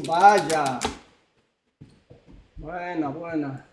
Vaya. Buena, buena.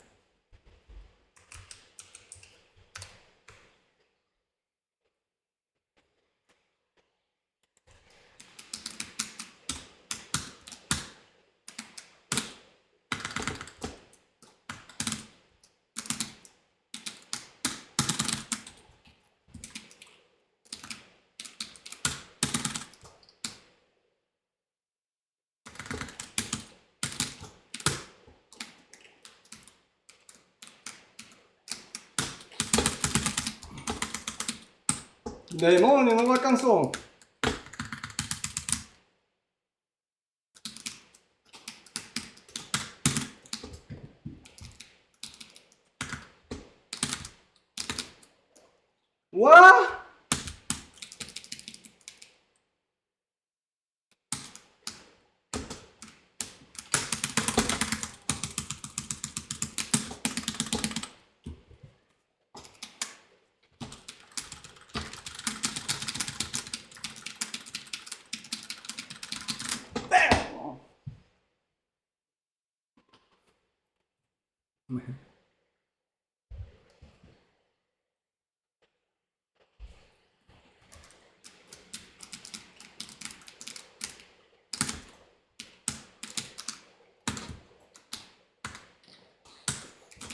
Demonio, no lo alcanzó. ¿What?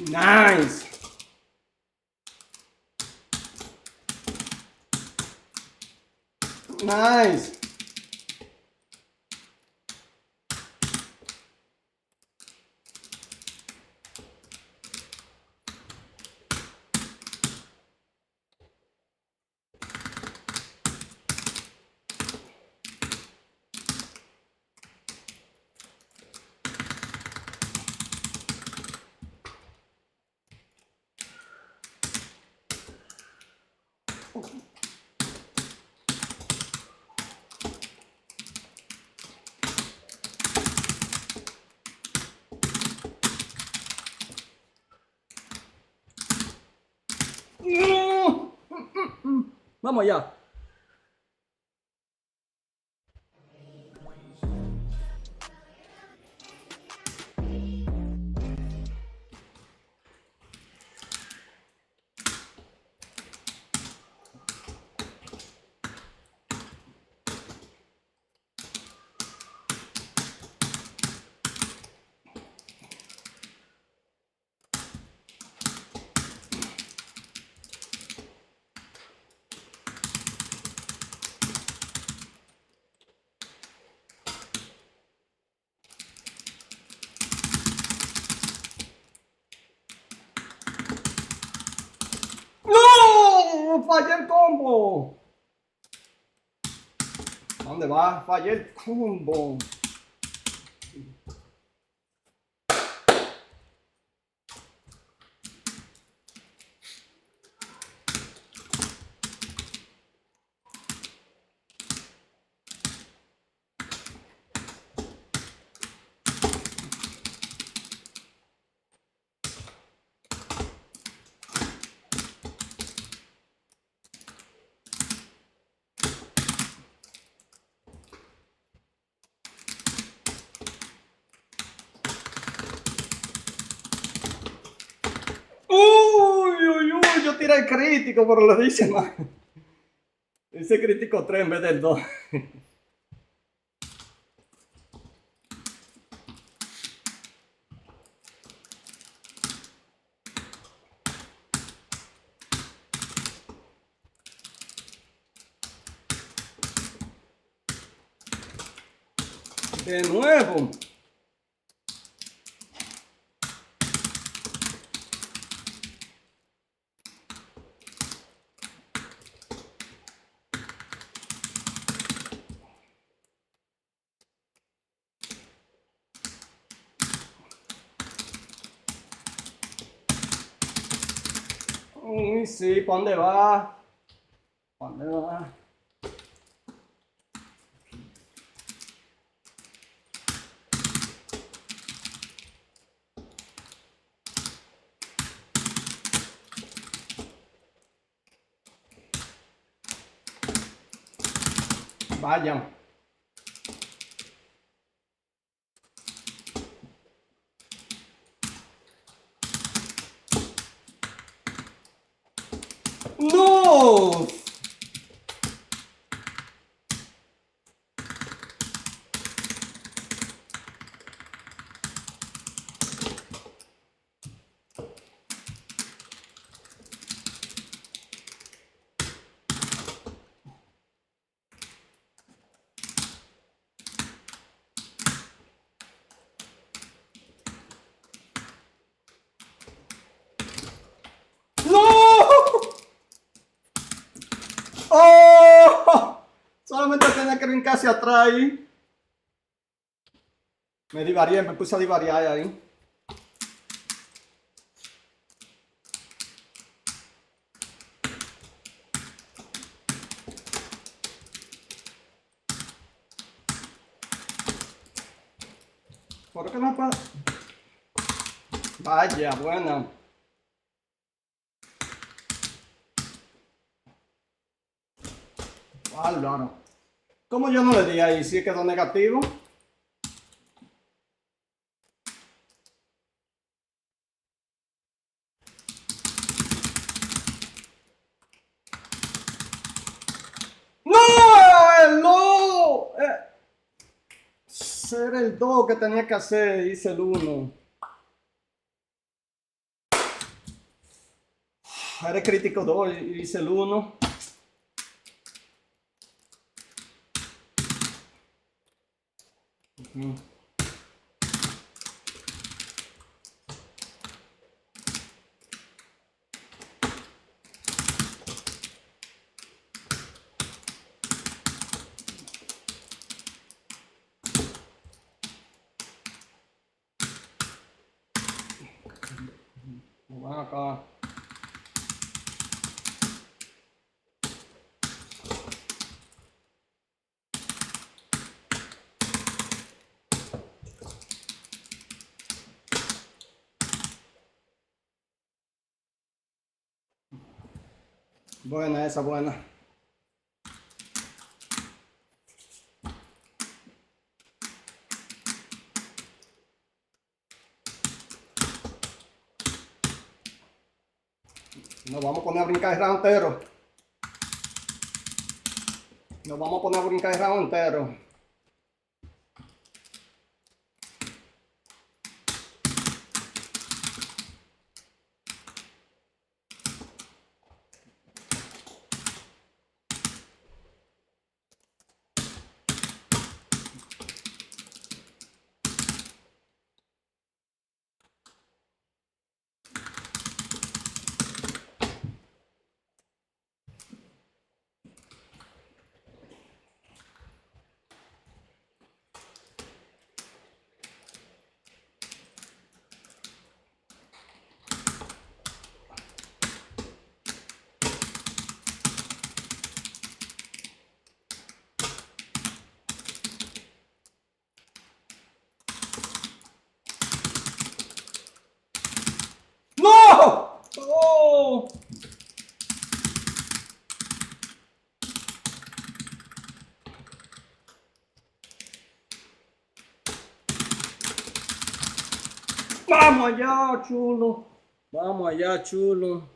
Nice. Nice. Vamos allá. ¡No! Fallé el combo. ¿A dónde va? Fallé el combo. Uy, uy, uy, yo tiré el crítico, pero lo dice mal. Dice crítico 3 en vez del 2. De nuevo. Uy, sí, ¿para dónde va? ¿Para dónde va? Vaya. ¡No! ¡Oh! Solamente tenía que brincar hacia atrás ahí. Me divarié, me puse a divariar ahí. ¿Por qué no pasa? Vaya, buena. Claro. ¿Cómo yo no le di ahí? ¿Sí quedó negativo? ¡No! ¡El no! Era el 2 que tenía que hacer, hice el 1. Era crítico 2 y hice el 1. Ven acá. Buena esa, buena. Nos vamos a poner a brincar el round entero. Nos vamos a poner a brincar el round entero. ¡No! ¡Oh! ¡Vamos allá, chulo! ¡Vamos allá, chulo!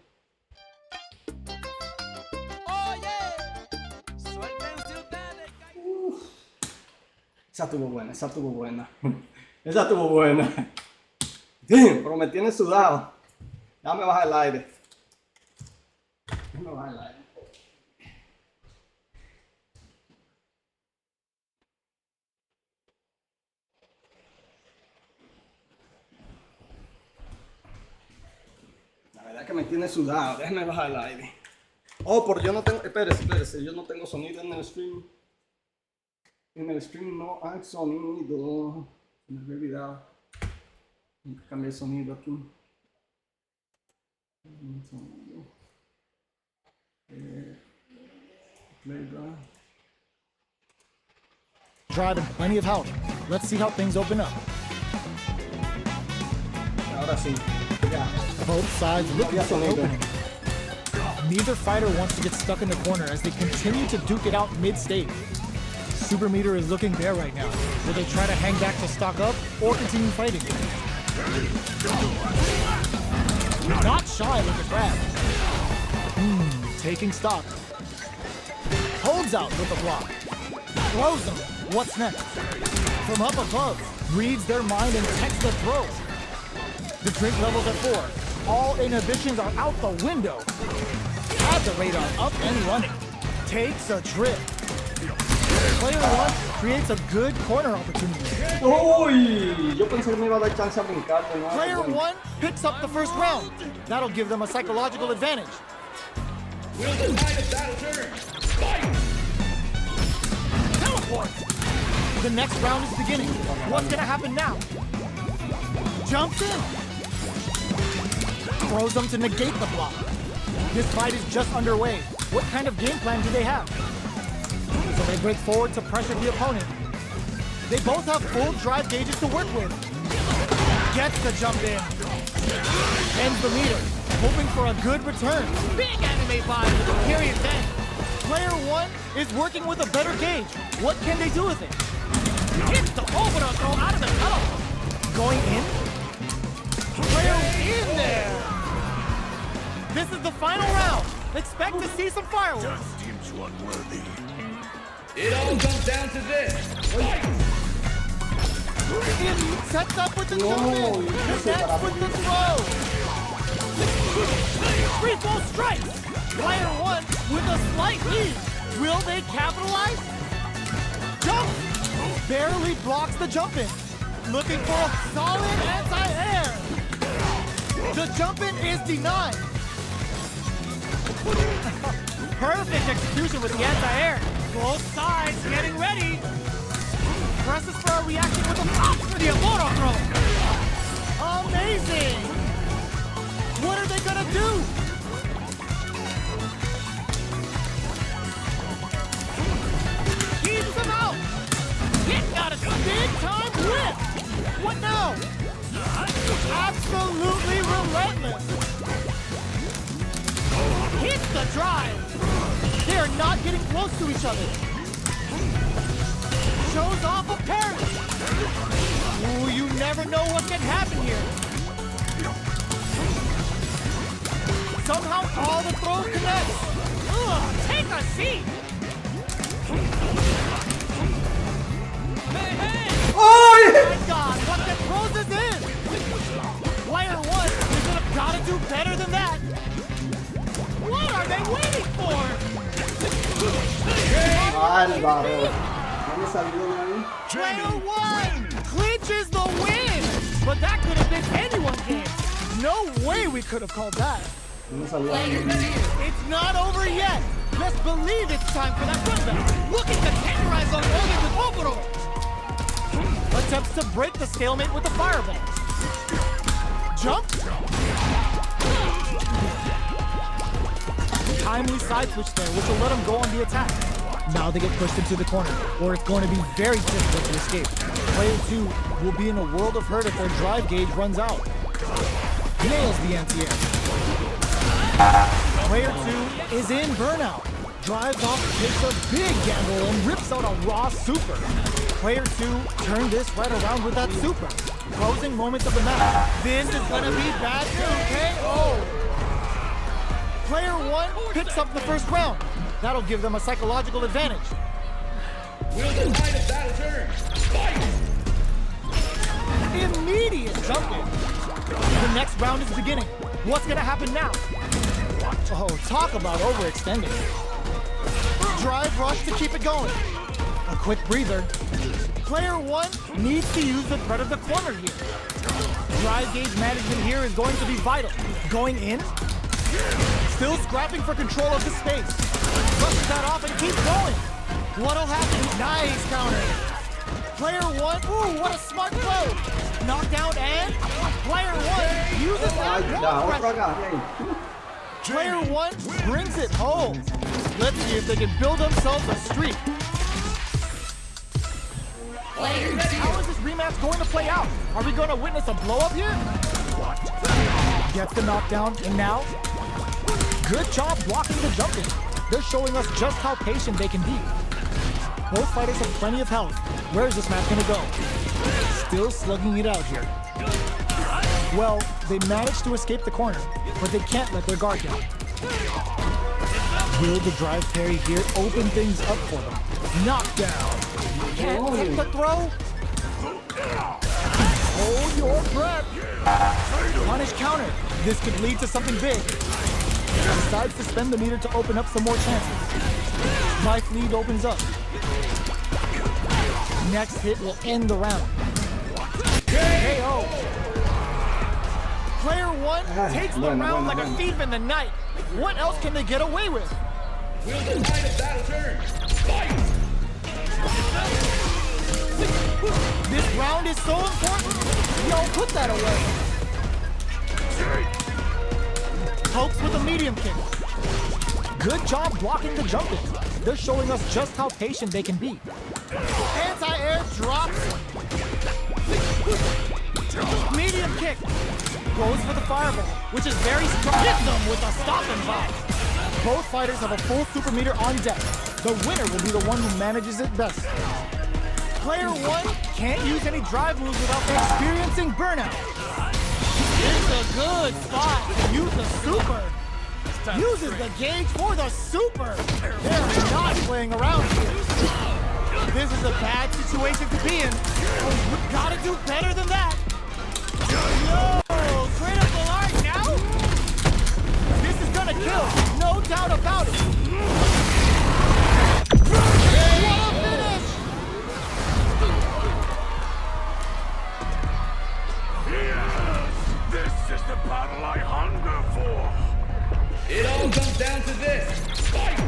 Esa estuvo buena, esa estuvo buena. Esa estuvo buena. Pero me tiene sudado. Déjame bajar el aire. Déjame bajar el aire. La verdad que me tiene sudado. Déjame bajar el aire. Oh, porque yo no tengo... Espérese. Yo no tengo sonido en el stream. En el stream no hay sonido. Me había olvidado. Cambié el sonido aquí. Driving plenty of help. Let's see how things open up. Ahora sí. Ya. Both sides looking for sonido. opening. Neither fighter wants to get stuck in the corner as they continue to duke it out mid-stage. Super meter is looking bare right now. Will they try to hang back to stock up or continue fighting? Not shy with the grab. taking stock. Holds out with the block. Throws them. What's next? From up above, reads their mind and texts the throw. The drink level's at 4. All inhibitions are out the window. Had the radar up and running. Takes a trip. Player 1 creates a good corner opportunity. Uy, yo pensé que me iba a dar chance a brincar. Player 1 picks up the first round. That'll give them a psychological advantage. Will the tide of battle turn? Fight! Teleport! The next round is beginning. What's gonna happen now? Jumps in. Throws them to negate the block. This fight is just underway. What kind of game plan do they have? So they break forward to pressure the opponent. They both have full drive gauges to work with. Gets the jump in. Ends the meter, hoping for a good return. Big anime vibe with the period then. Player 1 is working with a better gauge. What can they do with it? Hits the overall throw out of the tunnel. Going in? Player in there! This is the final round. Expect to see some fireworks. Seems unworthy. It all comes down to this. Fight! Sets up with the jump in. Connects with the throw. Free throw strikes. Player 1 with a slight lead. Will they capitalize? Jump! Barely blocks the jump in. Looking for a solid anti-air. The jump in is denied. Perfect execution with the anti-air. Both sides getting ready. Presses for a reaction with a pop for the Amoro throw. Amazing! What are they gonna do? Keeps them out. It got a big time whip. What now? Absolutely relentless. Hits the drive. They are not getting close to each other. Shows off a parry. Ooh, you never know what can happen here. Somehow all the throws connect. Ugh, take a seat. Oh my God, what the throws is in. Player 1 is gonna gotta do better than that. What are they waiting for? Bárbaro. ¿Dónde salió de ahí? Player 1 clinches the win! But that could have been anyone's game. No way we could have called that. ¿Dónde salió de ahí? It's not over yet. Best believe it's time for that comeback. Looking to tenderize on Logan with Oboro. Attempts to break the stalemate with the fireball. Jump. Timely side switch there, which will let him go on the attack. Now they get pushed into the corner, or it's going to be very difficult to escape. Player 2 will be in a world of hurt if their drive gauge runs out. Nails the anti-air. Player 2 is in burnout. Drives off, takes a big gamble, and rips out a raw super. Player 2 turned this right around with that super. Closing moments of the match. This is gonna be bad too, KO. Player 1 picks up the first round. That'll give them a psychological advantage. Will the tide of battle turn? Fight! Immediate jump in. The next round is beginning. What's gonna happen now? Oh, talk about overextending. Drive rush to keep it going. A quick breather. Player 1 needs to use the threat of the corner here. Drive gauge management here is going to be vital. Going in. Still scrapping for control of the space. Brushes that off and keeps going. What'll happen? Nice counter. Player 1, ooh, what a smart throw. Knockdown and Player 1 uses that wall pressure. Player 1 brings it home. Let's see if they can build themselves a streak. How is this rematch going to play out? Are we going to witness a blow-up here? Gets the knockdown, and now, good job blocking the jumping. They're showing us just how patient they can be. Both fighters have plenty of health. Where is this match going to go? Still slugging it out here. Well, they managed to escape the corner, but they can't let their guard down. Will the drive parry here open things up for them? Knockdown. Can't hit the throw? Hold your breath. Punish counter. This could lead to something big. Decides to spend the meter to open up some more chances. Life lead opens up. Next hit will end the round. KO. Player one takes the round like a thief in the night. What else can they get away with? Will the tide of battle turn? Fight! This round is so important. Yo, put that away. Pokes with a medium kick. Good job blocking the jump in. They're showing us just how patient they can be. Anti-air drops. Medium kick. Goes for the fireball, which is very strong. Hit them with a stop and pop. Both fighters have a full super meter on deck. The winner will be the one who manages it best. Player one can't use any drive moves without experiencing burnout. It's a good spot to use the super. Uses the gauge for the super. They're not playing around here. This is a bad situation to be in. We've got to do better than that. Yo, critical art now? This is gonna kill, no doubt about it. What a finish! Yes, this is the battle I hunger for. It all comes down to this. Fight!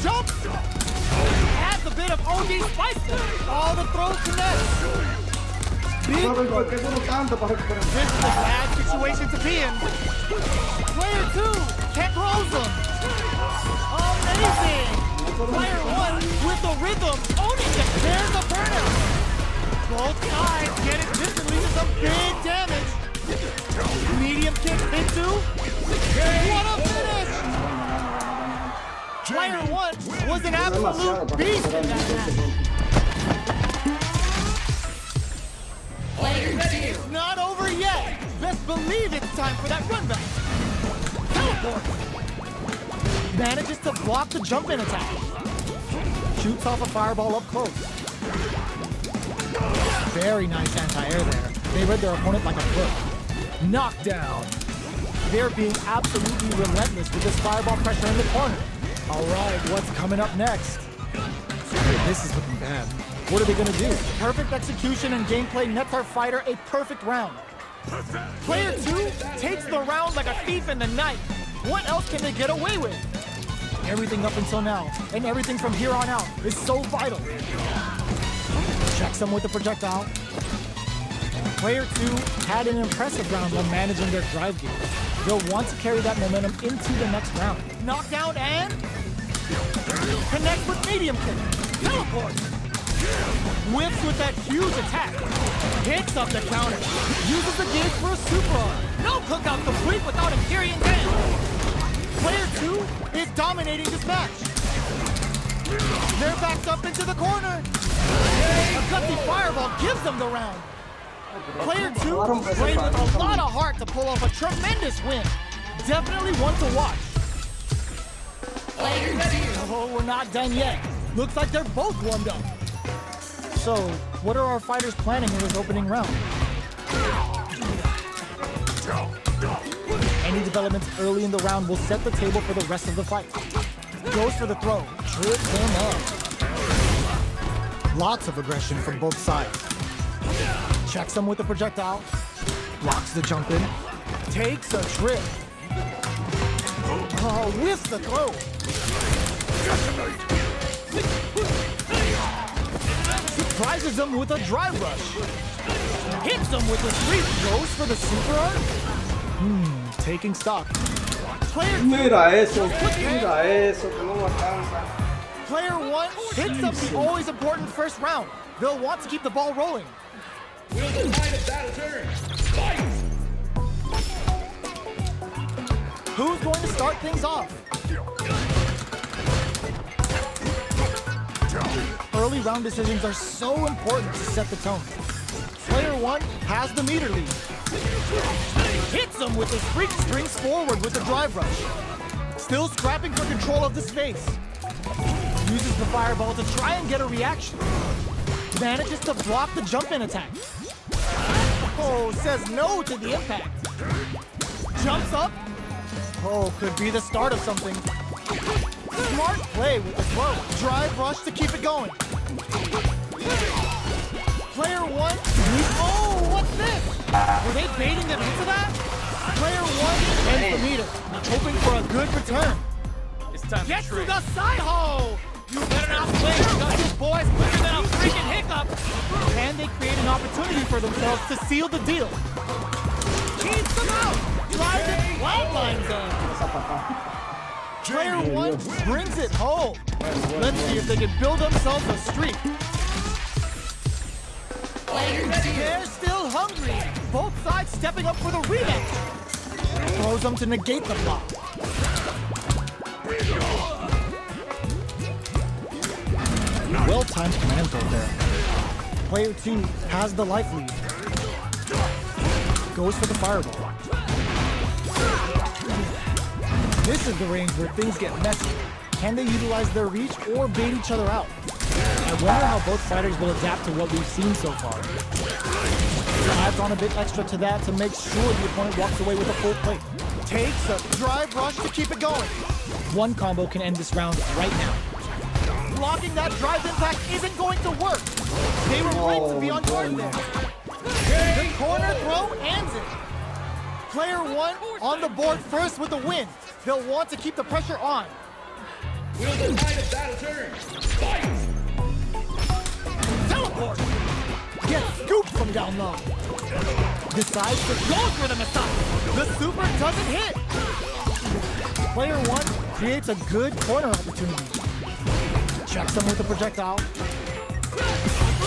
Jump! Adds a bit of OD spice to it. All the throws connect. Big ¿Por qué duro tanto para recuperar? This is a bad situation to be in. Player two can't close them. Amazing! Player one with the rhythm owning it. There's the burnout. Both sides get it. This could lead to some big damage. Medium kick into. What a finish! Player one was an absolute beast in that match. It's not over yet. Best believe it's time for that run back. Teleport. Manages to block the jump in attack. Shoots off a fireball up close. Very nice anti-air there. They read their opponent like a book. Knockdown. They're being absolutely relentless with this fireball pressure in the corner. All right, what's coming up next? This is looking bad. What are they gonna do? Perfect execution and gameplay nets our fighter a perfect round. Player two takes the round like a thief in the night. What else can they get away with? Everything up until now, and everything from here on out, is so vital. Checks them with the projectile. Player two had an impressive round while managing their drive gear. They'll want to carry that momentum into the next round. Knockdown and connect with medium kick. Teleport. Whips with that huge attack. Hits up the counter. Uses the gauge for a super arm. No cookout complete without him carrying down. Player two is dominating this match. They're backed up into the corner. A gutsy fireball gives them the round. Player two played with a lot of heart to pull off a tremendous win. Definitely one to watch. Oh, we're not done yet. Looks like they're both warmed up. So, what are our fighters planning in this opening round? Any developments early in the round will set the table for the rest of the fight. Goes for the throw. Trips him up. Lots of aggression from both sides. Checks him with the projectile. Blocks the jump in. Takes a trip. Oh, whiffs the throw. Surprises him with a drive rush. Hits him with the sweep. Goes for the super arm. Taking stock. Player two. Mira eso, que no me alcanza. Player one hits up the always important first round. They'll want to keep the ball rolling. Will the tide of battle turn? Fight! Who's going to start things off? Early round decisions are so important to set the tone. Player one has the meter lead. Hits him with his freak springs forward with the drive rush. Still scrapping for control of the space. Uses the fireball to try and get a reaction. Manages to block the jump-in attack. Oh, says no to the impact. Jumps up. Oh, could be the start of something. Smart play with the throw. Drive rush to keep it going. Player one. Oh, what's this? Were they baiting them into that? Player one ends the meter, hoping for a good return. It's time Gets to the side hole. You better not play because these boys quicker than a freaking hiccup. Can they create an opportunity for themselves to seal the deal? Keeps them out. Drives it wildline zone. Player one brings it home. Let's see if they can build themselves a streak. They're still hungry. Both sides stepping up for the rematch. Throws them to negate the block. Well-timed command throw there. Player two has the life lead. Goes for the fireball. This is the range where things get messy. Can they utilize their reach or bait each other out? I wonder how both fighters will adapt to what we've seen so far. Adds on a bit extra to that to make sure the opponent walks away with a full plate. Takes a drive rush to keep it going. One combo can end this round right now. Blocking that drive impact isn't going to work. They were right to be on guard there. The corner throw ends it. Player one on the board first with the win. They'll want to keep the pressure on. Will the tide of battle turn? Fight! Teleport! Gets scooped from down low. Decides to go for the missile. The super doesn't hit. Player one creates a good corner opportunity. Checks him with the projectile.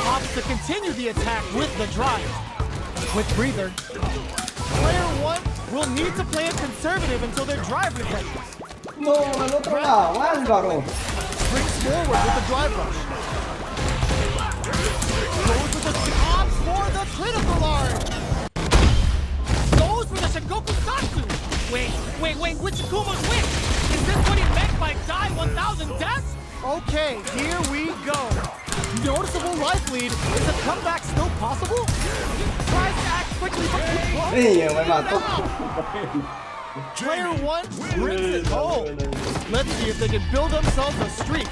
Opts to continue the attack with the drive. With breather. Player one will need to play it conservative until their drive refreshes. No, al otro lado, Álvaro. Springs forward with the drive rush. Goes with the opts for the critical art. Goes for the Shingoku Satsu. Wait, which Akuma's which? Is this what he meant by die 1,000 deaths? Okay, here we go. Noticeable life lead. Is a comeback still possible? Tries to act quickly, but too close. Me mató. Player one brings it home. Let's see if they can build themselves a streak.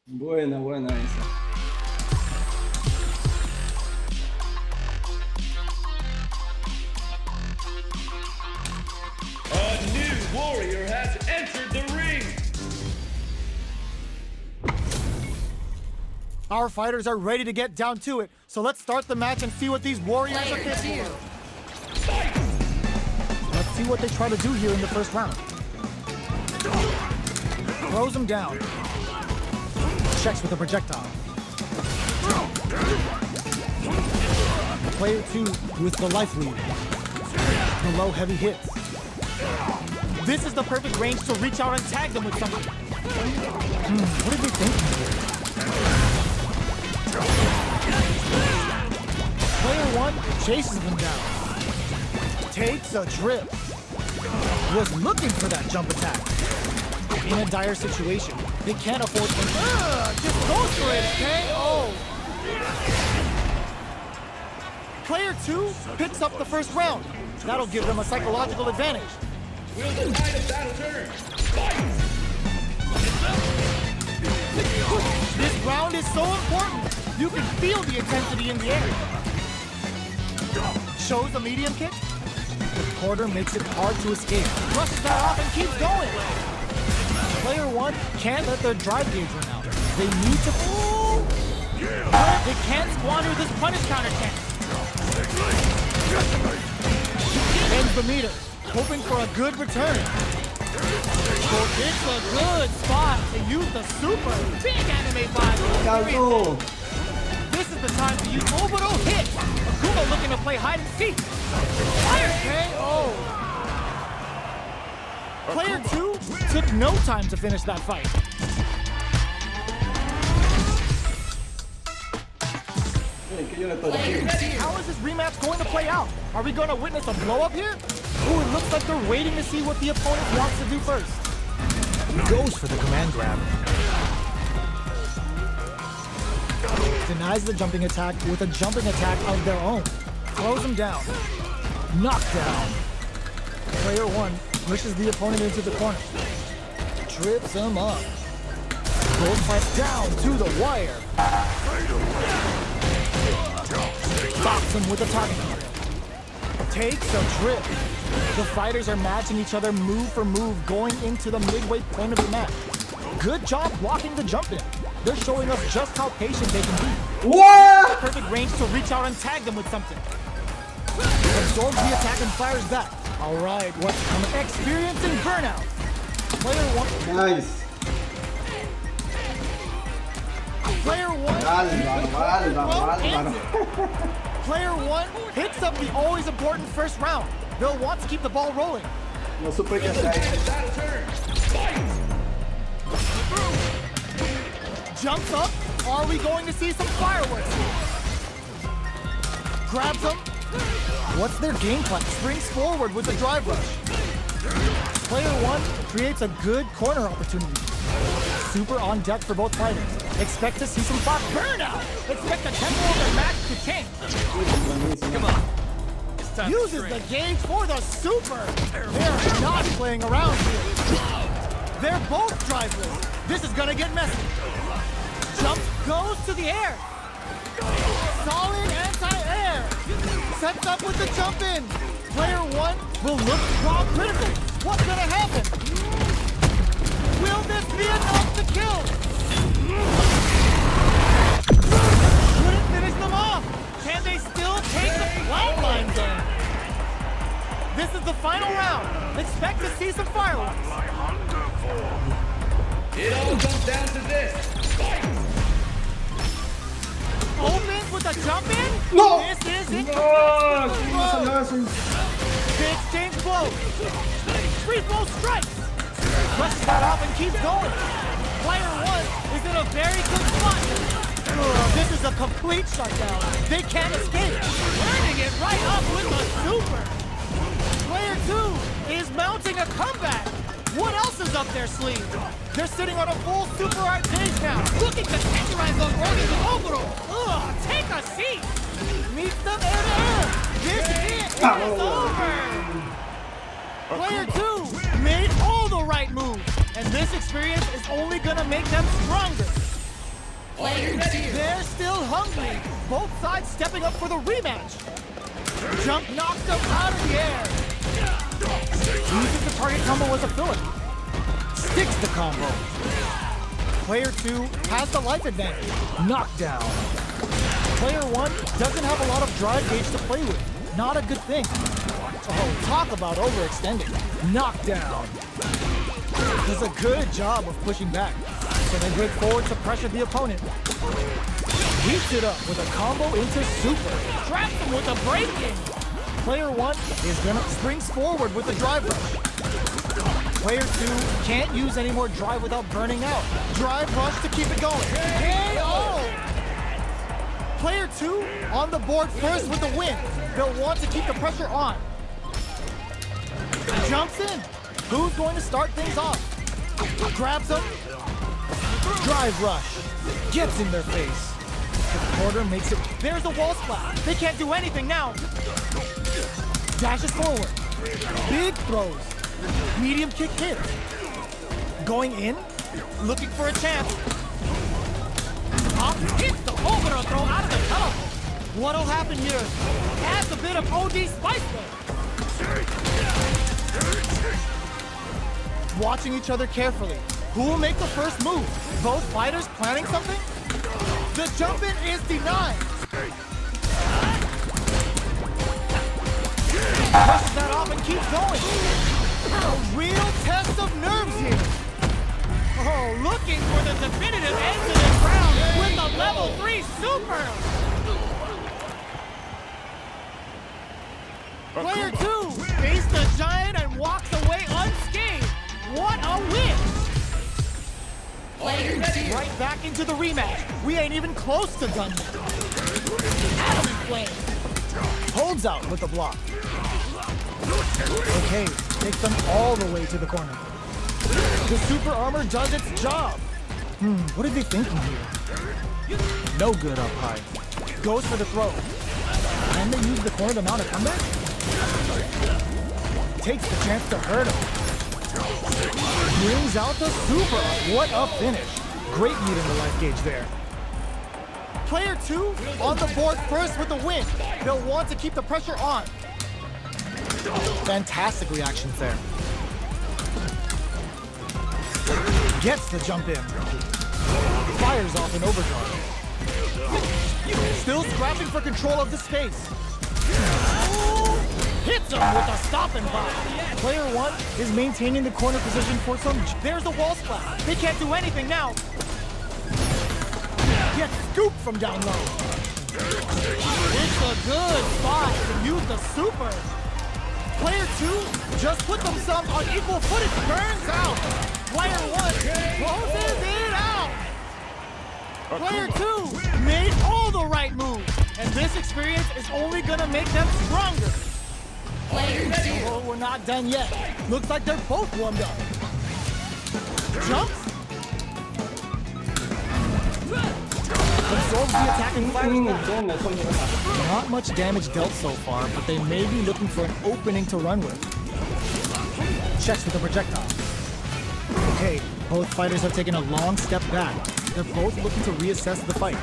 Buena esa. A new warrior has entered the ring. Our fighters are ready to get down to it, so let's start the match and see what these warriors are capable of. Let's see what they try to do here in the first round. Throws him down. Checks with a projectile. Player two with the life lead. The low heavy hits. This is the perfect range to reach out and tag them with something. What did they think here? Player one chases them down. Takes a trip. Was looking for that jump attack. In a dire situation, they can't afford to... just goes for it, KO! Player two picks up the first round. That'll give them a psychological advantage. Will the tide of battle turn? Fight! This round is so important. You can feel the intensity in the air. Shows a medium kick. The quarter makes it hard to escape. Brushes that off and keeps going. Player one can't let their drive gauge run out. They need to... They can't squander this punish counter chance. Ends the meter, hoping for a good return. So it's a good spot to use the super big anime vibe. This is the time to use orbital hit. Akuma looking to play hide and seek. Fire KO. Player two took no time to finish that fight. que yo le estoy diciendo. How is this rematch going to play out? Are we going to witness a blow-up here? Ooh, it looks like they're waiting to see what the opponent wants to do first. Goes for the command grab. Denies the jumping attack with a jumping attack of their own. Throws him down. Knockdown. Player 1 pushes the opponent into the corner. Trips him up. Gold fight down to the wire. Stops him with a target. Takes a trip. The fighters are matching each other move for move going into the midway point of the match. Good job blocking the jump in. They're showing us just how patient they can be. What? Perfect range to reach out and tag them with something. Absorbs the attack and fires back. All right, what's coming? Experiencing burnout. Player 1. Nice. Player 1. Player 1 picks up the always important first round. They'll want to keep the ball rolling. No supe qué hacer. Jumps up. Are we going to see some fireworks? Grabs him. What's their game plan? Springs forward with the drive rush. Player 1 creates a good corner opportunity. Super on deck for both fighters. Expect to see some fire. Burnout! Expect the tempo of the match to change. Come on. It's time to Uses drink. the gauge for the super. They're not playing around here. They're both driveless. This is gonna get messy. Jump goes to the air. Solid anti-air. Sets up with the jump in. Player 1 will look raw critical. What's gonna happen? Will this be enough to kill? Couldn't finish them off. Can they still take the flatline zone? This is the final round. Expect to see some fireworks. It all comes down to this. Fight! Opens with a jump in. No. This is it. No, ¿cómo salió eso? They exchange blows. Free throw strikes. Brushes that off and keeps going. Player 1 is in a very good spot. This is a complete shutdown. They can't escape. Turning it right up with a super. Player 2 is mounting a comeback. What else is up their sleeve? They're sitting on a full super art stage now. Looking to tenderize those organs of Oboro. Ugh, take a seat. Meets them air to air. This is over. Player 2 made all the right moves. And this experience is only gonna make them stronger. They're still hungry. Both sides stepping up for the rematch. Jump knocks them out of the air. Uses the target combo as a filler. Sticks the combo. Player 2 has the life advantage. Knockdown. Player 1 doesn't have a lot of drive gauge to play with. Not a good thing. Oh, talk about overextending. Knockdown. Does a good job of pushing back. So they break forward to pressure the opponent. Heats it up with a combo into super. Traps him with a break-in. Player 1 is gonna springs forward with the drive rush. Player 2 can't use any more drive without burning out. Drive rush to keep it going. KO! Player 2 on the board first with the win. They'll want to keep the pressure on. Jumps in. Who's going to start things off? Grabs him. Drive rush. Gets in their face. The quarter makes it. There's a wall splat. They can't do anything now. Dashes forward. Big throws. Medium kick hits. Going in. Looking for a chance. Up hits the overthrow throw out of the tunnel. What'll happen here? Adds a bit of OD spice there. Watching each other carefully. Who will make the first move? Both fighters planning something? The jump in is denied. Pushes that off and keeps going. A real test of nerves here. Oh, looking for the definitive end to this round with a level 3 super. Player 2 faced the giant and walks away unscathed. What a win! Right back into the rematch. We ain't even close to done yet. Adam in flames. Holds out with the block. Okay, takes them all the way to the corner. The super armor does its job. What are they thinking here? No good up high. Goes for the throw. Can they use the corner to mount a comeback? Takes the chance to hurt him. Brings out the super. What a finish. Great lead in the life gauge there. Player 2 on the board first with the win. They'll want to keep the pressure on. Fantastic reactions there. Gets the jump in. Fires off an overdrive. Still scrapping for control of the space. Hits him with a stop and pop. Player 1 is maintaining the corner position for some. There's the wall splat. They can't do anything now. Gets scooped from down low. It's a good spot to use the super. Player 2 just put themselves on equal footing. Burns out. Player 1 closes it out. Player 2 made all the right moves. And this experience is only gonna make them stronger. Oh, we're not done yet. Looks like they're both warmed up. Jumps. Absorbs the attacking fire. Not much damage dealt so far, but they may be looking for an opening to run with. Checks with the projectile. Okay, both fighters have taken a long step back. They're both looking to reassess the fight.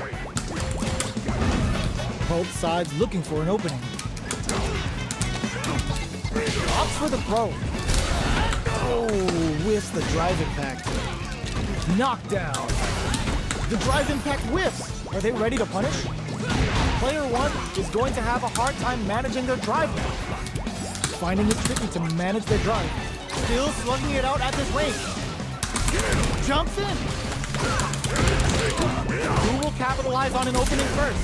Both sides looking for an opening. Opts for the throw. Oh, whiffs the drive impact. Knockdown. The drive impact whiffs. Are they ready to punish? Player 1 is going to have a hard time managing their drive now. Finding it tricky to manage their drive. Still slugging it out at this range. Jumps in. Who will capitalize on an opening first?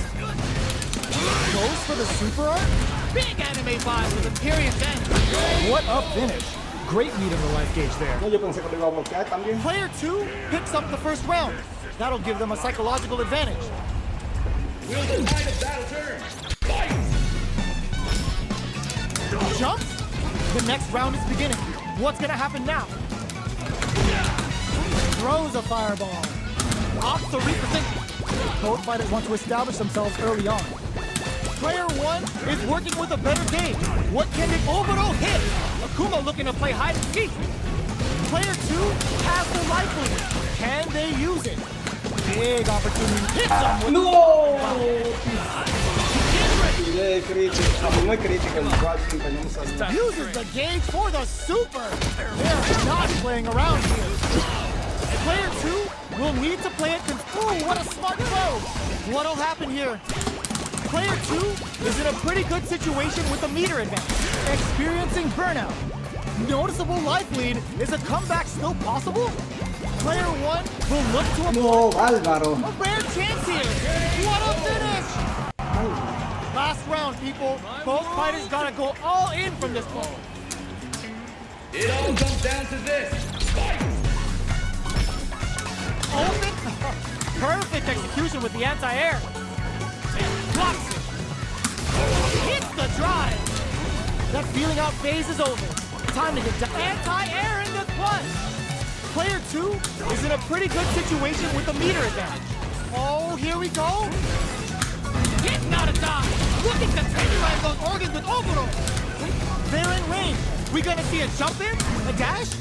Goes for the super art? Big anime vibe with a period end. What a finish. Great lead in the life gauge there. No, yo pensé que lo iba a bloquear también. Player 2 picks up the first round. That'll give them a psychological advantage. Will the tide of battle turn? Fight! Jumps. The next round is beginning. What's gonna happen now? Throws a fireball. Opts to reposition. Both fighters want to establish themselves early on. Player 1 is working with a better game. What can the Oboro hit? Akuma looking to play hide and seek. Player 2 has the life lead. Can they use it? Big opportunity. Hits them with No! Tiré crítico. A mí no hay crítica. El drive que no salió. uses the gauge for the super. They're not playing around here. Player 2 will need to play it. Ooh, what a smart throw. What'll happen here? Player 2 is in a pretty good situation with a meter advantage, experiencing burnout. Noticeable life lead. Is a comeback still possible? Player 1 will look to a No, Álvaro. a rare chance here. What a finish! Last round, people. Both fighters gotta go all in from this point. It all comes down to this. Fight! Open. Perfect execution with the anti-air. Blocks it. Hits the drive. That feeling out phase is over. Time to get the anti-air in this one. Player 2 is in a pretty good situation with the meter advantage. Oh, here we go. Getting out of dodge. Looking to tenderize those organs with Oboro. They're in range. We gonna see a jump in? A dash?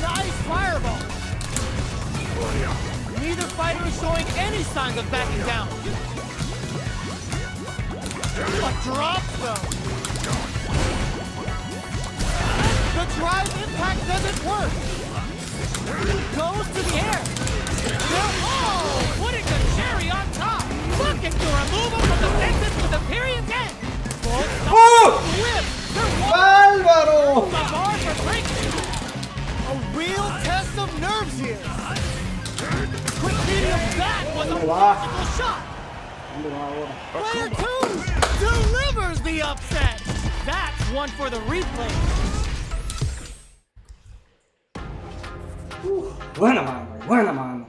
Nice fireball. Neither fighter is showing any signs of backing down. But drops them. The drive impact doesn't work. Goes to the air. Oh, putting the cherry on top. Looking to remove him from the fences with the period end. Oh! Whip. Álvaro! The bar for breaking. A real test of nerves here. Quick medium back was a possible shot. Player 2 delivers the upset. That's one for the replay. Buena mano, buena mano.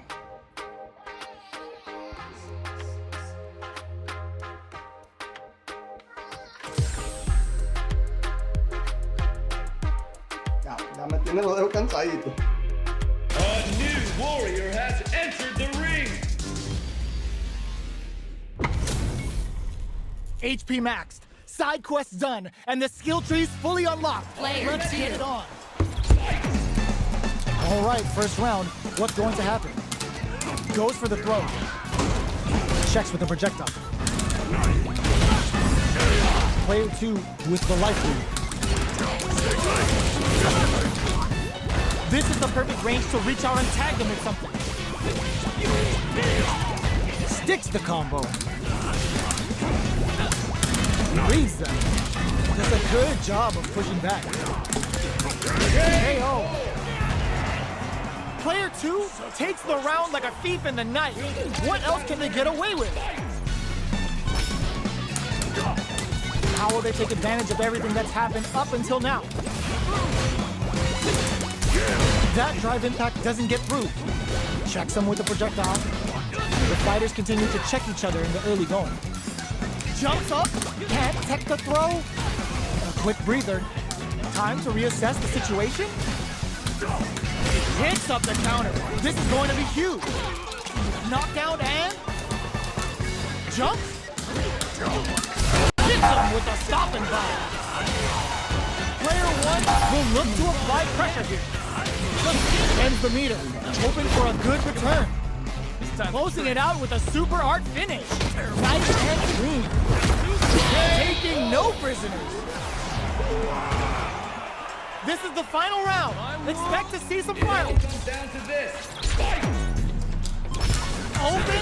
Ya me tiene los dedos cansaditos. A new warrior has entered the ring. HP maxed, side quests done, and the skill tree's fully unlocked. Let's get it on. All right, first round. What's going to happen? Goes for the throw. Checks with the projectile. Player 2 with the life lead. This is the perfect range to reach out and tag them with something. Sticks the combo. Reads them. Does a good job of pushing back. KO. Player 2 takes the round like a thief in the night. What else can they get away with? How will they take advantage of everything that's happened up until now? That drive impact doesn't get through. Checks them with the projectile. The fighters continue to check each other in the early going. Jumps up, can't tech the throw. A quick breather. Time to reassess the situation. Hits up the counter. This is going to be huge. Knockdown and jumps. Hits him with a stop and bomb. Player 1 will look to apply pressure here. Ends the meter, hoping for a good return. Closing it out with a super art finish. Nice and clean. Taking no prisoners. This is the final round. Expect to see some fireworks. Comes down to this. Open.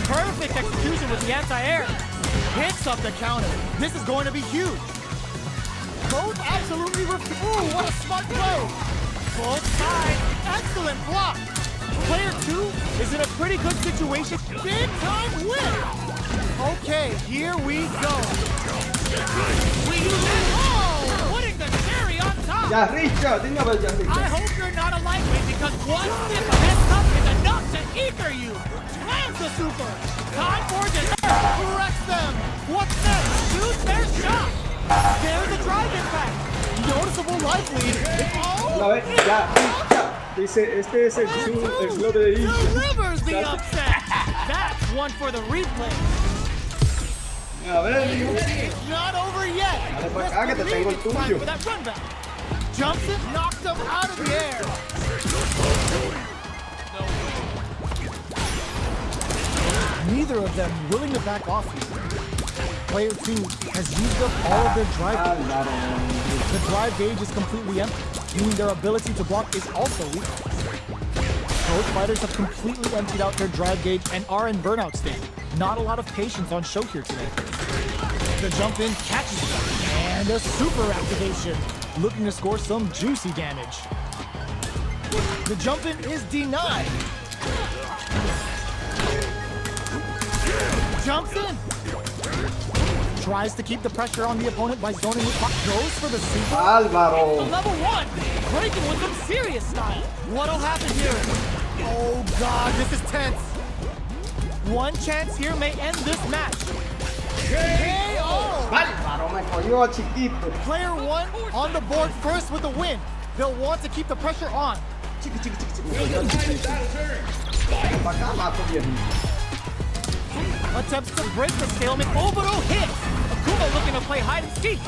Perfect execution with the anti-air. Hits up the counter. This is going to be huge. Both absolutely ooh, what a smart blow. Both sides. Excellent block. Player 2 is in a pretty good situation. Big time win. Okay, here we go. We use it. Oh, putting the cherry on top. Ya, Richard, dime a ver, ya, I Richard. hope you're not a lightweight because one stiff mess up is enough to ether you. Lands the super. Time for dessert. Corrects them. What's next? Shoots their shot. There's a drive impact. Noticeable life lead. A ver, ya, Richard. Dice, este es el slow de Richard. Delivers the upset. That's one for the replay. A ver, It's not over yet. dale pa' acá que te tengo el Time tuyo. for that run back. Jumps it, knocks him out of the air. Neither of them willing to back off here. Player 2 has used up all of their drive gauge. Álvaro. The drive gauge is completely empty, meaning their ability to block is also weak. Both fighters have completely emptied out their drive gauge and are in burnout state. Not a lot of patience on show here today. The jump in catches them, and a super activation, looking to score some juicy damage. The jump in is denied. Jumps in. Tries to keep the pressure on the opponent by zoning with pop. Goes for the super. Álvaro. Level 1. Breaking with some serious style. What'll happen here? Oh God, this is tense. One chance here may end this match. KO! Álvaro me cogió chiquito. Player 1 on the board first with the win. They'll want to keep the pressure on. Chiqui, chiqui, chiqui, chiqui. Pa' acá mato, viejito. Attempts to break the stalemate. Oboro hits. Akuma looking to play hide and seek.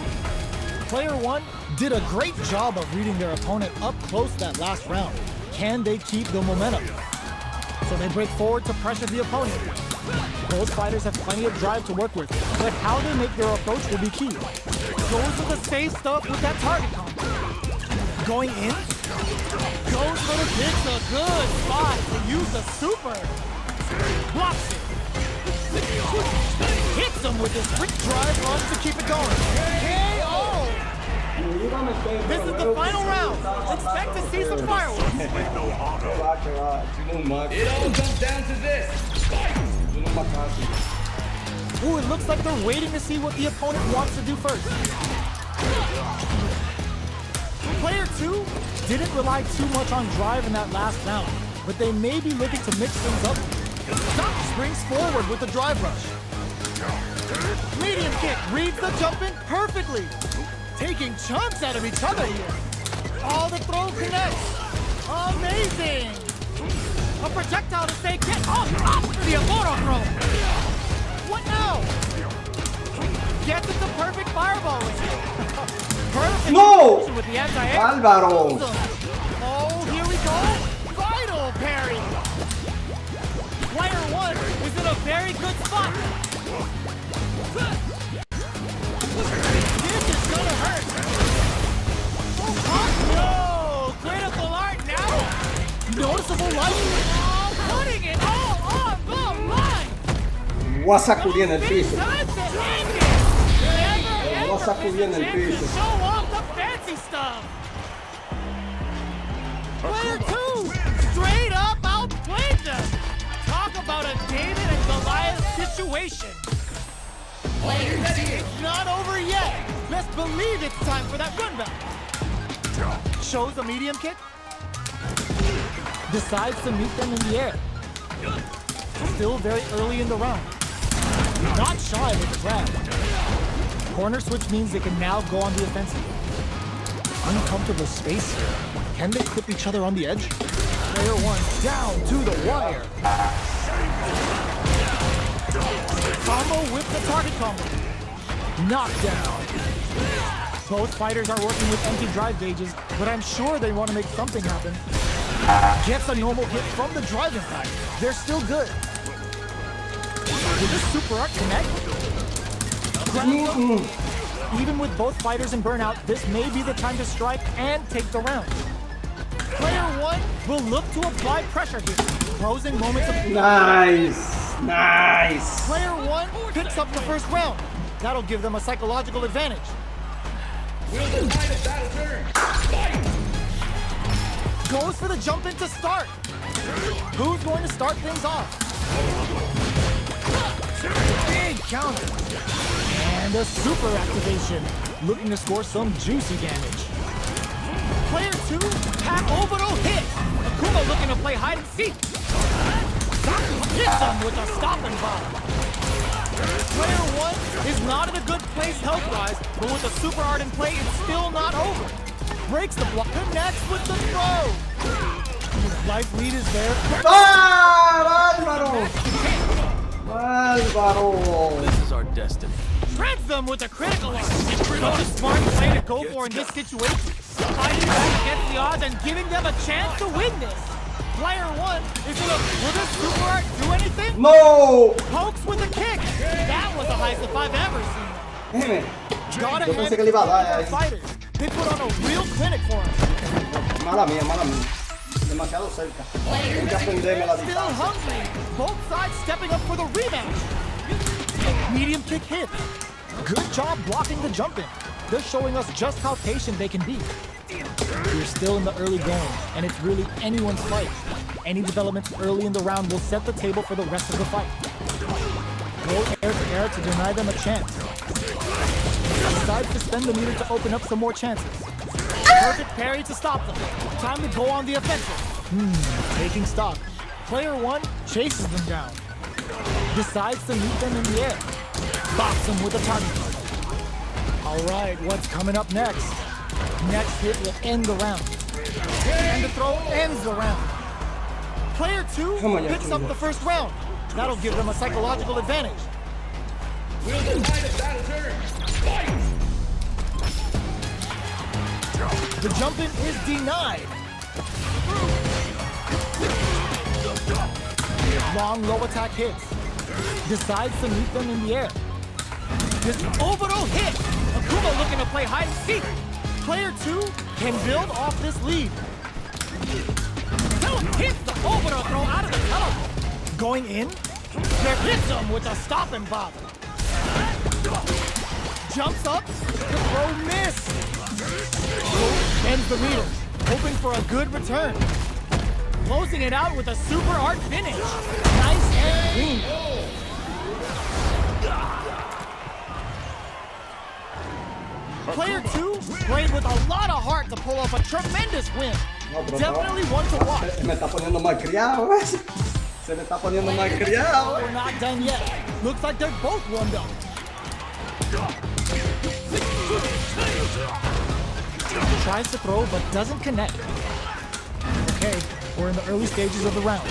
Player 1 did a great job of reading their opponent up close that last round. Can they keep the momentum? So they break forward to pressure the opponent. Both fighters have plenty of drive to work with, but how they make their approach will be key. Goes for the safe stuff with that target combo. Going in. Goes for the hits. A good spot to use the super. Blocks it. Hits him with his quick drive run to keep it going. KO! This is the final round. Expect to see some fireworks. It all comes down to this. Ooh, it looks like they're waiting to see what the opponent wants to do first. Player 2 didn't rely too much on drive in that last round, but they may be looking to mix things up. Stop springs forward with the drive rush. Medium kick reads the jump in perfectly. Taking chunks out of each other here. Oh, the throw connects. Amazing. A projectile to stay get off the Amoro throw. What now? Gets it the perfect fireball. Perfect No! with the anti-air. Álvaro. Oh, here we go. Vital parry. Player 1 is in a very good spot. This is gonna hurt. Oh, no! Critical art now. Noticeable light. Oh, putting it all on the line. Voy a sacudir en el piso. Time to end it. Voy a sacudir en el piso. Show off the fancy stuff. Player 2 straight up outplayed them. Talk about a David and Goliath situation. It's not over yet. Best believe it's time for that run back. Shows a medium kick. Decides to meet them in the air. Still very early in the round. Not shy with the grab. Corner switch means they can now go on the offensive. Uncomfortable space here. Can they clip each other on the edge? Player 1 down to the wire. Combo with the target combo. Knockdown. Both fighters are working with empty drive gauges, but I'm sure they want to make something happen. Gets a normal hit from the drive impact. They're still good. Did this super art connect? Even with both fighters in burnout, this may be the time to strike and take the round. Player 1 will look to apply pressure here, closing moments of... Nice, nice. Player 1 picks up the first round. That'll give them a psychological advantage. Will decide a battle turn. Fight! Goes for the jump in to start. Who's going to start things off? Big counter. And a super activation. Looking to score some juicy damage. Player 2, tap orbital hit. Akuma looking to play hide and seek. Hits him with a stopping bomb. Player 1 is not in a good place health-wise, but with the super art in play, it's still not over. Breaks the block, connects with the throw. His life lead is there. ¡Ah! ¡Álvaro! ¡Álvaro! This is our destiny. Shreds them with a critical art. Such a smart play to go for in this situation. Fighting back against the odds and giving them a chance to win this. Player 1 is in a... Will this super art do anything? ¡No! Pokes with a kick. That was the highest if I've ever seen. Déjeme. Gotta Yo hand pensé que le iba a dar it ahí. to the fighters. They put on a real clinic for us. Mala mía, mala mía. Demasiado cerca. Hay que aprenderme la Still distancia. hungry. Both sides stepping up for the rematch. Medium kick hit. Good job blocking the jump in. They're showing us just how patient they can be. We're still in the early going, and it's really anyone's fight. Any developments early in the round will set the table for the rest of the fight. Go air to air to deny them a chance. Decides to spend the meter to open up some more chances. Perfect parry to stop them. Time to go on the offensive. Taking stock. Player 1 chases them down. Decides to meet them in the air. Box them with a target. Alright, what's coming up next? Next hit will end the round. And the throw ends the round. Player 2 picks up the first round. That'll give them a psychological advantage. Will decide a battle turn. Fight! The jump in is denied. Long low attack hits. Decides to meet them in the air. This orbital hit. Akuma looking to play hide and seek. Player 2 can build off this lead. Hits the orbital throw out of the teleport. Going in. There hits him with a stopping bomb. Jumps up. The throw missed. Ends the meter. Hoping for a good return. Closing it out with a super art finish. Nice and clean. Player 2 played with a lot of heart to pull off a tremendous win. Definitely one to watch. Se me está poniendo mal criado, ¿ves? Se me está poniendo mal criado. We're not done yet. Looks like they're both warmed up. tries to throw but doesn't connect. Okay, we're in the early stages of the round.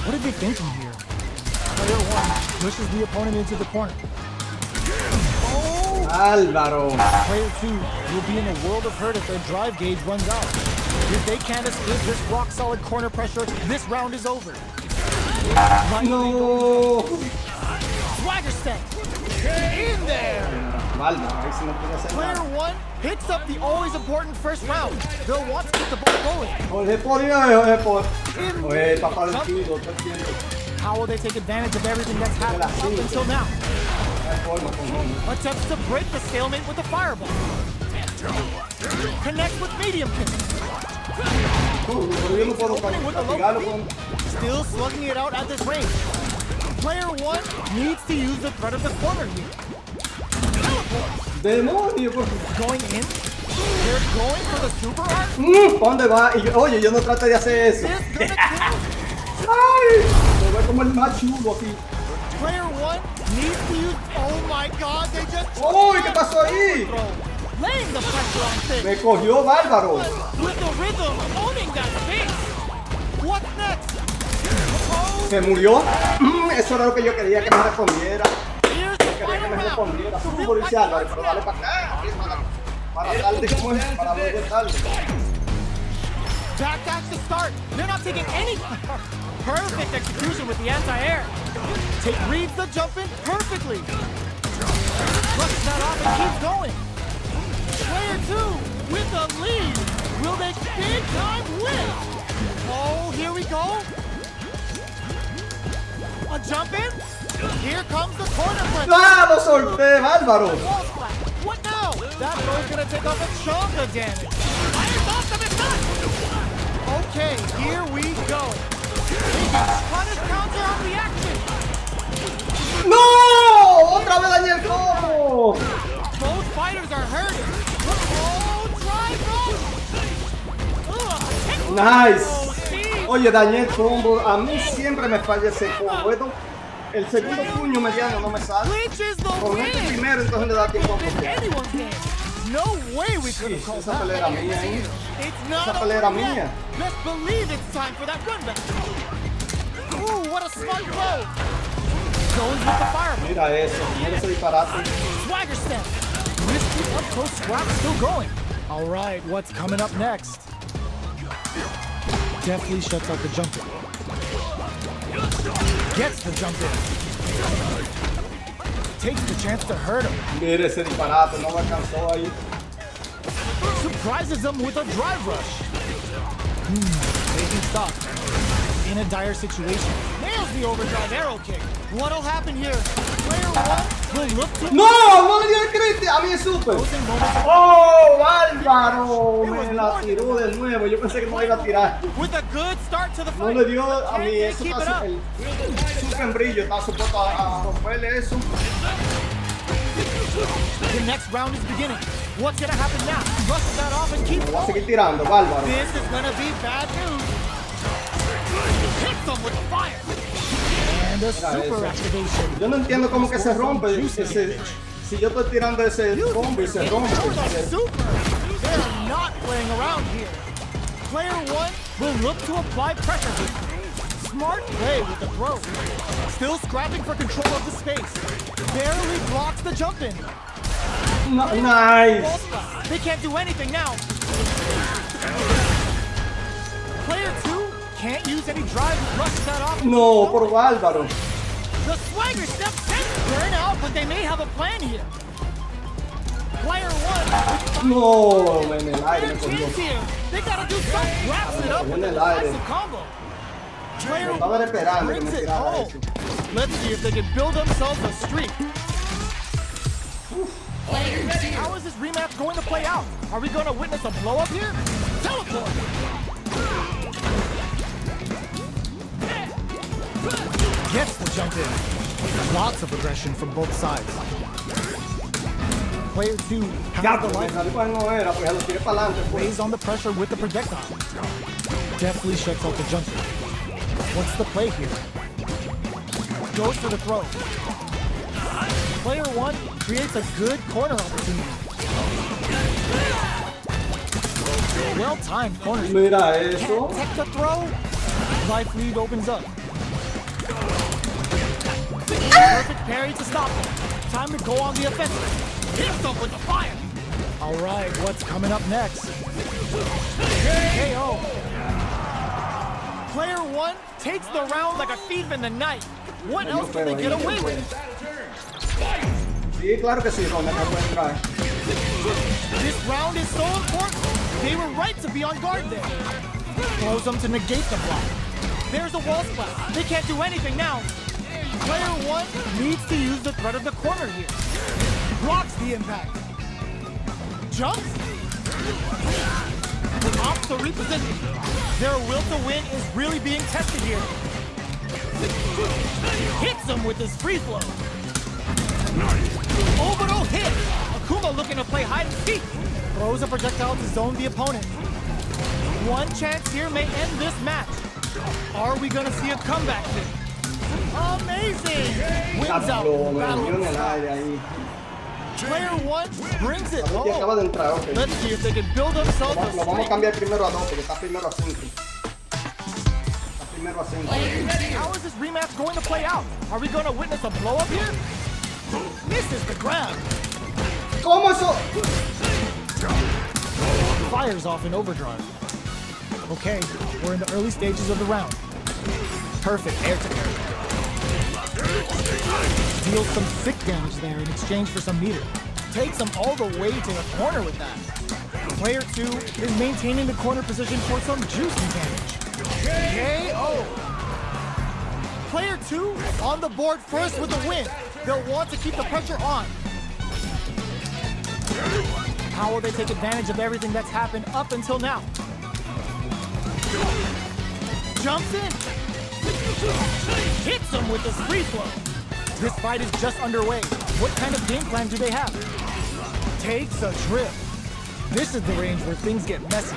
What are they thinking here? Player 1 pushes the opponent into the corner. Oh! Álvaro. Player 2 will be in a world of hurt if their drive gauge runs out. If they can't escape this rock-solid corner pressure, this round is over. No. Swagger step! In there! Álvaro, ahí sí no puede hacer Player nada. 1 picks up the always important first round. They'll want to get the ball going. Jorge por Dios, Jorge por. Oye, papá del tiro, todo el tiempo. How will they take advantage of everything that's happened up until now? No hay forma con Jorge. Attempts to break the stalemate with a fireball. Connects with medium kick. Pero yo no puedo castigarlo con. Still slugging it out at this range. Player 1 needs to use the threat of the corner here. ¡Demonio! Going in. They're going for the super art. ¿Para dónde va? Y yo, oye, yo no traté de hacer eso. This gonna kill. ¡Ay! Me voy como el más chulo aquí. Player 1 needs to use. Oh my god, they just. ¡Uy! ¿Qué pasó ahí? Laying the pressure on things. Me cogió bárbaro. With the rhythm, owning that space. What's next? Oh, ¿Se murió? Eso era lo que yo quería que me respondiera. here's the Quería que final me round. respondiera. Tú por Álvaro, pero dale para acá. Para darle como es, para ver darle. Backdash to start. They're not taking any. Perfect execution with the anti-air. Reads the jump in perfectly. Flushes that off and keeps going. Player 2 with the lead. Will they big time win? Oh, here we go. A jump in. Here comes the corner press. ¡Ah! ¡Lo solté, bárbaro! Wall splash. What now? That throw's gonna take off a chunk of damage. Fire's awesome, it's done. Okay, here we go. Punish counter on the action. ¡No! ¡Otra vez dañé el combo! Both fighters are hurting. Oh, drive roll. Nice. Oye, dañé el combo. A mí siempre me falla ese combo. El segundo puño mediano no me sale. Which is the Con este win? primero entonces le da tiempo a It's copiar. anyone's game. No way we could have called Esa that. pelea era mía ahí. It's not Esa pelea era over yet. mía. Let's believe it's time for that run back. Ooh, what a smart throw. Goes with the fireball. Mira eso, mira ese disparate. Swagger step. Risky up close scrap still going. All right, what's coming up next? Deftly shuts out the jump in. Gets the jump in. Takes the chance to hurt him. Mira ese disparate, no me alcanzó ahí. Surprises him with a drive rush. Making stop. In a dire situation. Nails the overdrive arrow kick. What'll happen here? Player 1 will look to ¡No! ¡No le dio el crítico! A mí es súper. closing moments ¡Oh, Álvaro! Me la tiró de nuevo. Yo pensé que no iba a tirar. with a good start to the No fight. le dio a Can mí they eso. keep it Está up? el super en brillo. Está supuesto a romperle eso. The next round is beginning. What's gonna happen now? Brushes that off and keeps Va a seguir going. tirando, bárbaro. This is gonna be bad news. Hits them with fire. And a super eso. activation. Yo no entiendo cómo que se rompe. Si yo estoy tirando ese combo y se rompe. Super. They're not playing around here. Player 1 will look to apply pressure. Smart play with the throw. Still scrapping for control of the space. Barely blocks the jump in. Nice. They can't do anything now. Player 2 can't use any drive and brushes that off. No, por bárbaro. The swagger step sends burn out, but they may have a plan here. Player 1 No, en el aire me with cogió. chance here. They gotta do something. Wraps it up with a En el aire. decisive combo. Player Estaba esperando que brings me it tirara home. eso. Let's see if they can build themselves a streak. How is this rematch going to play out? Are we going to witness a blow up here? Teleport! Gets the jump in. Lots of aggression from both sides. Player 2 Ya, has the pues me life, salió cuando no era, pues ya lo tiré para adelante. Pues. lays on the pressure with the projectile. Deftly shuts out the jump in. What's the play here? Goes for the throw. Player 1 creates a good corner opportunity. Well timed corner. Mira eso. Can't tech the throw. Life lead opens up. Perfect parry to stop him. Time to go on the offensive. Hit him with the fire. All right, what's coming up next? KO. Player one takes the round like a thief in the night. What else can they get away with? Sí, claro que sí, Ronald, no puede entrar. This round is so important. They were right to be on guard there. Throws them to negate the block. There's a wall splash. They can't do anything now. Player one needs to use the threat of the corner here. Blocks the impact. Jumps. Opts to reposition. Their will to win is really being tested here. Hits him with his free flow. Orbital hit. Akuma looking to play hide and seek. Throws a projectile to zone the opponent. One chance here may end this match. Are we gonna see a comeback here? Amazing! Wins out. Player one brings it home. Acaba de entrar, okay. Let's see if they can build themselves a Lo vamos a streak. cambiar primero a 2 porque está primero a 5. Está primero a 5. How is this rematch going to play out? Are we going to witness a blow up here? Misses the grab. ¿Cómo eso? Fires off in overdrive. Okay, we're in the early stages of the round. Perfect air to air. Deals some sick damage there in exchange for some meter. Takes them all the way to the corner with that. Player two is maintaining the corner position for some juicy damage. KO! Player two on the board first with the win. They'll want to keep the pressure on. How will they take advantage of everything that's happened up until now? Jumps in. Hits him with his free flow. This fight is just underway. What kind of game plan do they have? Takes a trip. This is the range where things get messy.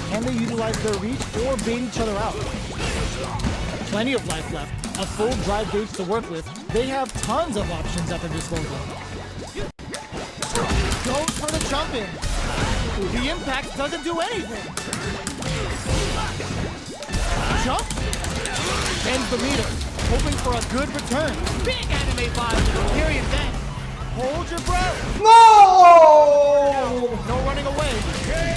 Can they utilize their reach or bait each other out? Plenty of life left. A full drive gauge to work with. They have tons of options at their disposal. Goes for the jump in. The impact doesn't do anything. Jump. Bends the meter. Hoping for a good return. Big anime vibe. Period then. Hold your breath. ¡No! No running away.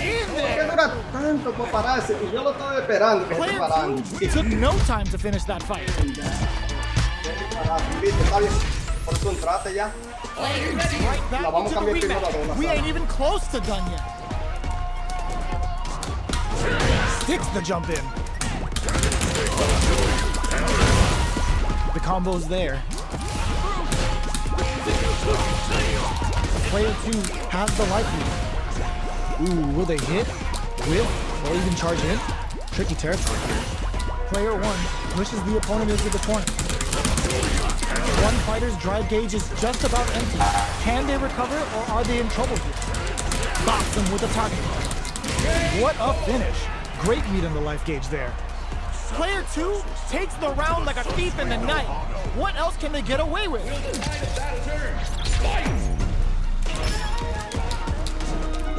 In ¿Por qué there. dura tanto para pararse? Y yo lo estaba esperando que se esté Player parando. two, it took no time to finish that fight. Viste, está bien. Por eso entraste ya. Right back La vamos a into the cambiar primero a rematch. dos, We ¿sabes? ain't even close to done yet. Sticks the jump in. The combo's there. Player two has the life lead. Ooh, will they hit, whip, or even charge in? Tricky territory here. Player one pushes the opponent into the corner. One fighter's drive gauge is just about empty. Can they recover or are they in trouble here? Box them with a target. What a finish. Great meat on the life gauge there. Player two takes the round like a thief in the night. What else can they get away with?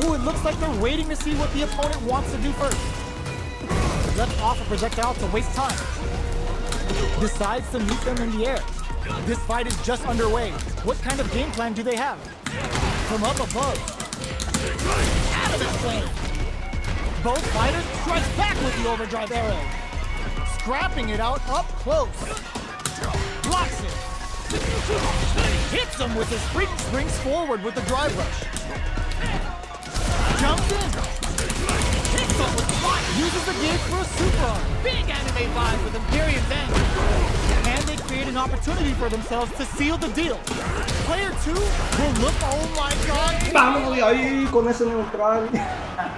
Ooh, it looks like they're waiting to see what the opponent wants to do first. Left off a projectile to waste time. Decides to meet them in the air. This fight is just underway. What kind of game plan do they have? From up above. Out of this plane. Both fighters strike back with the overdrive arrow. Scrapping it out up close. Blocks it. Hits him with his freak, springs forward with the drive rush. Jumps in. Hits him with the block. Uses the gauge for a super arm. Big anime vibe with Imperium's end. And they create an opportunity for themselves to seal the deal. Player two will look, oh my god. Vamos de ahí con ese neutral.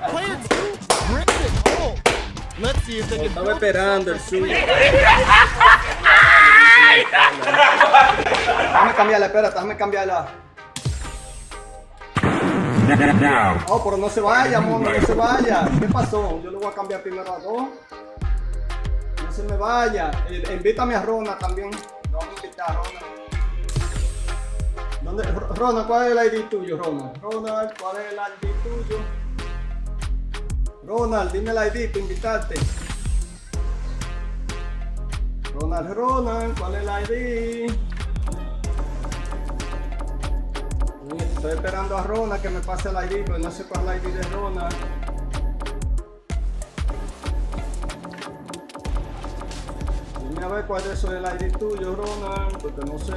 Player two brings it home. Let's see if they can Estaba build esperando el themselves suyo. a Déjame cambiarla, espérate, déjame cambiarla. Oh, pero no se vaya, mono, no se vaya. ¿Qué pasó? Yo le voy a cambiar primero a 2. No se me vaya. Invítame a Rona también. Lo vamos a invitar a Rona. ¿Dónde? Rona, ¿cuál es el ID tuyo, Rona? Rona, ¿cuál es el ID tuyo? Ronald, dime el ID para invitarte. Ronald, ¿cuál es el ID? Estoy esperando a Ronald que me pase el ID, pero no sé cuál es el ID de Ronald. Dime a ver cuál es eso del ID tuyo, Ronald, porque no sé.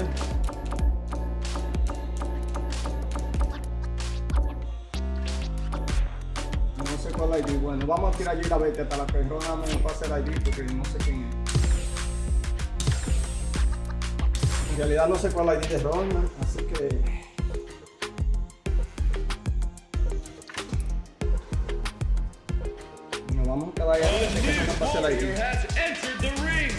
No sé cuál es el ID. Bueno, vamos a tirar allí la vete para que Ronald me pase el ID, porque no sé quién es. En realidad no sé cuál es el ID de Ronald, así que... Vamos a quedar ahí hasta que se nos pase la idea. Has entered the ring.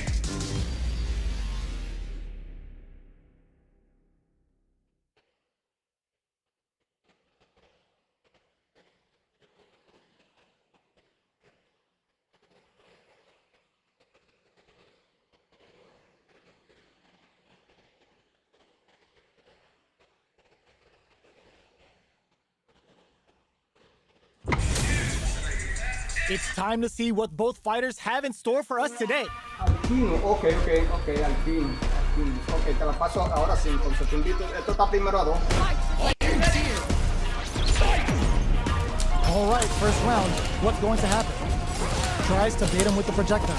It's time to see what both fighters have in store for us today. Alpino, ok, Alpino. Ok, te la paso ahora sí, entonces te invito. Esto está primero a 2. All right, first round. What's going to happen? Tries to bait him with the projectile.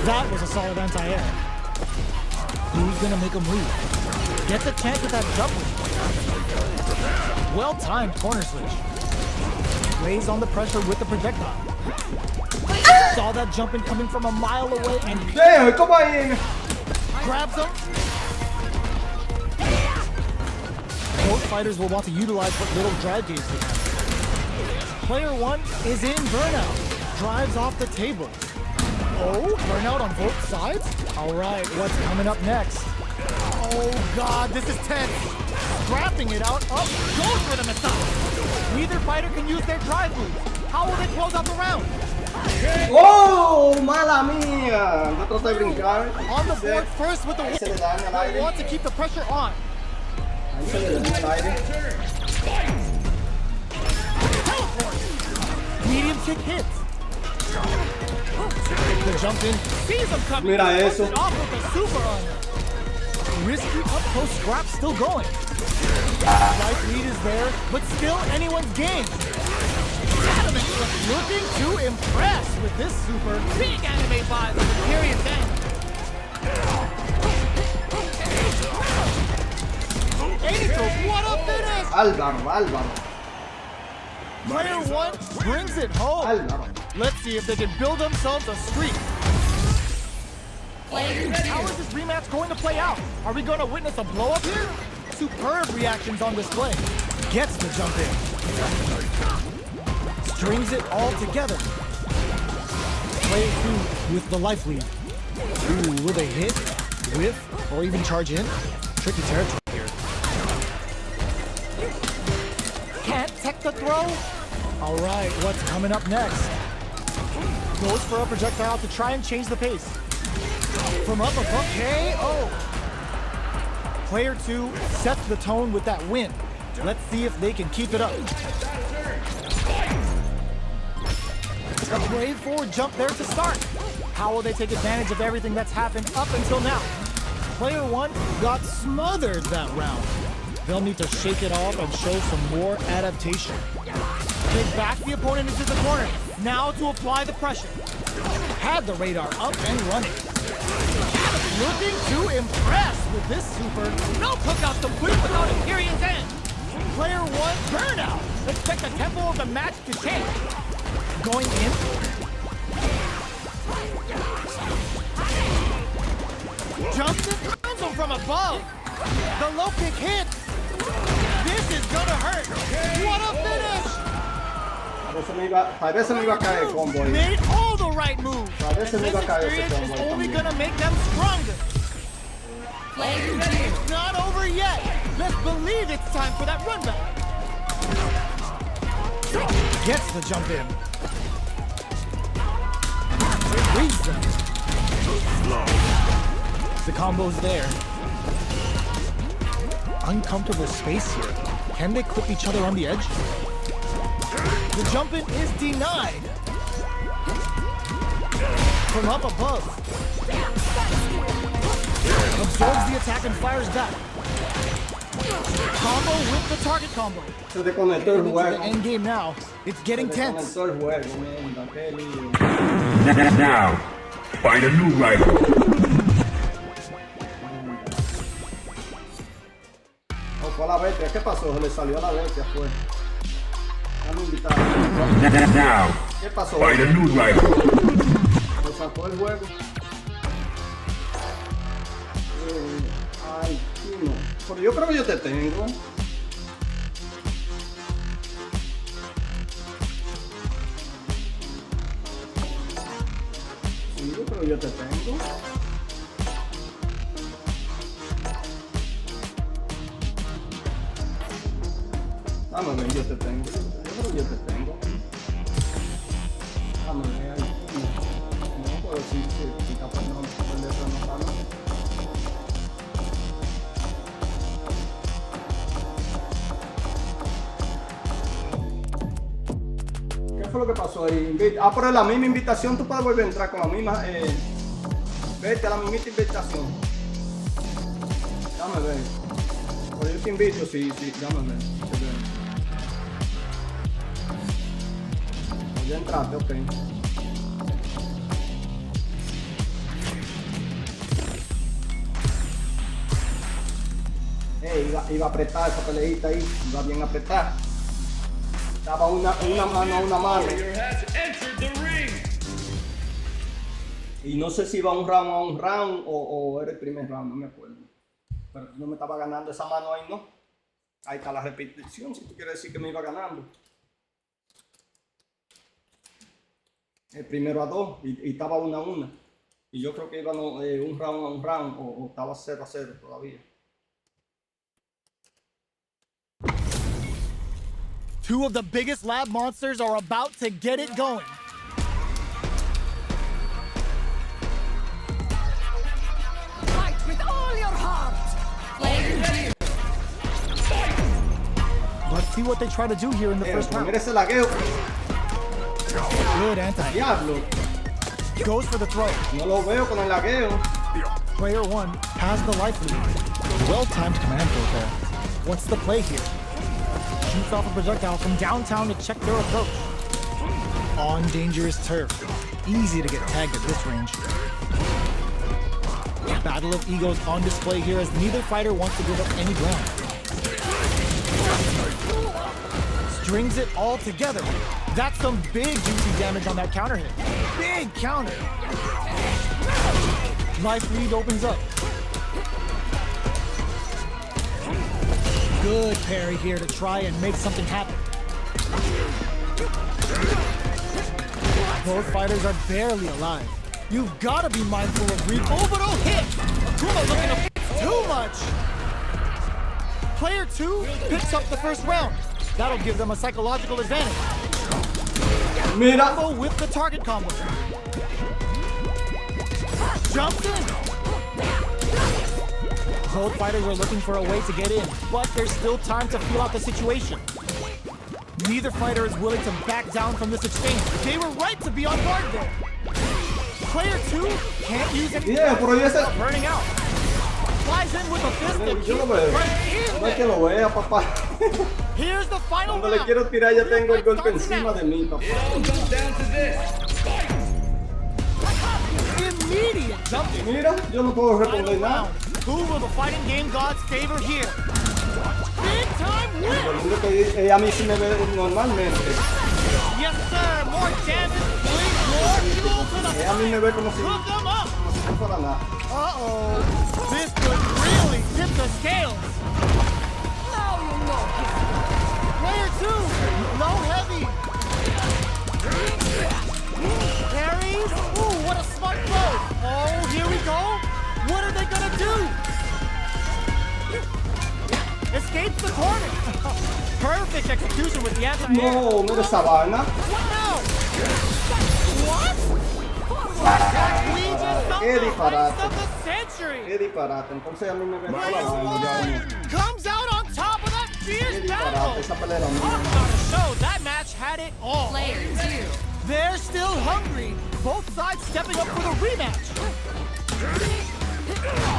That was a solid anti-air. Who's gonna make a move? Gets a chance with that jump. Well-timed corner switch. Lays on the pressure with the projectile. Saw that jumping coming from a mile away and Damn, come on! grabs him. Both fighters will want to utilize what little drive gauge they have. Player 1 is in burnout. Drives off the table. Oh, burnout on both sides? All right, what's coming up next? Oh God, this is tense. Scrapping it out, up, goes for the massage. Neither fighter can use their drive moves. How will they close out the round? ¡Oh! ¡Mala mía! Yo traté de brincar. On the board first with the Ahí se le win. daña el They aire. want to keep the pressure on. Ahí se le daña el aire. Medium kick hits. The jump in, sees him coming. Mira Puts eso. it off with a super on him. Risky up close scrap still going. Life lead is there, but still anyone's game. Adamant looking to impress with this super. Big anime vibe at the period's end. 80 throws, what a finish! Álvaro. Player 1 brings it home. Álvaro. Let's see if they can build themselves a streak. How is this rematch going to play out? Are we going to witness a blow up here? Superb reactions on display. Gets the jump in. Strings it all together. Player 2 with the life lead. Ooh, will they hit, whiff, or even charge in? Tricky territory here. Can't tech the throw? All right, what's coming up next? Goes for a projectile to try and change the pace. From up above, KO! Player 2 sets the tone with that win. Let's see if they can keep it up. A brave forward jump there to start. How will they take advantage of everything that's happened up until now? Player 1 got smothered that round. They'll need to shake it off and show some more adaptation. They back the opponent into the corner. Now to apply the pressure. Had the radar up and running. Looking to impress with this super. No cookouts complete without a period's end. Player 1 burnout. Expect the tempo of the match to change. Going in. Jumps and throws him from above. The low kick hits. This is gonna hurt. What a finish! Parece me iba a caer el combo ahí. Made all the right moves. Parece me This iba a caer ese experience combo is ahí only también. gonna make them stronger. It's not over yet. Let's believe it's time for that run back. Gets the jump in. Reads them. The combo's there. Uncomfortable space here. Can they clip each other on the edge? The jump in is denied. From up above. Absorbs the attack and fires back. Combo with the target combo. Se desconectó el Into the juego. end game now. It's getting Se tense. desconectó el juego, mierda, qué lío. Now, find a new rival. Oh, fue a la bestia. ¿Qué pasó? Se le salió a la bestia, fue. Dame invitar. Now, ¿Qué pasó? find a new rival. Se sacó el juego. Ay, no. Pero yo creo que yo te tengo. Sí, yo creo que yo te tengo. Dame ver, yo te tengo. Yo creo que yo te tengo. Dame ver ahí. No puedo decir si está pasando por eso no está, ¿no? ¿Qué fue lo que pasó ahí? Pero la misma invitación, tú puedes volver a entrar con la misma. Vete a la misma invitación. Dame ver. Pero yo te invito, sí, dame ver. Ya entraste, ok. Iba a apretar esa peleita ahí, iba bien a apretar. Estaba una mano a una mano. Warrior has entered the ring. Y no sé si iba un round o era el primer round, no me acuerdo. Pero no me estaba ganando esa mano ahí, ¿no? Ahí está la repetición, si tú quieres decir que me iba ganando. El primero a 2 y estaba 1-1. Y yo creo que iban un round o estaba 0-0 todavía. Two of the biggest lab monsters are about to get it going. Fight with all your heart. Let's see what they try to do here in the first round. Mira ese lagueo. Good anti. Diablo. Goes for the throw. No lo veo con el lagueo. Player 1 has the life lead. Well-timed command throw there. What's the play here? Shoots off a projectile from downtown to check their approach. On dangerous turf. Easy to get tagged at this range. Battle of egos on display here as neither fighter wants to give up any ground. Strings it all together. That's some big juicy damage on that counter hit. Big counter. Life lead opens up. Good parry here to try and make something happen. Both fighters are barely alive. You've got to be mindful of reach. Oh, but hit! Akuma looking to too much! Player 2 picks up the first round. That'll give them a psychological advantage. Mira. Combo with the target combo. Jumps in. Both fighters are looking for a way to get in, but there's still time to feel out the situation. Neither fighter is willing to back down from this exchange. They were right to be on guard there. Player 2 can't use any burning out. Flies in with a fist that Yo lo keeps veo. right in No es que there. lo vea, papá. Here's the final Cuando le round. quiero tirar ya tengo el golpe Starts encima now. de mí, papá. It all comes down to this. Fight. Immediate jump in. Mira, yo no puedo Final responder nada. round. Who will the fighting game gods favor here? Big time Lo win! único que a mí sí me ve normalmente. Yes, sir. More damage. Please, more fuel to the A mí me ve como si Hook them up. no fuera nada. Uh-oh. This could really tip the scales. Now you know. Player 2, low heavy. Parries. Ooh, what a smart throw. Oh, here we go. What are they gonna do? Escapes the corner. Perfect execution with the anti-air. No, mira esa vaina. What now? What? We just saw Qué the disparate. heist of the century. Qué disparate. Entonces a mí me ve toda la Player vaina. Ya, 1 comes out on top of that fierce qué disparate. battle. Esa pelea era Talk mía. about a show, that match had it all. Player 2. They're still hungry. Both sides stepping up for the rematch.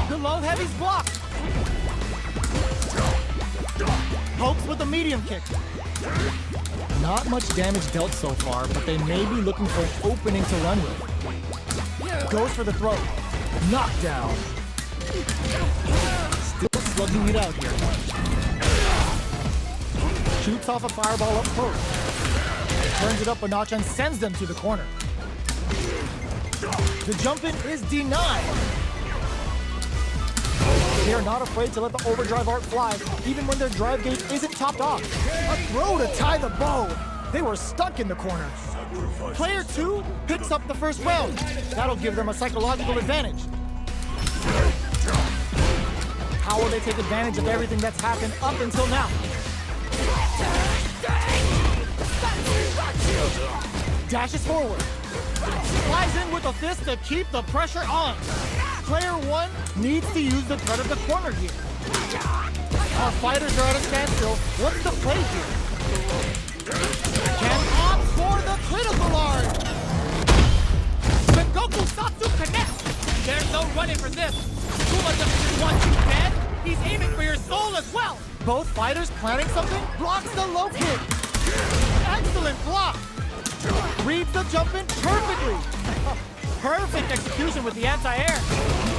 The low heavy's blocked. Pokes with a medium kick. Not much damage dealt so far, but they may be looking for an opening to run with. Goes for the throw. Knockdown. Still slugging it out here. Shoots off a fireball up close. Turns it up a notch and sends them to the corner. The jump in is denied. They are not afraid to let the overdrive art fly, even when their drive gauge isn't topped off. A throw to tie the bow. They were stuck in the corner. Player 2 picks up the first round. That'll give them a psychological advantage. How will they take advantage of everything that's happened up until now? Dashes forward. Flies in with a fist to keep the pressure on. Player 1 needs to use the threat of the corner here. Our fighters are at a standstill. What's the play here? Can opt for the critical art. The Goku Satsu connects. There's no running for this. Akuma doesn't want you dead. He's aiming for your soul as well. Both fighters planning something. Blocks the low kick. Excellent block. Reads the jump in perfectly. Perfect execution with the anti-air.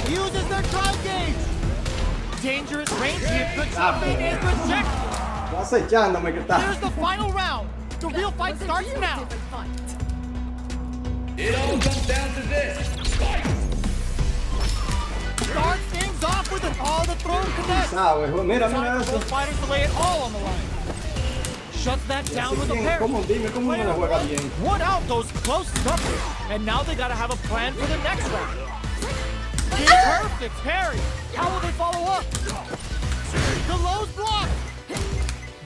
Uses their drive gauge. Dangerous range hit. The jump in is rejected. Está acechándome que está. Here's the final round. The real fight starts now. It all comes down to this. Fight! Starts things off with an the throw connects. ¿Sabes? Mira, Time mira for eso. both fighters to lay it all on the line. Shuts that down with a Dime parry. cómo no lo juega bien. One out goes close stuffing. And now they gotta have a plan for the next round. Perfect parry. How will they follow up? The low's blocked.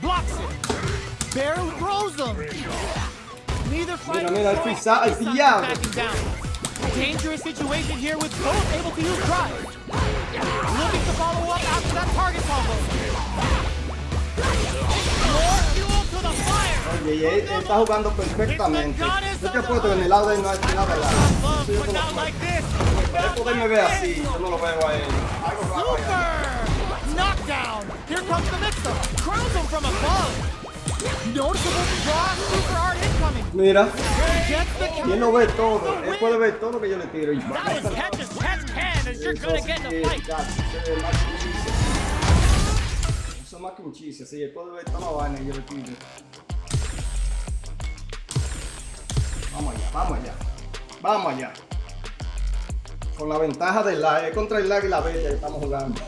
Blocks it. Barely throws them. Neither fighter Mira, el pillado. backing down. Dangerous situation here with both able to use drive. Looking to follow up after that target combo. More fuel to the fire. Oye, y él está jugando perfectamente. Yo te apuesto que en el lado de él no hay nada de lado. But not like this. Para poderme ver así, yo no lo veo a él. Algo raro ahí. Super! Knockdown! Here comes the mix-up. Crowns him from above. Noticeable draw, super art incoming. Mira, Gets the y él lo ve todo. Él puede ver todo lo que yo le tiro. That is catch as catch can as you're gonna get in a fight. Eso es más que un chiste, sí, él puede ver toda la vaina y yo le tiro. Vamos allá, vamos allá. Vamos allá. Con la ventaja del lag, contra el lag y la bestia que estamos jugando.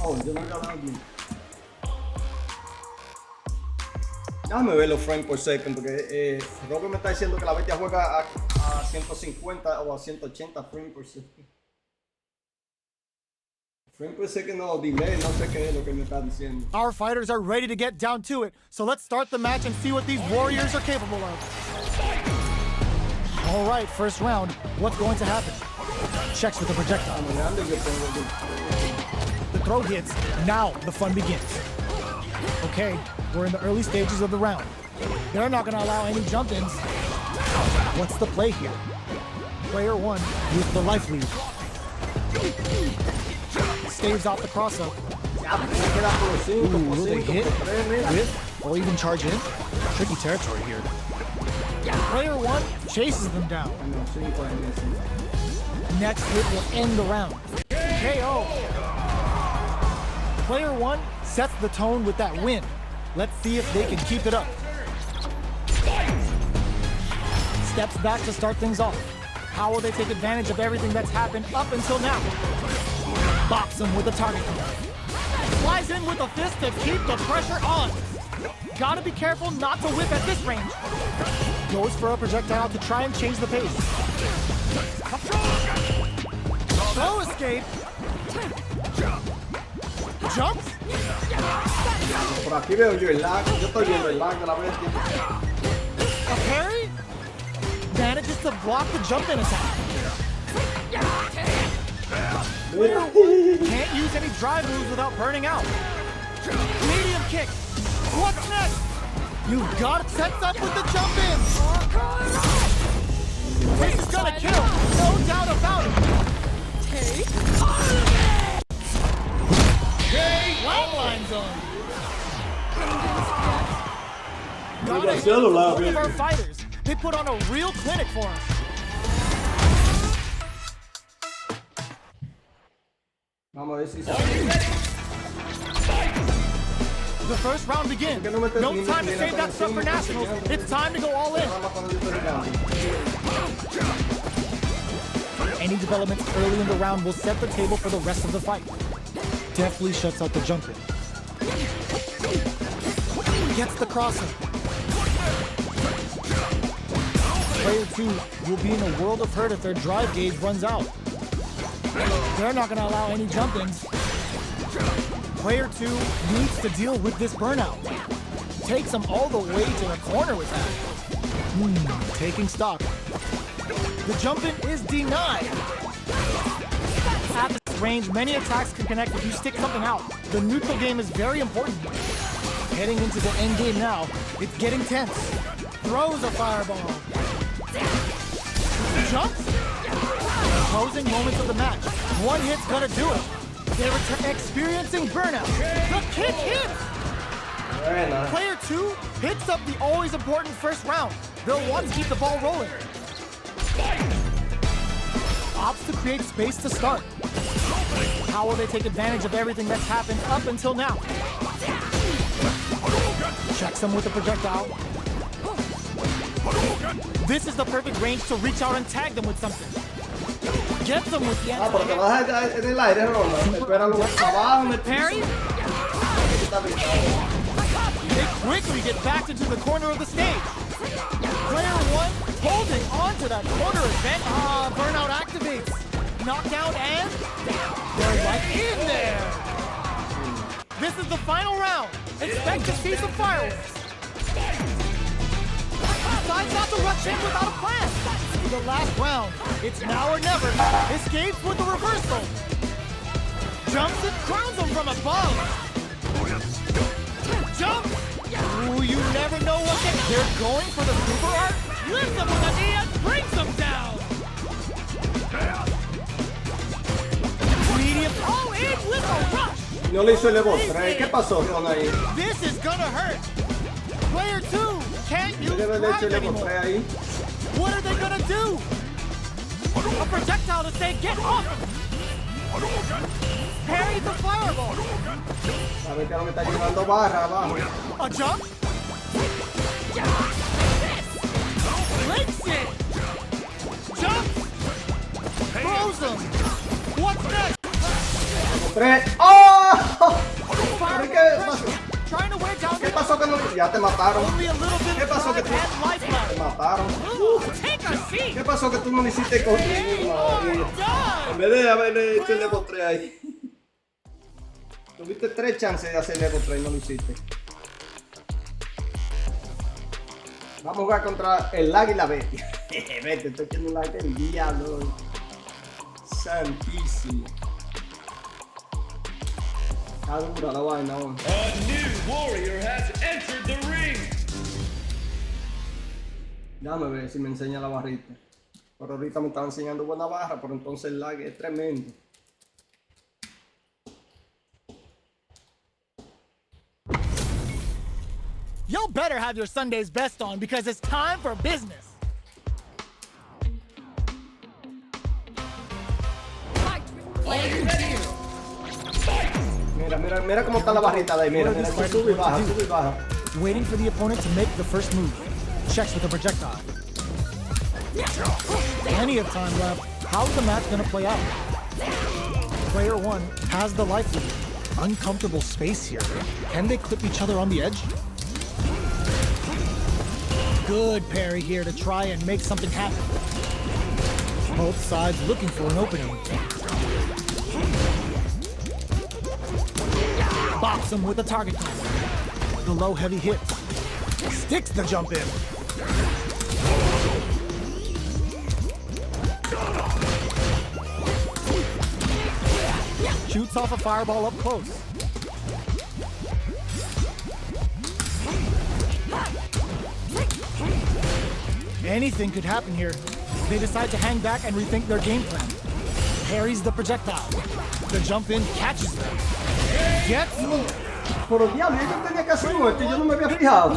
Oh, yo no he ganado bien. Déjame ver los frames por second porque Trovo me está diciendo que la bestia juega a 150 o a 180 frames por second. Frame per second no, delay, no sé qué es lo que me está diciendo. Our fighters are ready to get down to it, so let's start the match and see what these warriors are capable of. All right, first round. What's going to happen? Checks with the projectile. The throw hits. Now the fun begins. Okay, we're in the early stages of the round. They're not going to allow any jump-ins. What's the play here? Player 1 with the life lead. Staves out the cross-up. Ooh, will they hit with or even charge in? Tricky territory here. Player 1 chases them down. Next hit will end the round. KO. Player 1 sets the tone with that win. Let's see if they can keep it up. Steps back to start things off. How will they take advantage of everything that's happened up until now? Bops him with a target command. Flies in with a fist to keep the pressure on. Gotta be careful not to whip at this range. Goes for a projectile to try and change the pace. Slow escape. Jumps. Por aquí veo yo el lag. Yo estoy viendo el lag de la bestia. A parry manages to block the jump in attack. Mira. Can't use any drive moves without burning out. Medium kick. What's next? You've got sets up with the jump in. This is gonna kill, no doubt about it. Take. Flatline zone. Demasiado lag, One of our baby. fighters. They put on a real clinic for us. Vamos a ver si se... The first round begins. No time to save that stuff for nationals. It's time to go all in. Any developments early in the round will set the table for the rest of the fight. Deftly shuts out the jump in. Gets the crossing. Player 2 will be in a world of hurt if their drive gauge runs out. They're not going to allow any jump-ins. Player 2 needs to deal with this burnout. Takes him all the way to the corner with that. Taking stock. The jump-in is denied. At this range, many attacks can connect if you stick something out. The neutral game is very important. Heading into the end game now, it's getting tense. Throws a fireball. Jumps. Closing moments of the match. One hit's gonna do it. They're experiencing burnout. The kick hits. Player 2 picks up the always important first round. They'll want to keep the ball rolling. Opts to create space to start. How will they take advantage of everything that's happened up until now? Checks them with a projectile. This is the perfect range to reach out and tag them with something. Gets them with the Ah, pero te vas en el aire, Ronda. Espéralo abajo, me parry. They quickly get back into the corner of the stage. Player 1 holding on to that corner event. Burnout activates. Knockdown and they're right in there. This is the final round. Expect to see some fireworks. Decides not to rush in without a plan. The last round. It's now or never. Escapes with a reversal. Jumps and crowns him from above. Jump. Ooh, you never know what they're going for the super art. Lifts him with a knee and brings him down. Medium. Oh, in with a rush. No le hizo el level 3. ¿Qué pasó, Ron, ahí? This is gonna hurt. Player 2 can't use Debe haber hecho el drive level anymore. 3 ahí. What are they gonna do? A projectile to say get off him. Parry the fireball. A ver que no me está llevando barra abajo. A jump. Links it. Jump. Throws him. What's next? 3. ¡Oh! Fire ¿Qué pasó? trying to wear down ¿Qué pasó que no? Ya te mataron. only a little bit ¿Qué of pasó que drive tú? and life Te left. mataron. Take a seat. ¿Qué pasó que tú no lo hiciste conmigo? Done. En vez de haberle hecho el level 3 ahí. Tuviste 3 chances de hacer level 3 y no lo hiciste. Vamos a jugar contra el lag y la bestia. Vete, estoy haciendo un lag del diablo. Santísimo. Está dura la vaina, hombre. A new warrior has entered the ring. Déjame ver si me enseña la barrita. Pero ahorita me estaba enseñando buena barra, pero entonces el lag es tremendo. Y'all better have your Sunday's best on because it's time for business. Mira cómo está la barrita de ahí. Mira, sube y baja, sube y baja. Waiting for the opponent to make the first move. Checks with a projectile. Plenty of time left. How's the match gonna play out? Player 1 has the life lead. Uncomfortable space here. Can they clip each other on the edge? Good parry here to try and make something happen. Both sides looking for an opening. Box him with a target gun. the low heavy hit. Sticks the jump in. Shoots off a fireball up close. Anything could happen here. They decide to hang back and rethink their game plan. Parries the projectile. The jump in catches them. Gets Pero diablo, yo tenía que hacer muerto y yo no me había fijado.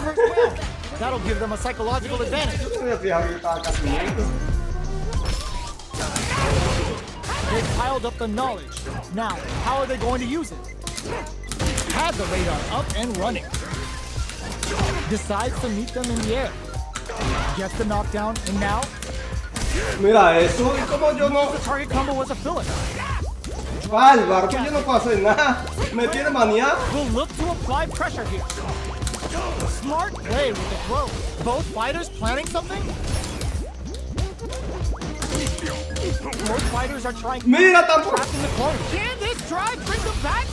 That'll give them a psychological advantage. Yo no me había fijado que yo estaba casi muerto. They've piled up the knowledge. Now, how are they going to use it? Had the radar up and running. Decides to meet them in the air. Gets the knockdown, and now Mira eso, y como yo no. the target combo was a filler. Bárbaro, pues yo no puedo hacer nada. Me tiene maniado. Will look to apply pressure here. Smart play with the throw. Both fighters planning something? Both fighters are trying to Mira, tampoco. trap in the corner. Can this drive bring them back?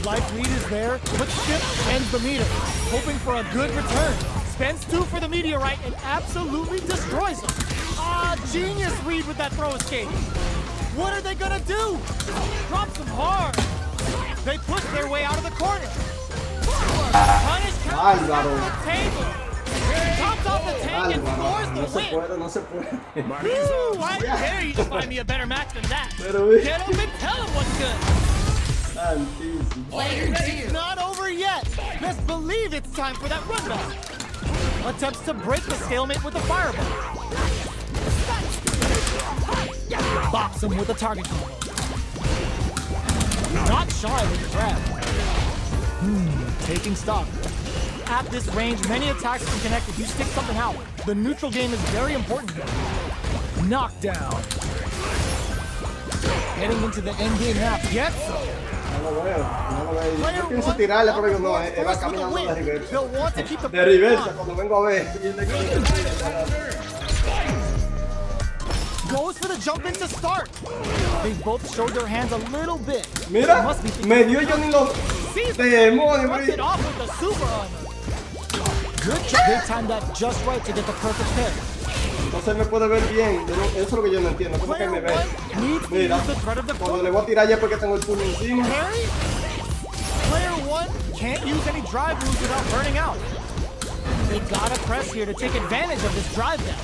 Life lead is there, but Chip ends the meter, hoping for a good return. Spends 2 for the meteorite and absolutely destroys him. Ah, genius read with that throw escape. What are they gonna do? Drops him hard. They push their way out of the corner. Punish counters Álvaro. off the table. Chops off the tank and scores Álvaro, no the se win. puede, no se puede. Woo, I dare you to find me a better match than that. Pero, Get up and tell him what's good. Santísimo. It's not over yet. Best believe it's time for that run back. Attempts to break the stalemate with a fireball. Bops him with a target combo. Not shy with the grab. Taking stock. At this range, many attacks can connect if you stick something out. The neutral game is very important here. Knockdown. Getting into the end game now. Gets him. No lo veo, no lo veo. Yo pienso tirarle, pero yo no, él va caminando de reversa. They'll want to keep the De reversa, cuando vengo a ver. Goes for the jump in to start. They both showed their hands a little bit. Mira, Must be thinking- me dio yo ni los demonios. Runs it off with the super armor. Good job. They timed that just right to get the perfect pair. Entonces me puede ver bien. Yo no- eso es lo que yo no entiendo. ¿Cómo que Player me ve? one needs to Mira, use the threat of the cuando le corner. voy a tirar ya es porque tengo el puño encima. Parry? Player one can't use any drive moves without burning out. They gotta press here to take advantage of this drive down.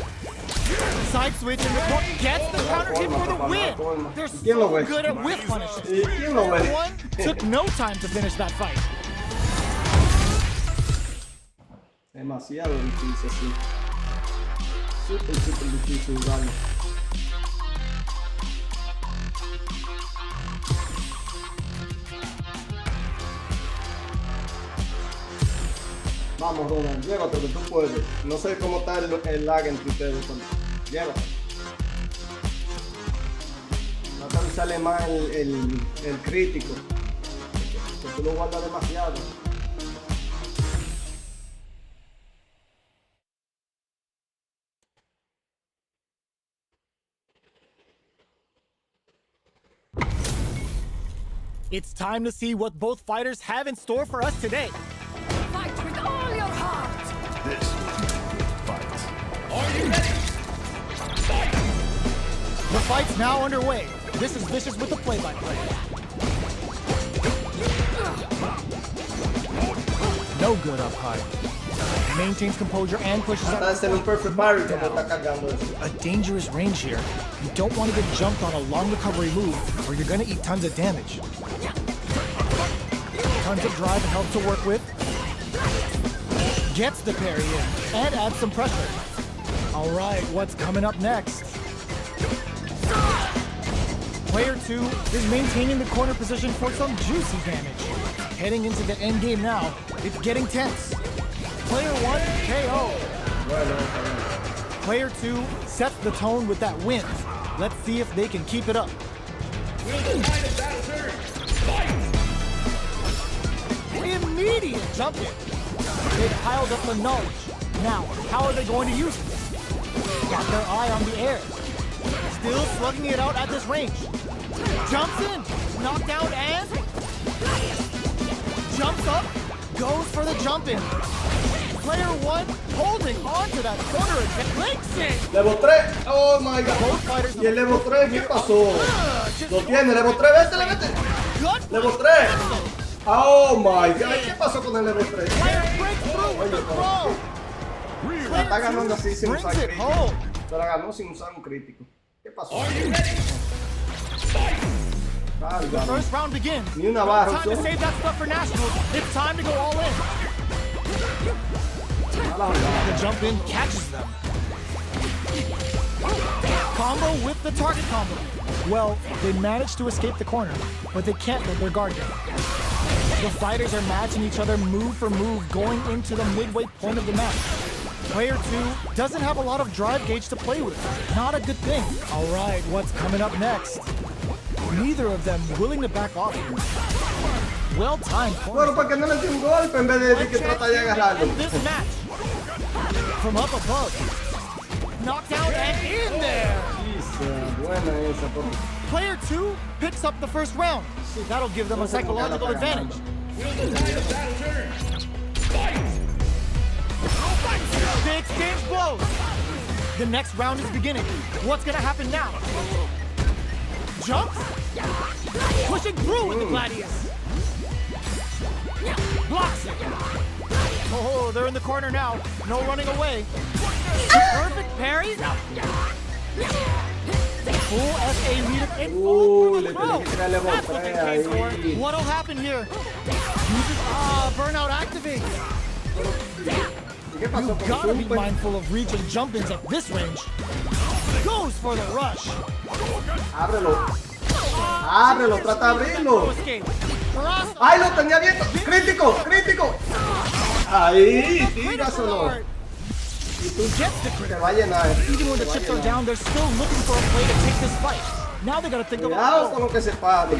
Side switch in the corner gets the counter hit for the win. They're ¿Quién lo so ve? good at whiff punishes. ¿Y quién lo Player ve? one took no time to finish that fight. Demasiado difícil, sí. Súper difícil jugarlo. Vamos, Ronald, llévate que tú puedes. No sé cómo está el lag entre ustedes. Llévate. Trata de usarle más el crítico. Que tú lo guardas demasiado. It's time to see what both fighters have in store for us today. Fight with all your heart. This fight. Are you ready? Fight! The fight's now underway. This is Vicious with the play-by-play. No good up high. Maintains composure and pushes Trata de out. hacer un perfect parry cuando está cargando eso. A dangerous range here. You don't want to get jumped on a long recovery move, or you're gonna eat tons of damage. Tons of drive and help to work with. Gets the parry in, and adds some pressure. All right, what's coming up next? Player 2 is maintaining the corner position for some juicy damage. Heading into the end game now, it's getting tense. Player 1, KO. Player 2 sets the tone with that win. Let's see if they can keep it up. Will the tide of battle turn? Fight! Immediate jump in. They piled up the knowledge. Now, how are they going to use it? Got their eye on the air. Still slugging it out at this range. Jumps in, knockdown and jumps up. Goes for the jump in. Player one holding on to that corner and makes it. Level 3. Oh my god. Both fighters Y el level 3, ¿qué pasó? Lo tiene, level 3, vete. Gut Level 3. Oh my god. ¿Qué pasó con el level 3? player breaks through with the throw. La está ganando así sin Brings usar it crítico. home. Se la ganó sin usar un crítico. ¿Qué pasó? Are you ready? Fight! Válgame. First round begins. Ni una barra Time to usó. save that stuff for nationals. It's time to go all in. The jump in catches them. Combo with the target combo. Well, they managed to escape the corner, but they can't let their guard down. The fighters are matching each other move for move going into the midway point of the match. Player two doesn't have a lot of drive gauge to play with. Not a good thing. All right, what's coming up next? Neither of them willing to back off here. Well timed. Bueno, ¿para qué no le dio un golpe en vez de que trata de agarrarlo? In this match. From up above. Knockdown and in there. Buena esa, porque Player two picks up the first round. That'll give them a psychological advantage. Will the tide of battle turn? Fight! They exchange blows. The next round is beginning. What's gonna happen now? Jumps? Pushing through with the Gladius. Blocks it. Oh, they're in the corner now. No running away. Perfect parry. Full SA leader in full for le the tenía throw. que tirar level That's what 3 they came for. ahí. What'll happen here? Burnout activates. ¿Qué pasó You've con gotta be Super? mindful of reach and jump-ins at this range. Goes for the rush. Ábrelo. Ábrelo, trata de abrirlo. Escape. Cross ¡Ay, lo tenía abierto! ¡Crítico! ¡Crítico! Ahí, tíraselo. Y tú gets the te crit. va a llenar. Even when the chips are down, they're still looking for a play to take this fight. Now they gotta think of a Cuidado con throw. lo que se pare.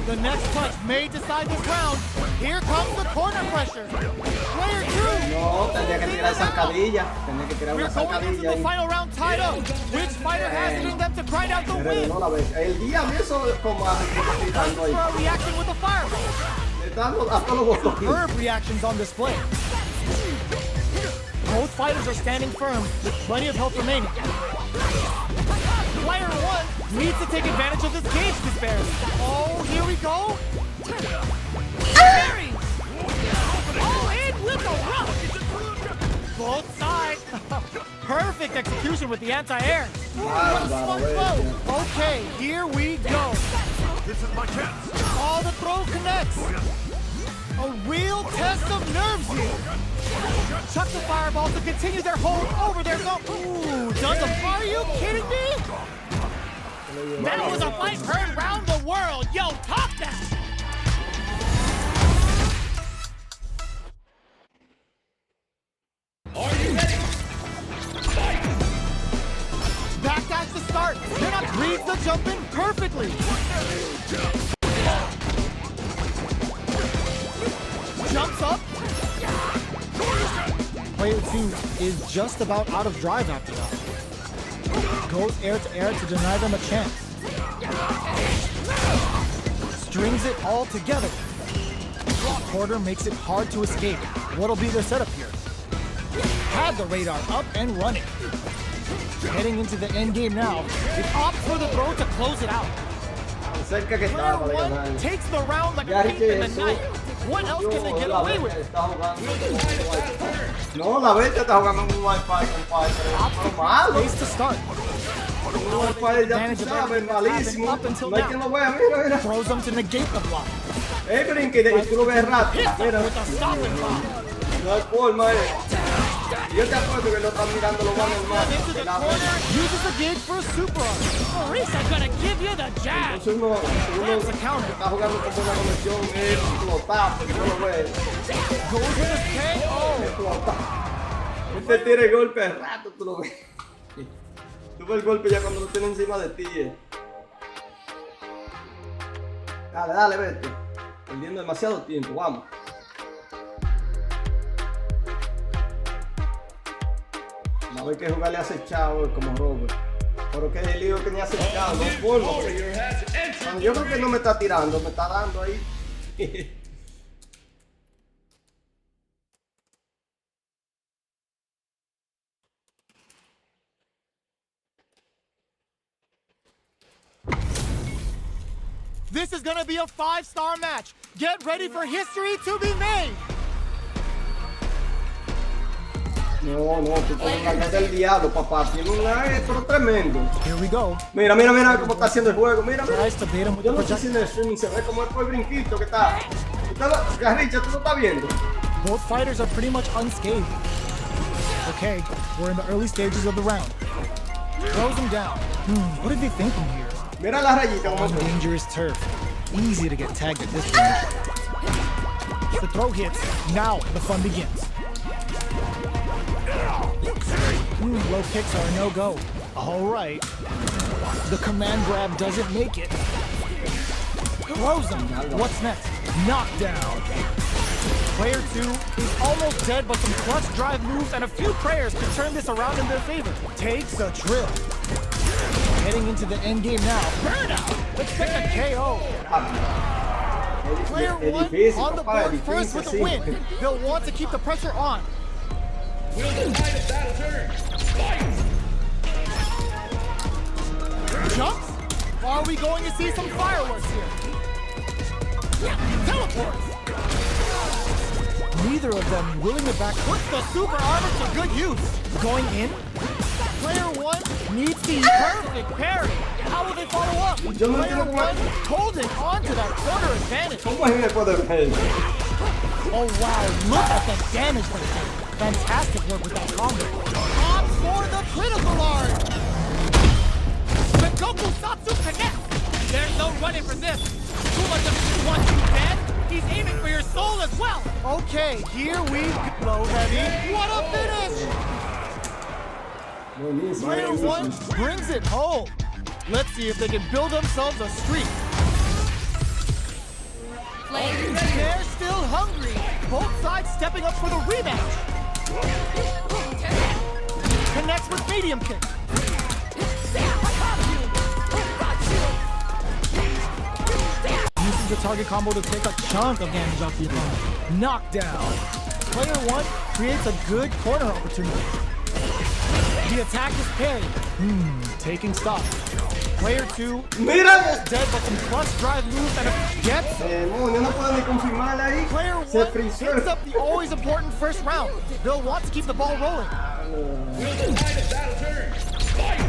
The next touch may decide this round. Here comes the corner pressure. Player two. No, tendría que tirar zancadilla. Tendría que tirar We're una going into zancadilla the ahí. final round tied up. Which fighter has it in them to grind out the Pero win? no la ve. El día me hizo como gritando ahí. For a reaction with a fireball. Le está dando a todos los botones. Herb reactions on display. Both fighters are standing firm with plenty of health remaining. Player one needs to take advantage of this gauge disparity. Oh, here we go. Parry! All in with the rush. Both sides. Perfect execution with the anti-air. Okay, here we go. This is my chance. All the throw connects. A real test of nerves here. Chuck the fireball to continue their hold over their goal. Ooh, doesn't. Are you kidding me? That was a fight heard round the world. Yo, top that. Are you ready? Fight! Backdash to start. Then up reads the jump in perfectly. Jumps up. Player two is just about out of drive after that. Goes air to air to deny them a chance. Strings it all together. Porter makes it hard to escape. What'll be their setup here? Had the radar up and running. Heading into the end game now. It opts for the throw to close it out. Cerca que Player estaba de one ganar. takes the round like Ya a thief in the eso. night. What else can they get away with? Está jugando. No, la bestia está jugando un Wi-Fi, compadre. Pero malo. Pace to start. Un Wi-Fi ya tú sabes, malísimo. Up until No hay quien now. lo vea, mira, mira. Throws them to negate the block. Brinque y tú lo ves rato. Hits them Mira, with a stop and block. no hay forma, Yo te acuerdo que lo están mirando los manos Into the corner, uses the gauge for a super arm. Marisa gonna give you the jab. Entonces uno That's a que counter. está jugando con una conexión es explotar, porque no lo ves. Goes with his KO. Explotar. Este tira el golpe al rato, tú lo ves. Tú ves el golpe ya cuando lo tiene encima de ti. Dale, dale, vete. Perdiendo demasiado tiempo, vamos. A ver qué jugarle acechado como Robert. Pero que el lío tenía acechado, no es forma. Warrior has entered. Cuando yo creo que no me está tirando, me está dando ahí. This is gonna be a 5-star match. Get ready for history to be made. No, tú pones la cara del diablo, papá. Tiene un lag, pero tremendo. Here we go. Mira cómo está haciendo el juego. Mira. Tries to bait him with Yo the no sé si projectile. en el streaming se ve como es por el brinquito que está. Garricha, tú lo estás viendo. Both fighters are pretty much unscathed. Okay, we're in the early stages of the round. Throws him down. What are they thinking here? Mira la rayita como On dangerous turf. Easy to get tagged at this point. The throw hits. Now the fun begins. Low kicks are a no-go. All right. The command grab doesn't make it. Throws him. What's next? Knockdown. Player 2 is almost dead, but some clutch drive moves and a few prayers can turn this around in their favor. Takes a drill. Heading into the end game now. Burnout! Expect a KO. Player 1 on the board first with a win. They'll want to keep the pressure on. Will the tide of battle turn? Fight! Jumps? Are we going to see some fireworks here? Teleports! Neither of them willing to back. Puts the super armor to good use. Going in? Player 1 needs the perfect parry. How will they follow up? Player 1 holding on to that corner advantage. ¿Cómo es que me puede ver? Oh wow, look at the damage they did. Fantastic work with that combo. Opts for the critical art. The Goku Satsu connects. There's no running from this. Akuma doesn't want you dead. He's aiming for your soul as well. Okay, here we go, heavy. What a finish! Player 1 brings it home. Let's see if they can build themselves a streak. They're still hungry. Both sides stepping up for the rematch. Connects with medium kick. Uses the target combo to take a chunk of damage off the opponent. Knockdown. Player 1 creates a good corner opportunity. The attack is parried. Taking stock. Player 2 Mira. almost dead, but some clutch drive moves and gets. No puedo ni confirmarla ahí. Player 1 Se frizó. picks up the always important first round. They'll want to keep the ball rolling. Will the tide of battle turn? Fight!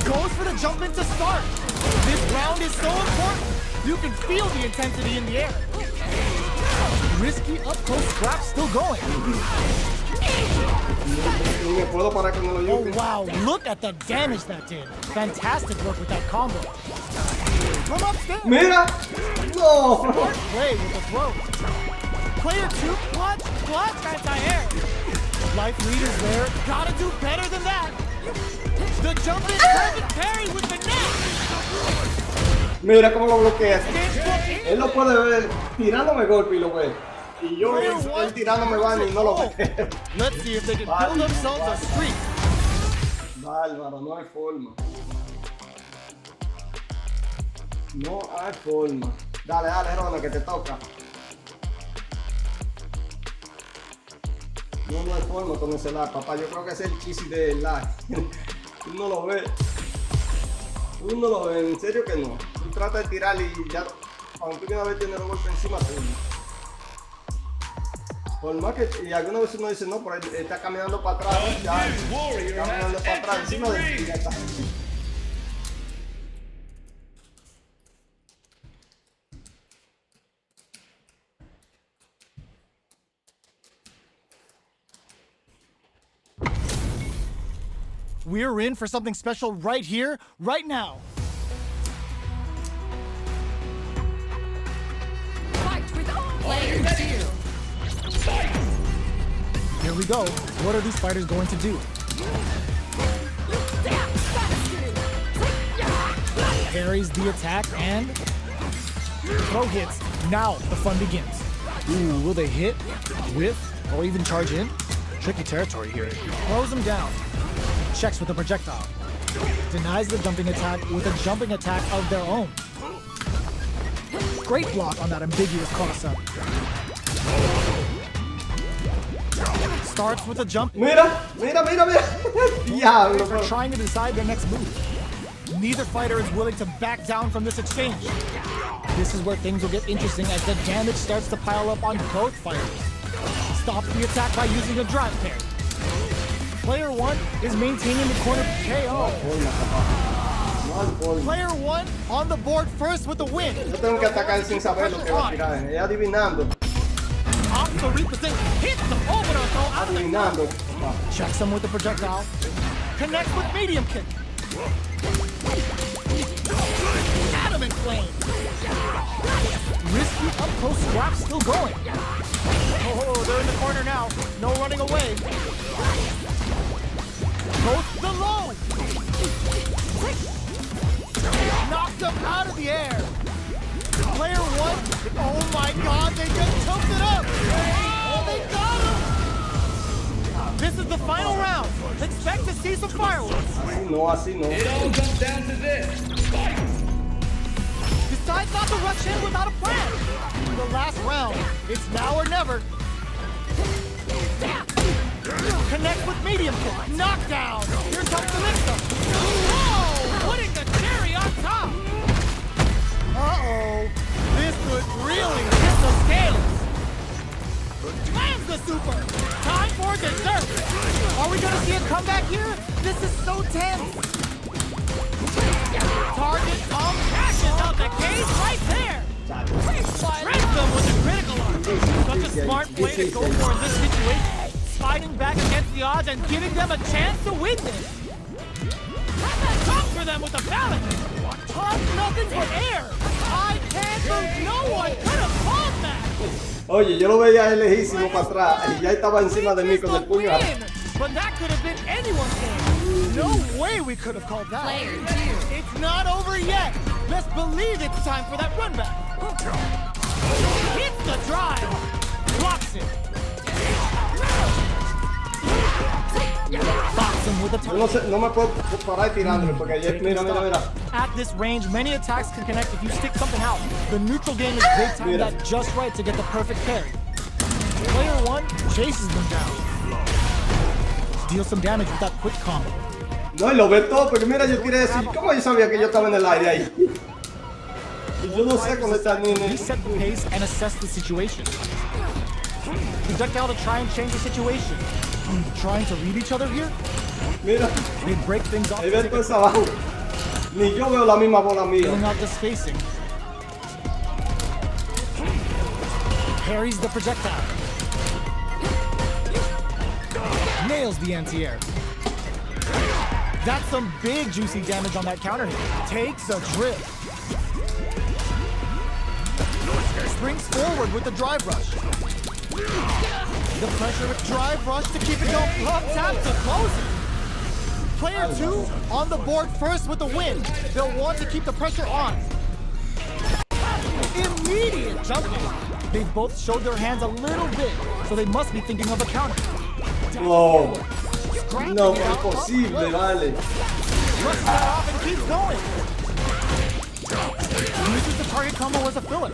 Goes for the jump in to start. This round is so important. You can feel the intensity in the air. Risky up-close scrap still going. Ni me puedo parar con el Oh yuki. wow, look at the damage that did. Fantastic work with that combo. From upstairs. Mira. No. Smart play with the throw. Player 2 clutch anti-air. Life lead is there. Gotta do better than that. The jump in perfect parry with the net. Mira cómo lo bloquea. Él lo puede ver tirándome golpe y lo ve. Y yo él tirándome van y no lo veo. Let's see if they can build themselves a streak. Bárbaro, no hay forma. No hay forma. Dale, Rona, que te toca. No hay forma con ese lag, papá. Yo creo que ese es el chisi del lag. Tú no lo ves. Tú no lo ves, en serio que no. Tú tratas de tirar y ya, cuando tú vienes a ver, tienes el golpe encima tuyo. Por más que, y alguna vez uno dice, no, por ahí está caminando para atrás, ya, caminando para atrás, encima de ti, ya está. We're in for something special right here, right now. Fight with all players. Here we go. What are these fighters going to do? Parries the attack and throw hits. Now the fun begins. Ooh, will they hit, whiff, or even charge in? Tricky territory here. Throws them down. Checks with a projectile. Denies the jumping attack with a jumping attack of their own. Great block on that ambiguous cross-up. Starts with a jump. Mira. Diablo, bro. Trying to decide their next move. Neither fighter is willing to back down from this exchange. This is where things will get interesting as the damage starts to pile up on both fighters. Stops the attack by using a drive parry. Player 1 is maintaining the corner KO. Player 1 on the board first with the win. Yo tengo que atacar sin saber lo que va a tirar. Ella adivinando. Opts to reposition, hits the overthrow throw out of the Adivinando. checks him with the projectile. Connects with medium kick. Adamant flame. Risky up close scrap still going. Oh, they're in the corner now. No running away. Both the low. Knocked him out of the air. Player 1. Oh my God, they just choked it up. Oh, they got him. This is the final round. Expect to see some fireworks. Así no, así no. It all comes down to this. Fight! Decides not to rush in without a plan. The last round. It's now or never. Connect with medium kick. Knockdown. Here comes the mix-up. Oh, putting the cherry on top. Uh-oh. This could really tip the scales. Lands the super. Time for dessert. Are we gonna see a comeback here? This is so tense. Target cashes out the cage right there. Trips them with the critical arm. Such a smart play to go for in this situation. Fighting back against the odds and giving them a chance to win this. Come for them with the balance. Tough nothing but air. I can't believe no one could have called that. Oye, yo lo veía él lejísimo para atrás y ya estaba encima de mí con el puño. But that could have been anyone's game. No way we could have called that. Player 2. It's not over yet. Best believe it's time for that run back. Hits the drive. Blocks it. Box him with a Yo no touch. sé, no me puedo parar tirándole porque ya, mira, mira, mira. At this range, many attacks can connect if you stick something out. The neutral game is great time that just right to get the perfect parry. Player 1 chases them down. Deals some damage with that quick combo. No, y lo ve todo porque mira, yo tiré así. ¿Cómo yo sabía que yo estaba en el aire ahí? Y yo no sé cómo está ni en el... Reset the pace and assess the situation. Projectile to try and change the situation. Trying to read each other here? Mira, They break things off. ahí ves todo eso abajo. Ni yo veo la misma bola mía. Filling out the spacing. Parries the projectile. Nails the anti-air. That's some big juicy damage on that counter hit. Takes a trip. Springs forward with the drive rush. The pressure with drive rush to keep it going. Up tap to close it. Player 2 on the board first with the win. They'll want to keep the pressure on. Immediate jumping. They've both showed their hands a little bit, so they must be thinking of a counter. No, Scrapping no, it es out, imposible, vale. Brushes that off and keeps going. Uses the target combo as a filler.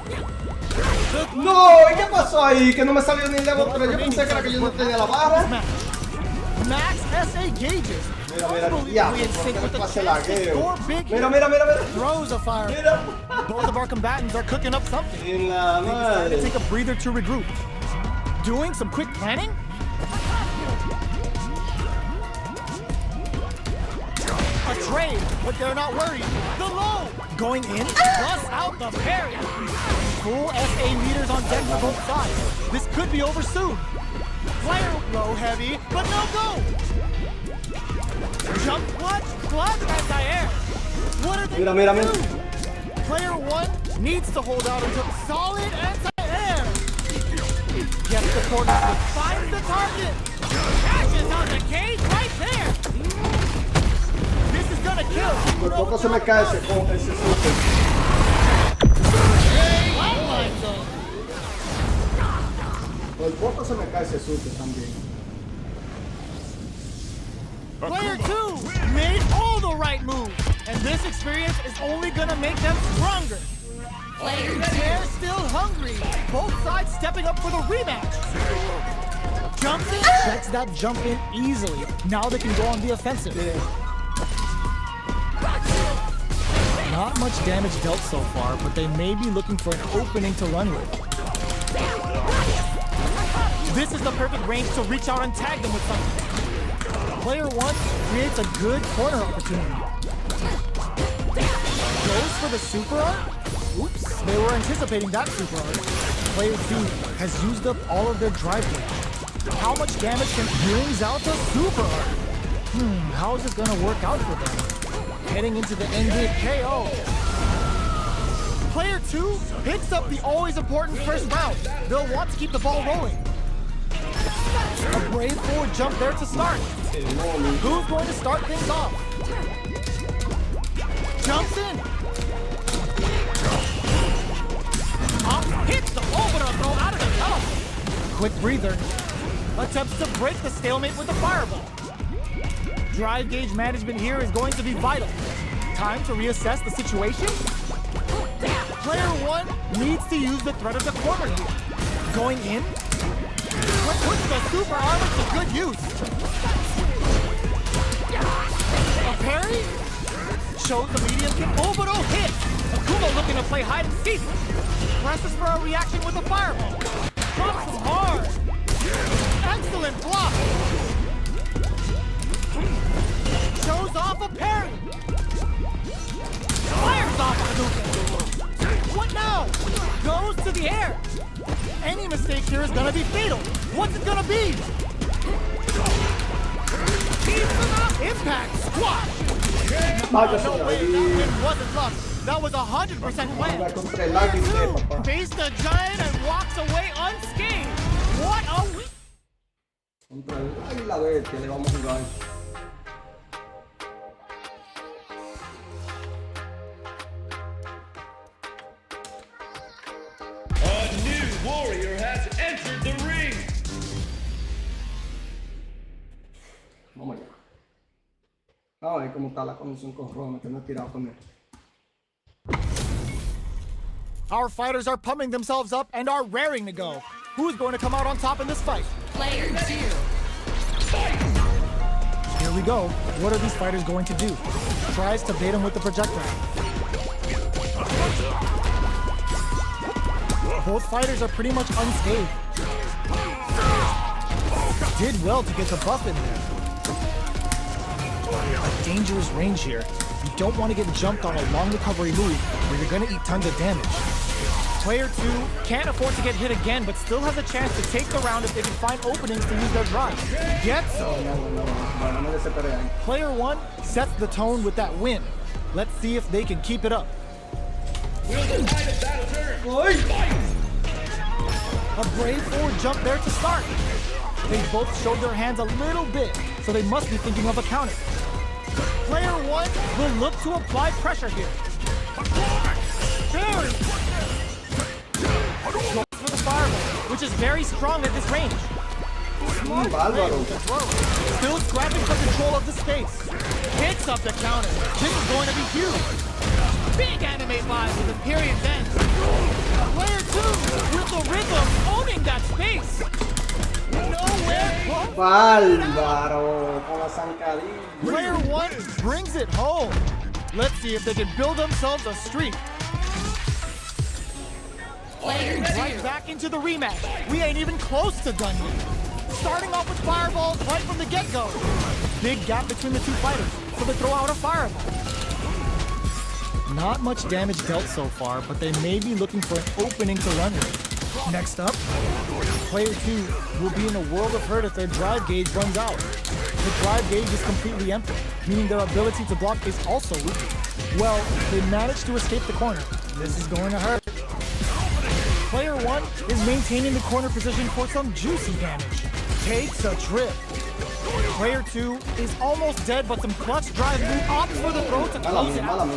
No, ¿y qué pasó ahí? Que no me salió ni el level 3. Yo pensé que era que yo no tenía la barra. Max SA gauges. Mira, mira, Unbelievably ya, in sync porque with me the pase chance to lagueo. score big Mira, here. mira, mira, mira. Throws a fire. Mira. Both of our combatants are cooking up something. En la They decided to madre. take a breather to regroup. Doing some quick planning? A trade, but they're not worried. The low! Going in, plus out the parry. Full SA meters on deck for both sides. This could be over soon. Player low heavy, but no go! Jump clutch, anti-air. What are they Mira, mira, gonna mira. do? Player 1 needs to hold out until solid anti-air. Gets the corner, finds the target. Catches on the cage right there. This is gonna kill. Por poco se me cae ese super. Outline zone. Por poco se me cae ese super también. Player 2 made all the right moves, and this experience is only gonna make them stronger. Player 2. They're still hungry. Both sides stepping up for the rematch. Jumps in, checks that jump in easily. Now they can go on the offensive. Not much damage dealt so far, but they may be looking for an opening to run with. This is the perfect range to reach out and tag them with something. Player 1 creates a good corner opportunity. Goes for the super art? Oops, they were anticipating that super art. Player 2 has used up all of their drive range. How much damage can brings out the super art? How is this gonna work out for them? Heading into the end game KO. Player 2 picks up the always important first round. They'll want to keep the ball rolling. A brave forward jump there to start. Who's going to start things off? Jumps in. Hits the overthrow out of the tunnel. Quick breather. Attempts to break the stalemate with the fireball. Drive gauge management here is going to be vital. Time to reassess the situation. Player 1 needs to use the threat of the corner here. Going in. Puts the super armor to good use. A parry? Shows the medium kick. Overthrow hit. Akuma looking to play hide and seek. Presses for a reaction with a fireball. Drops him hard. Excellent block. Shows off a parry. Fires off a Hadouken. What now? Goes to the air. Any mistake here is gonna be fatal. What's it gonna be? Impact squash. No way, that win wasn't luck. That was 100% win. Player 2 faced the giant and walks away unscathed. What a win. Contra el Águila Verde le vamos a jugar. A new warrior has entered the ring. Vamos allá. Vamos a ver cómo está la conexión con Roma, que no he tirado con él. Our fighters are pumping themselves up and are raring to go. Who's going to come out on top in this fight? Player 2. Here we go. What are these fighters going to do? Tries to bait him with the projectile. Both fighters are pretty much unscathed. Did well to get the buff in there. A dangerous range here. You don't want to get jumped on a long recovery move where you're going to eat tons of damage. Player 2 can't afford to get hit again, but still has a chance to take the round if they can find openings to use their drive. Gets so. Player 1 sets the tone with that win. Let's see if they can keep it up. Will the tide of battle turn? A brave forward jump there to start. They both showed their hands a little bit, so they must be thinking of a counter. Player 1 will look to apply pressure here. Very goes for the fireball, which is very strong at this range. Smart play with the throw. Still scrapping for control of the space. Picks up the counter. This is going to be huge. Big anime vibe with the period's end. Player 2 with the rhythm owning that space. Nowhere. Bárbaro con la zancadilla. Player 1 brings it home. Let's see if they can build themselves a streak. Right back into the rematch. We ain't even close to done yet. Starting off with fireballs right from the get-go. Big gap between the two fighters, so they throw out a fireball. Not much damage dealt so far, but they may be looking for an opening to run with. Next up, player 2 will be in a world of hurt if their drive gauge runs out. The drive gauge is completely empty, meaning their ability to block is also weak. Well, they managed to escape the corner. This is going to hurt. Player 1 is maintaining the corner position for some juicy damage. Takes a trip. Player 2 is almost dead, but some clutch drive move opts for the throw to close it out.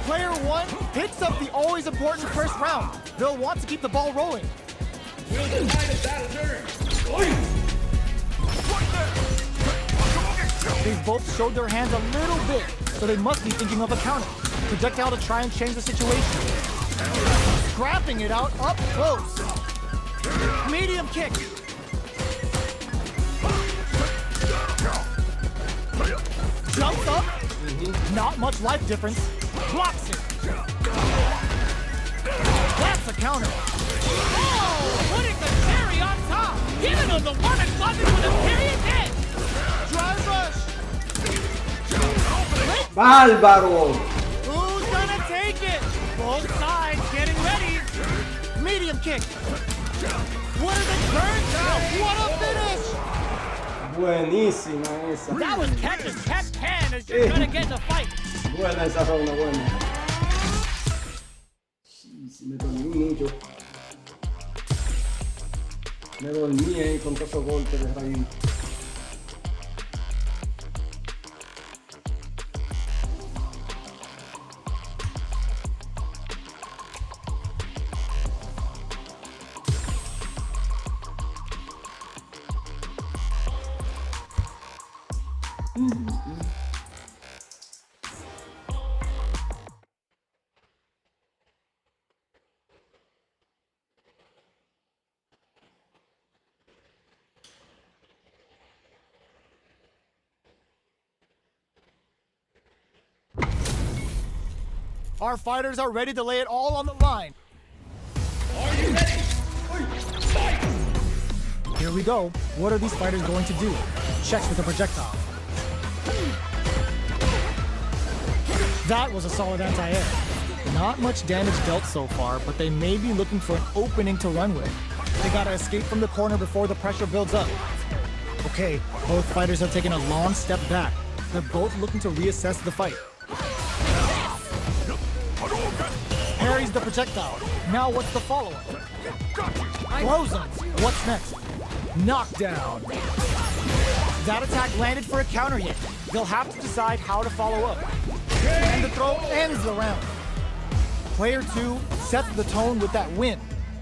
Player 1 picks up the always important first round. They'll want to keep the ball rolling. Will the tide of battle turn? They've both showed their hands a little bit, so they must be thinking of a counter. Projectile to try and change the situation. Scrapping it out up close. Medium kick. Jumps up. Not much life difference. Blocks it. counter. Oh, putting the cherry on top. Giving him the one explosion with a period hit. Drive rush. ¡Bárbaro! Who's gonna take it? Both sides getting ready. Medium kick. What are the turns out? What a finish! Buenísima esa. That was catch as catch can as you're gonna get in a fight. Buena esa ronda, buena. Sí, me dormí mucho. Me dormí ahí con todos esos golpes de raíz. Our fighters are ready to lay it all on the line. Are you ready? Fight! Here we go. What are these fighters going to do? Checks with a projectile. That was a solid anti-air. Not much damage dealt so far, but they may be looking for an opening to run with. They gotta escape from the corner before the pressure builds up. Okay, both fighters have taken a long step back. They're both looking to reassess the fight. Parries the projectile. Now what's the follow-up? Throws him. What's next? Knockdown. That attack landed for a counter hit. They'll have to decide how to follow up. And the throw ends the round. Player 2 sets the tone with that win.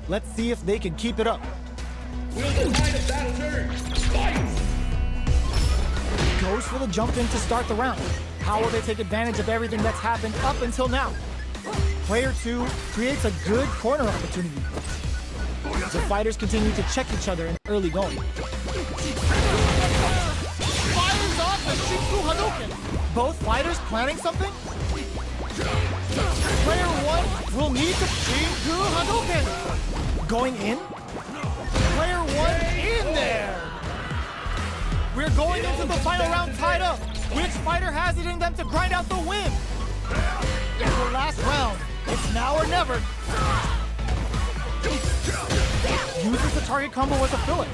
Let's see if they can keep it up. Will the tide of battle turn? Fight! Goes for the jump in to start the round. How will they take advantage of everything that's happened up until now? Player 2 creates a good corner opportunity. The fighters continue to check each other in early going. Fires off the Shinku Hadouken. Both fighters planning something? Player 1 will need to Shinku Hadouken. Going in? Player 1 in there. We're going into the final round tied up. Which fighter has it in them to grind out the win? The last round. It's now or never. Uses the target combo as a filler.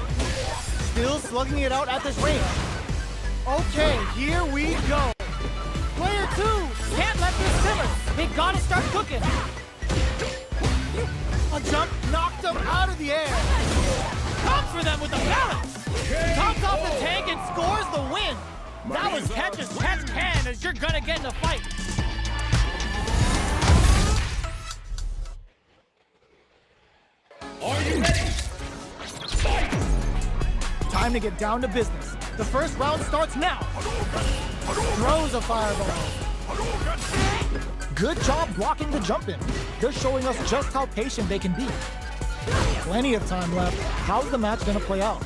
Still slugging it out at this range. Okay, here we go. Player 2 can't let this simmer. They gotta start cooking. A jump knocked him out of the air. Comes for them with the balance. Tops off the tank and scores the win. That was catch as catch can as you're gonna get in a fight. Are you ready? Fight! Time to get down to business. The first round starts now. Throws a fireball. Good job blocking the jump in. They're showing us just how patient they can be. Plenty of time left. How's the match gonna play out?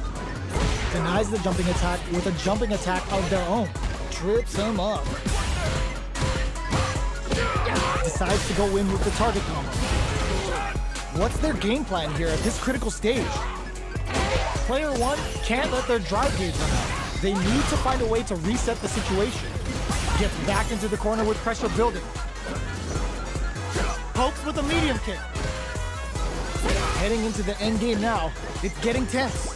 Denies the jumping attack with a jumping attack of their own. Trips him up. Decides to go in with the target combo. What's their game plan here at this critical stage? Player 1 can't let their drive gauge run out. They need to find a way to reset the situation. Gets back into the corner with pressure building. Pokes with a medium kick. Heading into the end game now. It's getting tense.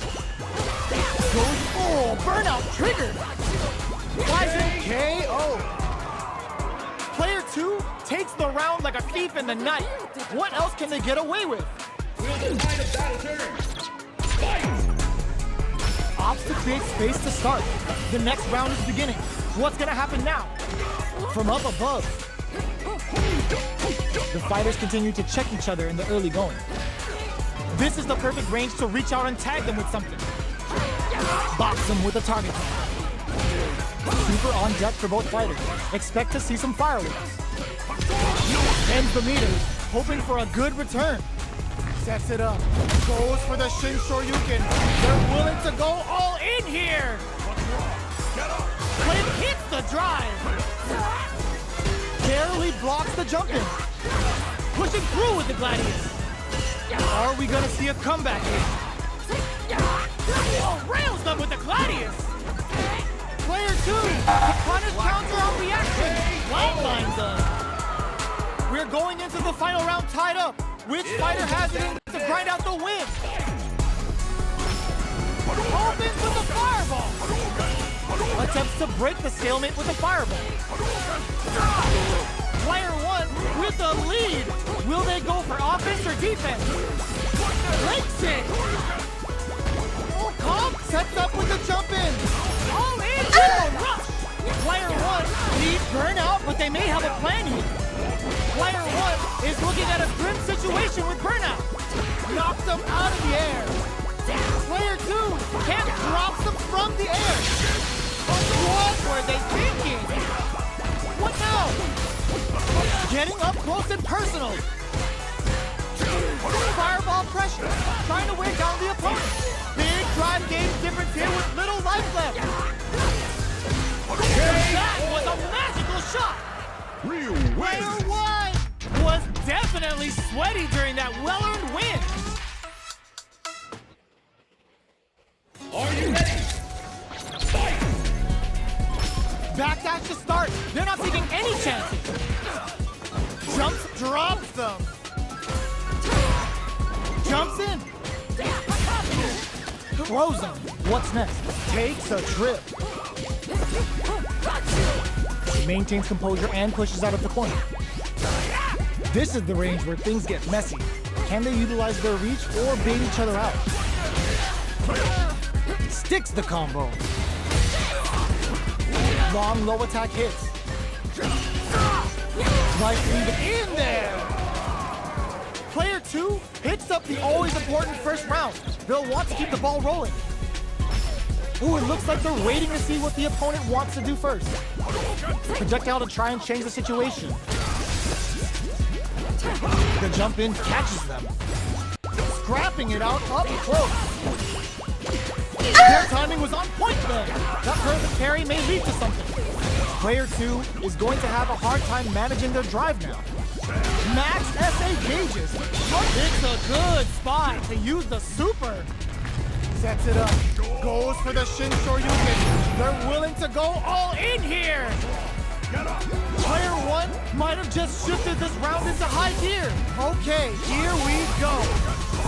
Goes, oh, burnout triggered. Flies in KO. Player 2 takes the round like a thief in the night. What else can they get away with? Will the tide of battle turn? Fight! Opts to create space to start. The next round is beginning. What's gonna happen now? From up above. The fighters continue to check each other in the early going. This is the perfect range to reach out and tag them with something. Box them with a target combo. Super on deck for both fighters. Expect to see some fireworks. Ends the meters, hoping for a good return. Sets it up. Goes for the Shin Shoryuken. They're willing to go all in here. Clint hits the drive. Barely blocks the jump in. Pushing through with the gladius. Are we gonna see a comeback here? Oh, rails them with the Gladius. Player 2, punish counter on reaction. Flatlines them. We're going into the final round tied up. Which fighter has it in to grind out the win? Opens with a fireball. Attempts to break the stalemate with a fireball. Player 1 with the lead. Will they go for offense or defense? Breaks it. Comp sets up with the jump in. All in with a rush. Player 1 needs burnout, but they may have a plan here. Player 1 is looking at a grim situation with burnout. Knocks them out of the air. Player 2 can't drop them from the air. What were they thinking? What now? Getting up close and personal. Fireball pressure, trying to wear down the opponent. Big drive game difference here with little life left. That was a magical shot. Player 1 Was definitely sweaty during that well-earned win. Are you ready? Fight! backdash to start. They're not taking any chances. Jumps, drops them. Jumps in. Throws him. What's next? Takes a trip. Maintains composure and pushes out of the corner. This is the range where things get messy. Can they utilize their reach or bait each other out? Sticks the combo. Long low attack hits. Life lead in there. Player 2 hits up the always important first round. They'll want to keep the ball rolling. Ooh, it looks like they're waiting to see what the opponent wants to do first. Projectile to try and change the situation. The jump in catches them. Scrapping it out up close. Their timing was on point then. That perfect parry may lead to something. Player 2 is going to have a hard time managing their drive now. Max SA gauges. It's a good spot To use the super. Sets it up. Goes for the Shin Shoryuken. They're willing to go all in here. Player 1 might have just shifted this round into high gear. Okay, here we go.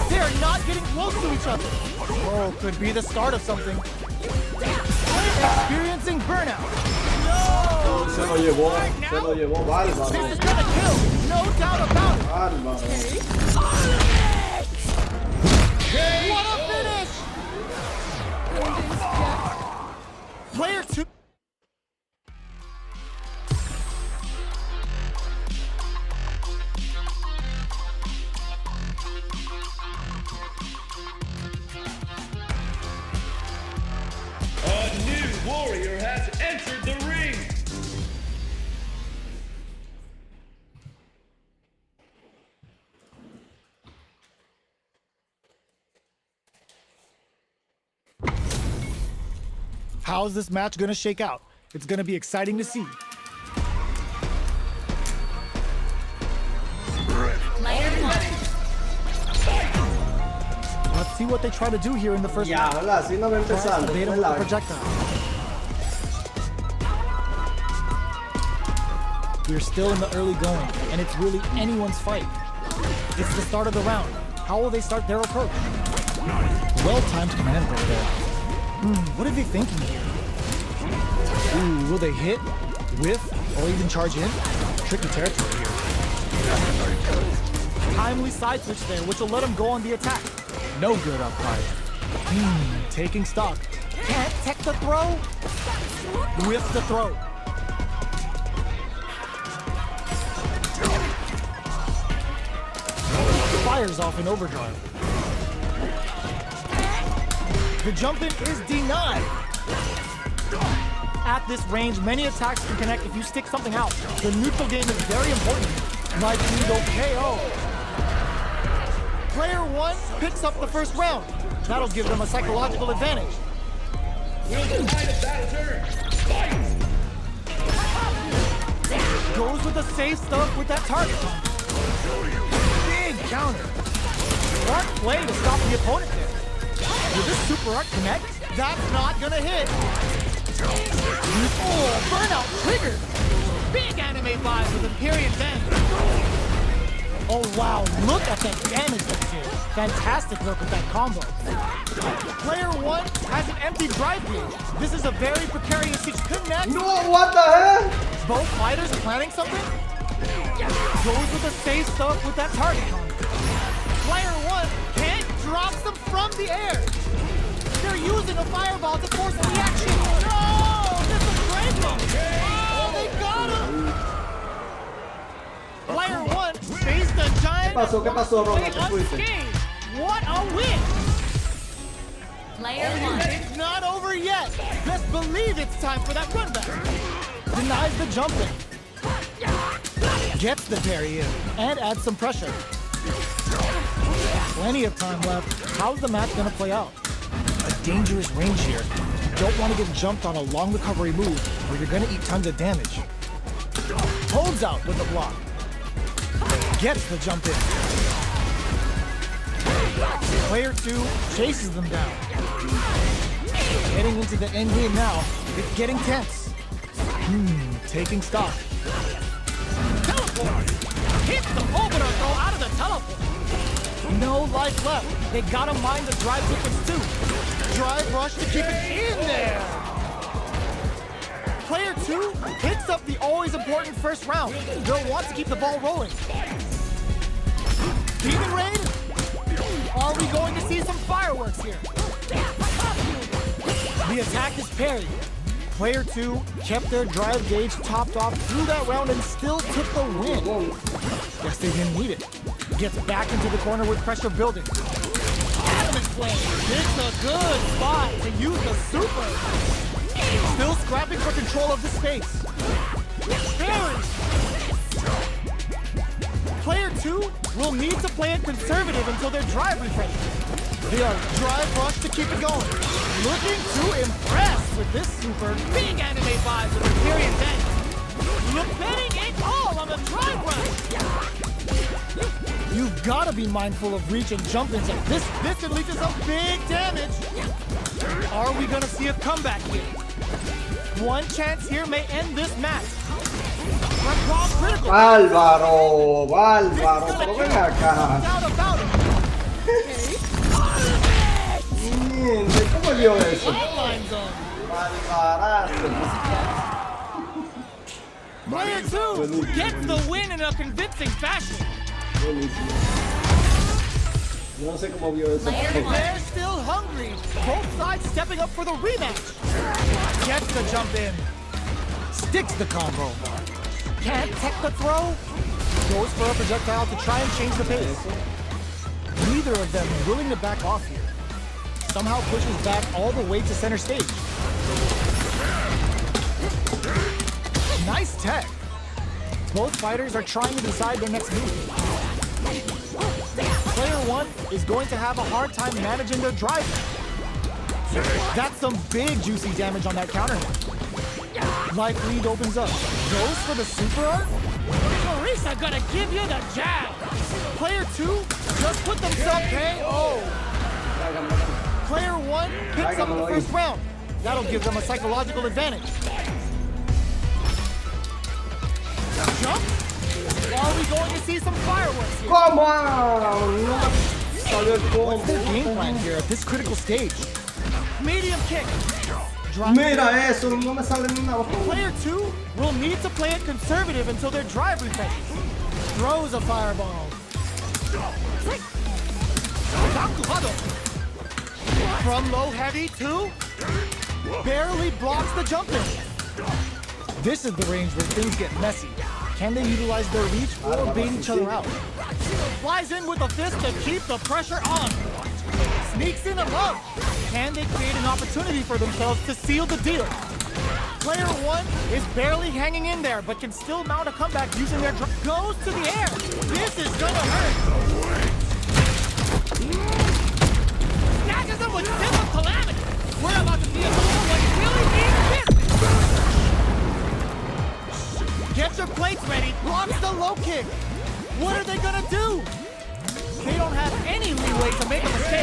They're not getting close to each other. Oh, could be the start of something. Experiencing burnout. Se lo llevó bárbaro. This is gonna kill, no doubt about it. Bárbaro. What a finish! Player 2. A new warrior has entered the ring. How's this match gonna shake out? It's gonna be exciting to see. Let's see what they try to do here in the first Ya, round. ¿verdad? Así no va empezando. Evade him with the projectile. We're still in the early going, and it's really anyone's fight. It's the start of the round. How will they start their approach? Well-timed command break there. What are they thinking here? Ooh, will they hit, whiff, or even charge in? Tricky territory here. Timely side switch there, which will let him go on the attack. No good up high. Taking stock. Can't tech the throw. Whiff the throw. Fires off in overdrive. The jump in is denied. At this range, many attacks can connect if you stick something out. The neutral game is very important. Like Nido KO. Player 1 picks up the first round. That'll give them a psychological advantage. Will the tide of battle turn? Fight! Goes with the safe stuff with that target. Big counter. Smart play to stop the opponent there. Will this super art connect? That's not gonna hit. Oh, burnout triggered. Big anime vibe with Imperial Bend. Oh wow, look at that damage that's here. Fantastic work with that combo. Player 1 has an empty drive gauge. This is a very precarious connect. No, what the hell? Both fighters planning something? Goes with the safe stuff with that target combo. Player 1 can't drop them from the air. They're using a fireball to force a reaction. No! This is great one! Oh, they got him! Player 1 faced a giant. ¿Qué pasó, Ronald? ¿Qué fuiste? Unscathed. What a win! Player 1. It's not over yet. Best believe it's time for that run back. Denies the jumping. Gets the parry in and adds some pressure. Plenty of time left. How's the match gonna play out? A dangerous range here. You don't want to get jumped on a long recovery move where you're gonna eat tons of damage. Holds out with the block. Gets the jump in. Player 2 chases them down. Getting into the end game now. It's getting tense. Taking stock. Teleport! Hits the opener throw out of the teleport. No life left. They gotta mind the drive sequence too. Drive rush to keep it in there. Player 2 picks up the always important first round. They'll want to keep the ball rolling. Demon Raid? Are we going to see some fireworks here? The attack is parried. Player 2 kept their drive gauge topped off through that round and still took the win. Guess they didn't need it. Gets back into the corner with pressure building. Adamant flame. It's a good spot to use the super. Still scrapping for control of the space. Very. Player 2 will need to play it conservative until their drive refreshes. They are drive rush to keep it going. Looking to impress with this super. Big anime vibes with Imperial Bend. You're betting it all on the drive run. You've got to be mindful of reach and jump ins like this. This can lead to some big damage. Are we going to see a comeback here? One chance here may end this match. Critical. Bárbaro, pero ven acá. ¿Cómo vio eso? Barbarazo. Player 2 gets the win in a convincing fashion. Buenísimo. Yo no sé cómo vio eso. They're still hungry. Both sides stepping up for the rematch. Gets the jump in. Sticks the combo. Can't tech the throw. Goes for a projectile to try and change the pace. Neither of them willing to back off here. Somehow pushes back all the way to center stage. Nice tech. Both fighters are trying to decide their next move. Player 1 is going to have a hard time managing their drive. That's some big juicy damage on that counter. Life lead opens up. Goes for the super art. Marisa gonna give you the jab. Player 2 just put themselves KO. Player 1 picks up the first round. That'll give them a psychological advantage. Jump? Are we going to see some fireworks here? Come on! No me salió el combo. What's their game plan here at this critical stage? Medium kick. Mira eso, no me sale ni una. Player 2 will need to play it conservative until their drive refreshes. Throws a fireball. From low heavy to barely blocks the jump in. This is the range where things get messy. Can they utilize their reach or bait each other out? Flies in with a fist to keep the pressure on. Sneaks in above. Can they create an opportunity for themselves to seal the deal? Player 1 is barely hanging in there, but can still mount a comeback using their goes to the air. This is gonna hurt. Snatches him with simple calamity. We're about to see a move what really means business. Get your plates ready. Blocks the low kick. What are they gonna do? They don't have any leeway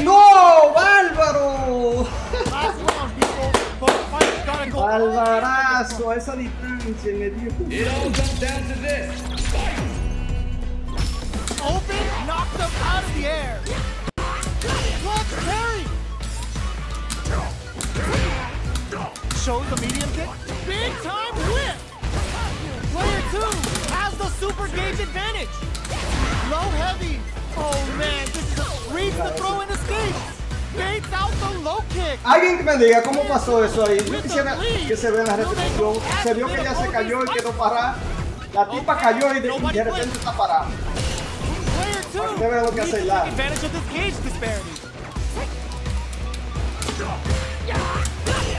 ¡No! ¡Bárbaro! Last round, people. Both fighters gotta go. ¡Bárbarazo! A esa distancia me dio. It all comes down to this. Fight! Open, knocked him out of the air. Clutch parry. Shows the medium kick. Big time whip. Player 2 has the super gauge advantage. Low heavy. Oh man, this is reads the throw and escapes. Baits out the low kick. Alguien que me diga cómo pasó eso ahí. Yo quisiera que se vea en la repetición. Se vio que ella se cayó y quedó parada. La tipa cayó y de repente está parada. Player 2 Usted ve lo que hace needs to ya. take advantage of this gauge disparity.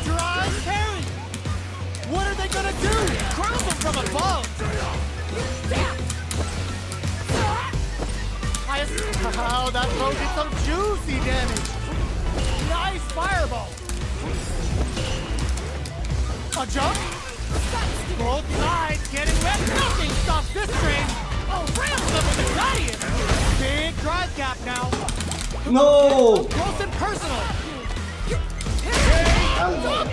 Drive parry. What are they gonna do? Cross him from above. Oh, that throw did some juicy damage. Nice fireball. A jump. Both sides getting wet. Nothing stops this train. Oh, rams them with the guardian. Big drive gap now. ¡No! Close and personal. Awesome.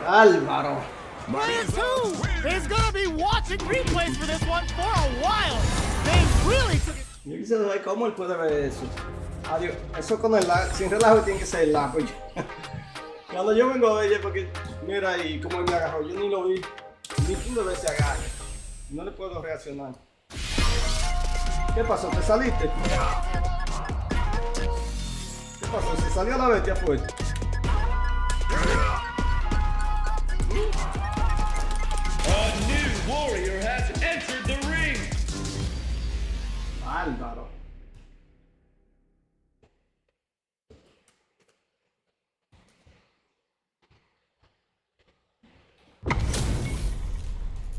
¡Álvaro! Player 2 is gonna be watching replays for this one for a while. They really took it. Yo quisiera saber cómo él puede ver eso. Adiós. Eso con el lag, sin relajo tiene que ser el lag. Pues. Cuando yo vengo a ella, porque mira ahí cómo él me agarró, yo ni lo vi, ni pude ver ese agarre. No le puedo reaccionar. ¿Qué pasó? ¿Te saliste? ¿Qué pasó? ¿Se salió la bestia fuerte? A new warrior has entered the ring. Álvaro.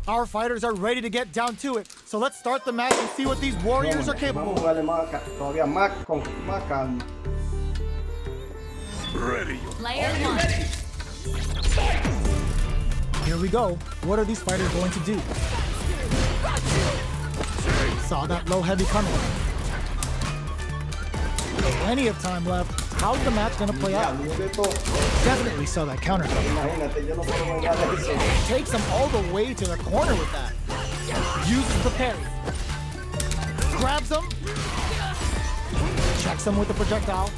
Our fighters are ready to get down to it, so let's start the match and see what these warriors are capable Vamos a of. jugarle más, todavía más con más calma. Ready. Player 1. Here we go. What are these fighters going to do? Saw that low heavy coming. Plenty of time left. How's the match gonna play out? Yo de todo. Definitely saw that counter. Imagínate, yo no puedo vengar de eso. Takes him all the way to the corner with that. Uses the parry. Grabs him. Checks him with the projectile.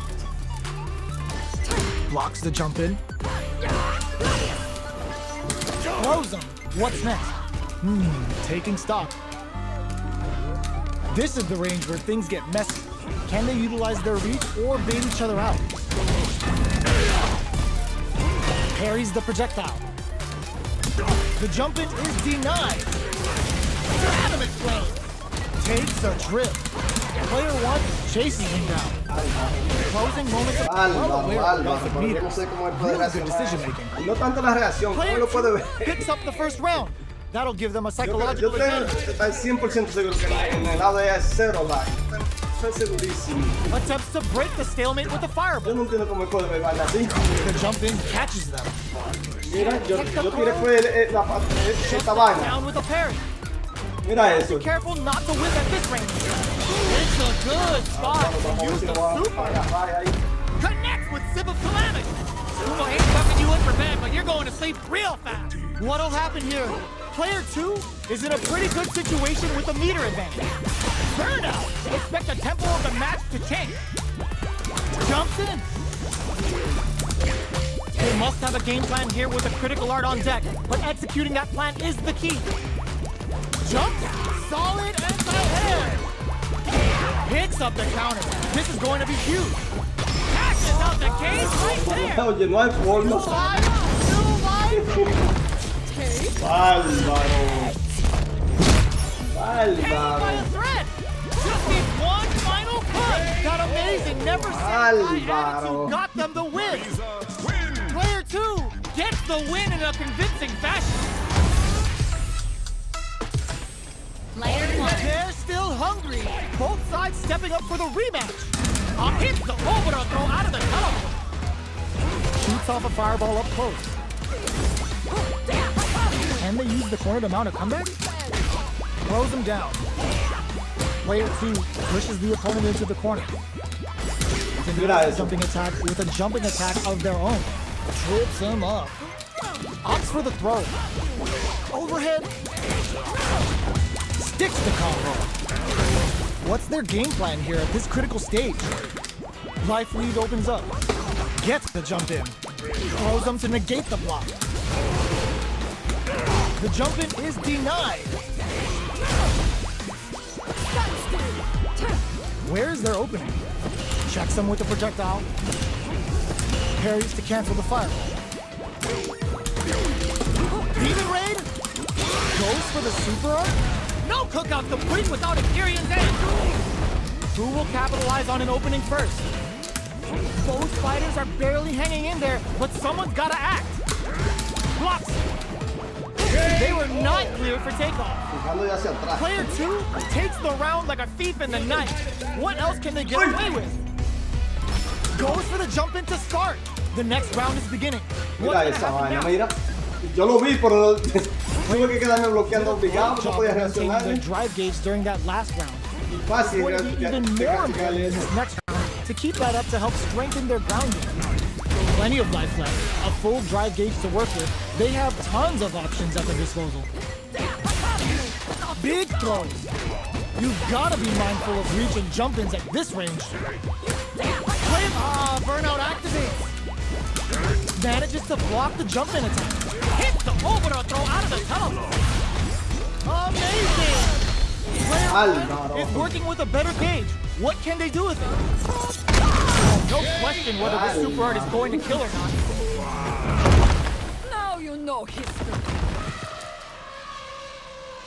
Blocks the jump in. Throws him. What's next? Taking stock. This is the range where things get messy. Can they utilize their reach or bait each other out? Parries the projectile. The jump in is denied. Adamant flame. Takes a trip. Player 1 chases him down. Closing moments of Álvaro, porque yo no sé cómo él puede Really good decision reaccionar. making. No tanto la reacción, cómo Player lo puede 2 ver. picks up the first round. That'll give them a Yo psychological tengo advantage. que estar 100% seguro que en el lado de ella es cero lag. Estoy segurísimo. Attempts to break the stalemate with the Yo fireball. no entiendo cómo él puede ver así. The jump in catches them. Mira, yo tiré fue esta vaina. Down with a parry. Mira eso. Be careful not to whip at this range. It's a good spot. Vamos a ver Use si the lo va a super. agarrar ahí. Connects with Sip of Calamity. Akuma ain't fucking you in for bed, but you're going to sleep real fast. What'll happen here? Player 2 is in a pretty good situation with a meter advantage. Burnout. Expect the tempo of the match to change. Jumps in. They must have a game plan here with a critical art on deck, but executing that plan is the key. Jump, solid anti-air. Picks up the counter. This is going to be huge. Catches out the cage right there. Oye, no hay forma. Bárbaro. Hangs by a Bárbaro. thread. Just needs one final push. That amazing, never satisfied Álvaro. attitude got them the win. Player 2 gets the win in a convincing fashion. Player 1. They're still hungry. Both sides stepping up for the rematch. Hits the Cobra throw out of the teleport. Shoots off a fireball up close. Can they use the corner to mount a comeback? Throws him down. Player 2 pushes the opponent into the corner. can Mira add a eso. jumping attack with a jumping attack of their own. Trips him up. Opts for the throw. Overhead. Sticks the combo. What's their game plan here at this critical stage? Life lead opens up. Gets the jump in. Throws them to negate the block. The jump in is denied. Where's their opening? Checks them with the projectile. Parries to cancel the fireball. Demon Raid goes for the super art. No cookout complete without a Kyrion's end. Who will capitalize on an opening first? Both fighters are barely hanging in there, but someone's gotta act. Blocks. They were not clear for takeoff. Fijando ya hacia atrás. Player 2 takes the round like a thief in the night. What else can they get away with? Goes for the jump in to start. The next round is beginning. What's Mira gonna esa happen vaina, now? mira. Yo lo vi, pero tuve que quedarme bloqueando obligado, no Job podía of maintaining reaccionar. their drive gauge during that last round. Fácil, Going to be even more important in this next round to keep that up to help strengthen their grounding. Plenty of life left, a full drive gauge to work with. They have tons of options at their disposal. Big throws. You've got to be mindful of reach and jump-ins at this range. Burnout activates. Manages to block the jump-in attack. Hits the overthrow throw out of the teleport. Amazing! Player Álvaro. one is working with a better gauge. What can they do with it? No question whether this super art is going to kill or not. Now you know history.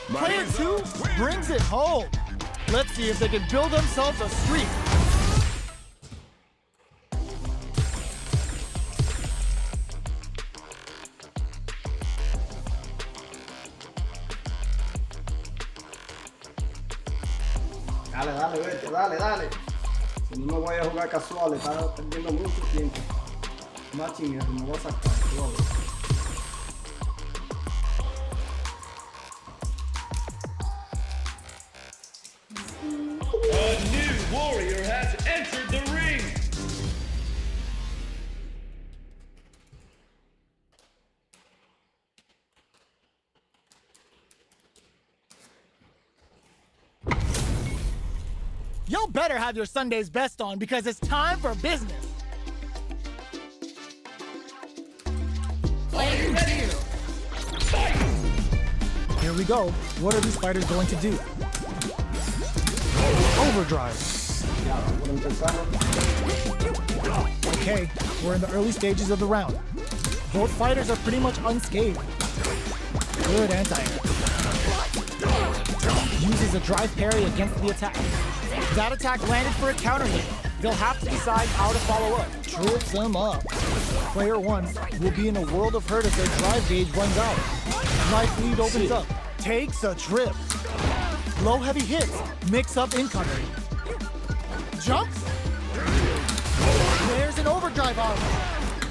Player 2 brings it home. Let's see if they can build themselves a streak. Dale, dale, vete, dale, dale. Si no me voy a jugar casual, está perdiendo mucho tiempo. Matching eso, me voy a sacar. A new warrior has entered the ring. Y'all better have your Sunday's best on because it's time for business. Player 2. Here we go. What are these fighters going to do? Overdrive. Ya, por empezar. Okay, we're in the early stages of the round. Both fighters are pretty much unscathed. Good anti-air. Uses a drive parry against the attack. That attack landed for a counter hit. They'll have to decide how to follow up. Trips them up. Player 1 will be in a world of hurt if their drive gauge runs out. Life lead opens up. Takes a trip. Low heavy hits. Mix up incoming. Jumps. There's an overdrive arm.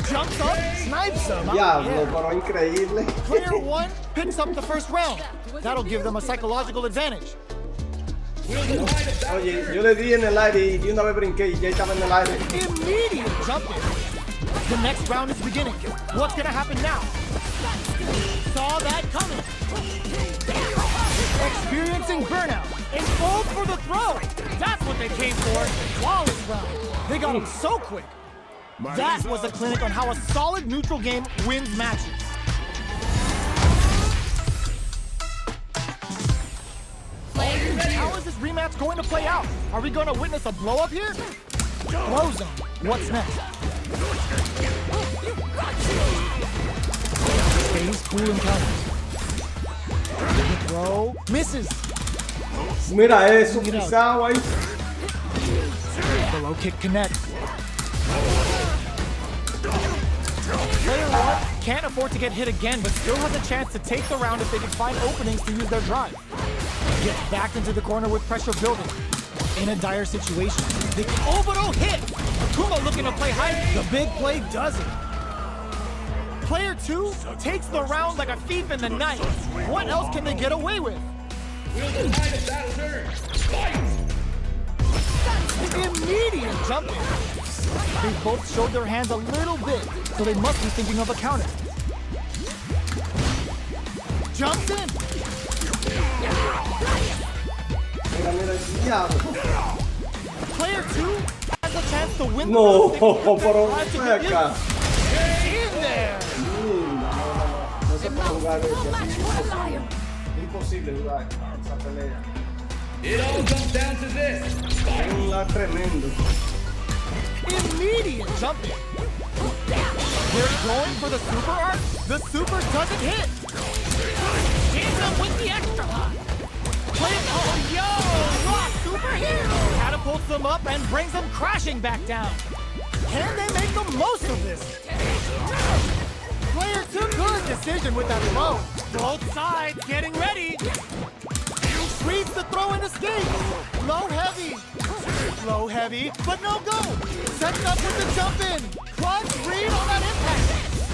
Jumps up. Snipes them. Diablo, pero increíble. Player 1 picks up the first round. That'll give them a psychological advantage. Oye, yo le di en el aire y de una vez brinqué y ya estaba en el aire. Immediate jump in. The next round is beginning. What's gonna happen now? Saw that coming. Experiencing burnout. And fold for the throw. That's what they came for. Flawless round. They got him so quick. That was a clinic on how a solid neutral game wins matches. Player 2. How is this rematch going to play out? Are we going to witness a blow up here? Throw zone. What's next? Stays cool and counters. The throw misses. Mira eso, pisado ahí. The low kick connects. Player 1 can't afford to get hit again, but still has a chance to take the round if they can find openings to use their drive. Gets backed into the corner with pressure building. In a dire situation. The overall hit. Akuma looking to play hide. The big play does it. Player 2 takes the round like a thief in the night. What else can they get away with? Will the tide of battle turn? Fight! Immediate jump in. They both showed their hands a little bit, so they must be thinking of a counter. Jumps in. Mira, mira el diablo. Player 2 has a chance to win No, the pero Tries to ven get acá. in there. No se puede jugar eso. Imposible jugar esa pelea. It all comes down to this. Es un lag tremendo. Immediate jumping. They're going for the super art. The super doesn't hit. Hits him with the extra high. Oh, yo! Rock super hero! Catapults them up and brings them crashing back down. Can they make the most of this? Player 2, good decision with that throw. Both sides getting ready. Reads the throw and escape. Low heavy. Low heavy, but no go. Sets up with the jump in. Clutch read on that impact.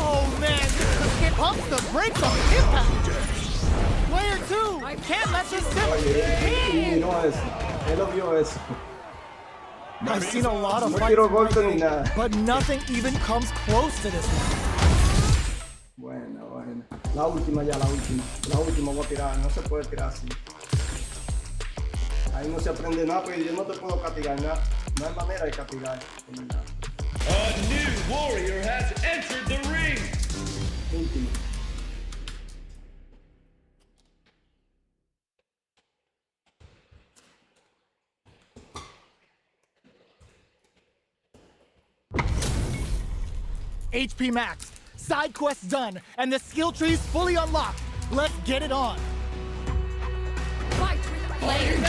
Oh man, it pumps the brakes on the impact. Player 2 can't let this simmer. No es. Él lo vio eso. I've seen a lot of No fights, quiero golpe ni nada. but nothing even comes close to this one. Buena, buena. La última ya, la última. La última voy a tirar. No se puede tirar así. Ahí no se aprende nada, pero yo no te puedo castigar nada. No hay manera de castigar. A new warrior has entered the ring. Último. HP max, side quests done, and the skill tree's fully unlocked. Let's get it on. Fight! Player 2.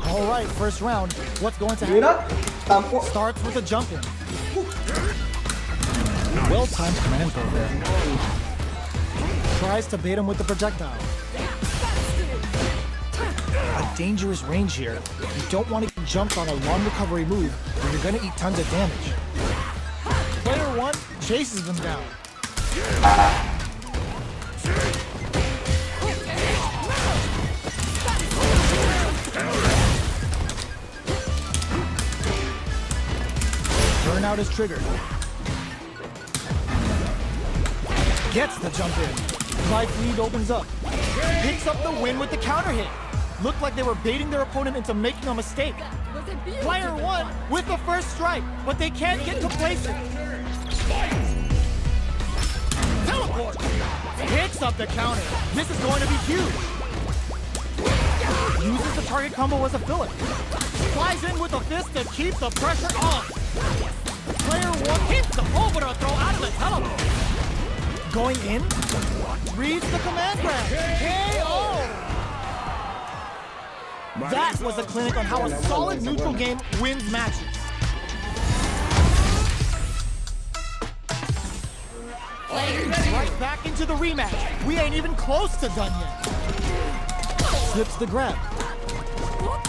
All right, first round. What's going to happen? Mira, tampoco. Starts with a jump in. Well-timed command throw there. Tries to bait him with the projectile. A dangerous range here. You don't want to get jumped on a long recovery move, or you're going to eat tons of damage. Player 1 chases them down. Burnout is triggered. Gets the jump in. Life lead opens up. Picks up the win with the counter hit. Looked like they were baiting their opponent into making a mistake. Player 1 with the first strike, but they can't get complacent. Teleport! Picks up the counter. This is going to be huge. Uses the target combo as a filler. Flies in with a fist to keep the pressure on. Player 1 hits the overthrow throw out of the teleport. Going in, reads the command grab. KO! That was a clinic on how a solid neutral game wins matches. Right back into the rematch. We ain't even close to done yet. Slips the grab.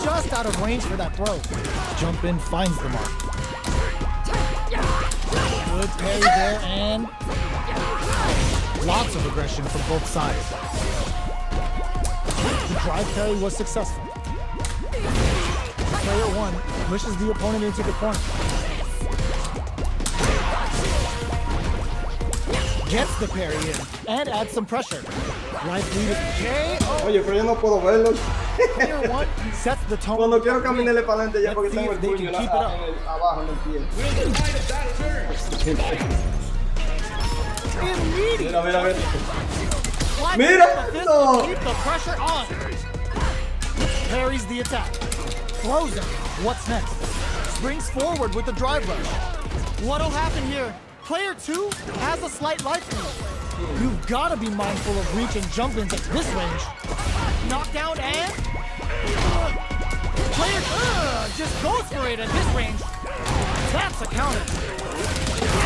Just out of range for that throw. Jump in, finds the mark. Good parry there, and lots of aggression from both sides. The drive parry was successful. Player 1 pushes the opponent into the corner. Gets the parry in and adds some pressure. Life lead is KO. Oye, pero yo no puedo verlo. Player 1 sets the tone. Cuando quiero caminarle para adelante ya porque Let's see tengo if el they puño can keep it up. abajo en el pie. Will the tide of battle turn? Immediate. Mira, mira, mira. Flat Mira with the fist esto. to keep the pressure on. Parries the attack. Throws him. What's next? Springs forward with the drive rush. What'll happen here? Player 2 has a slight life lead. You've got to be mindful of reach and jump-ins at this range. Knockdown and... Player just goes for it at this range. That's a counter.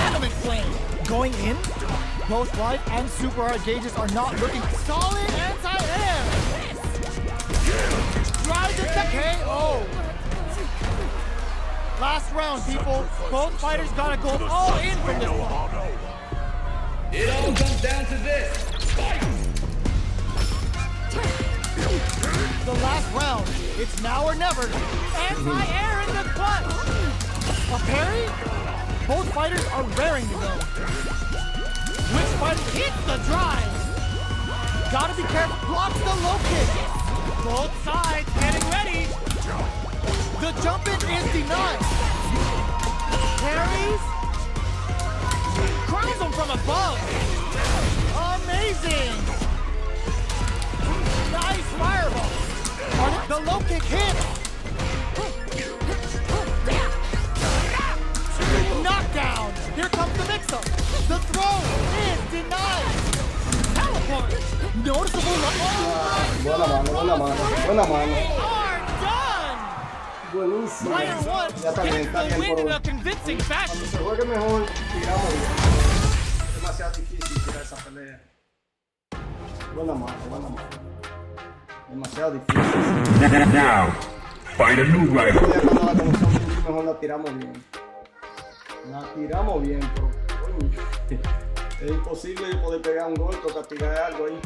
Animate flame. Going in, both life and super hard gauges are not looking solid anti-air. Drives it to KO. Last round, people. Both fighters gotta go all in from this one. It all comes down to this. Fight! The last round. It's now or never. Anti-air in the clutch. A parry? Both fighters are raring to go. Which fighter hits the drive? Gotta be careful. Blocks the low kick. Both sides getting ready. The jump in is denied. Parries. Crowns him from above. Amazing. Nice fireball. The low kick hits. Knockdown. Here comes the mix-up. The throw is denied. Teleport. Noticeable. Buena mano. They are done. Buenísimo. Player one Ya está bien, gets the win por in hoy. a convincing fashion. Cuando se juegue mejor, tiramos bien. Es demasiado difícil tirar esa pelea. Buena mano. Demasiado difícil. Now, find a new rival. Ya cuando la conocemos mejor la tiramos bien. La tiramos bien, pero coño, es imposible poder pegar un golpe o castigar algo ahí.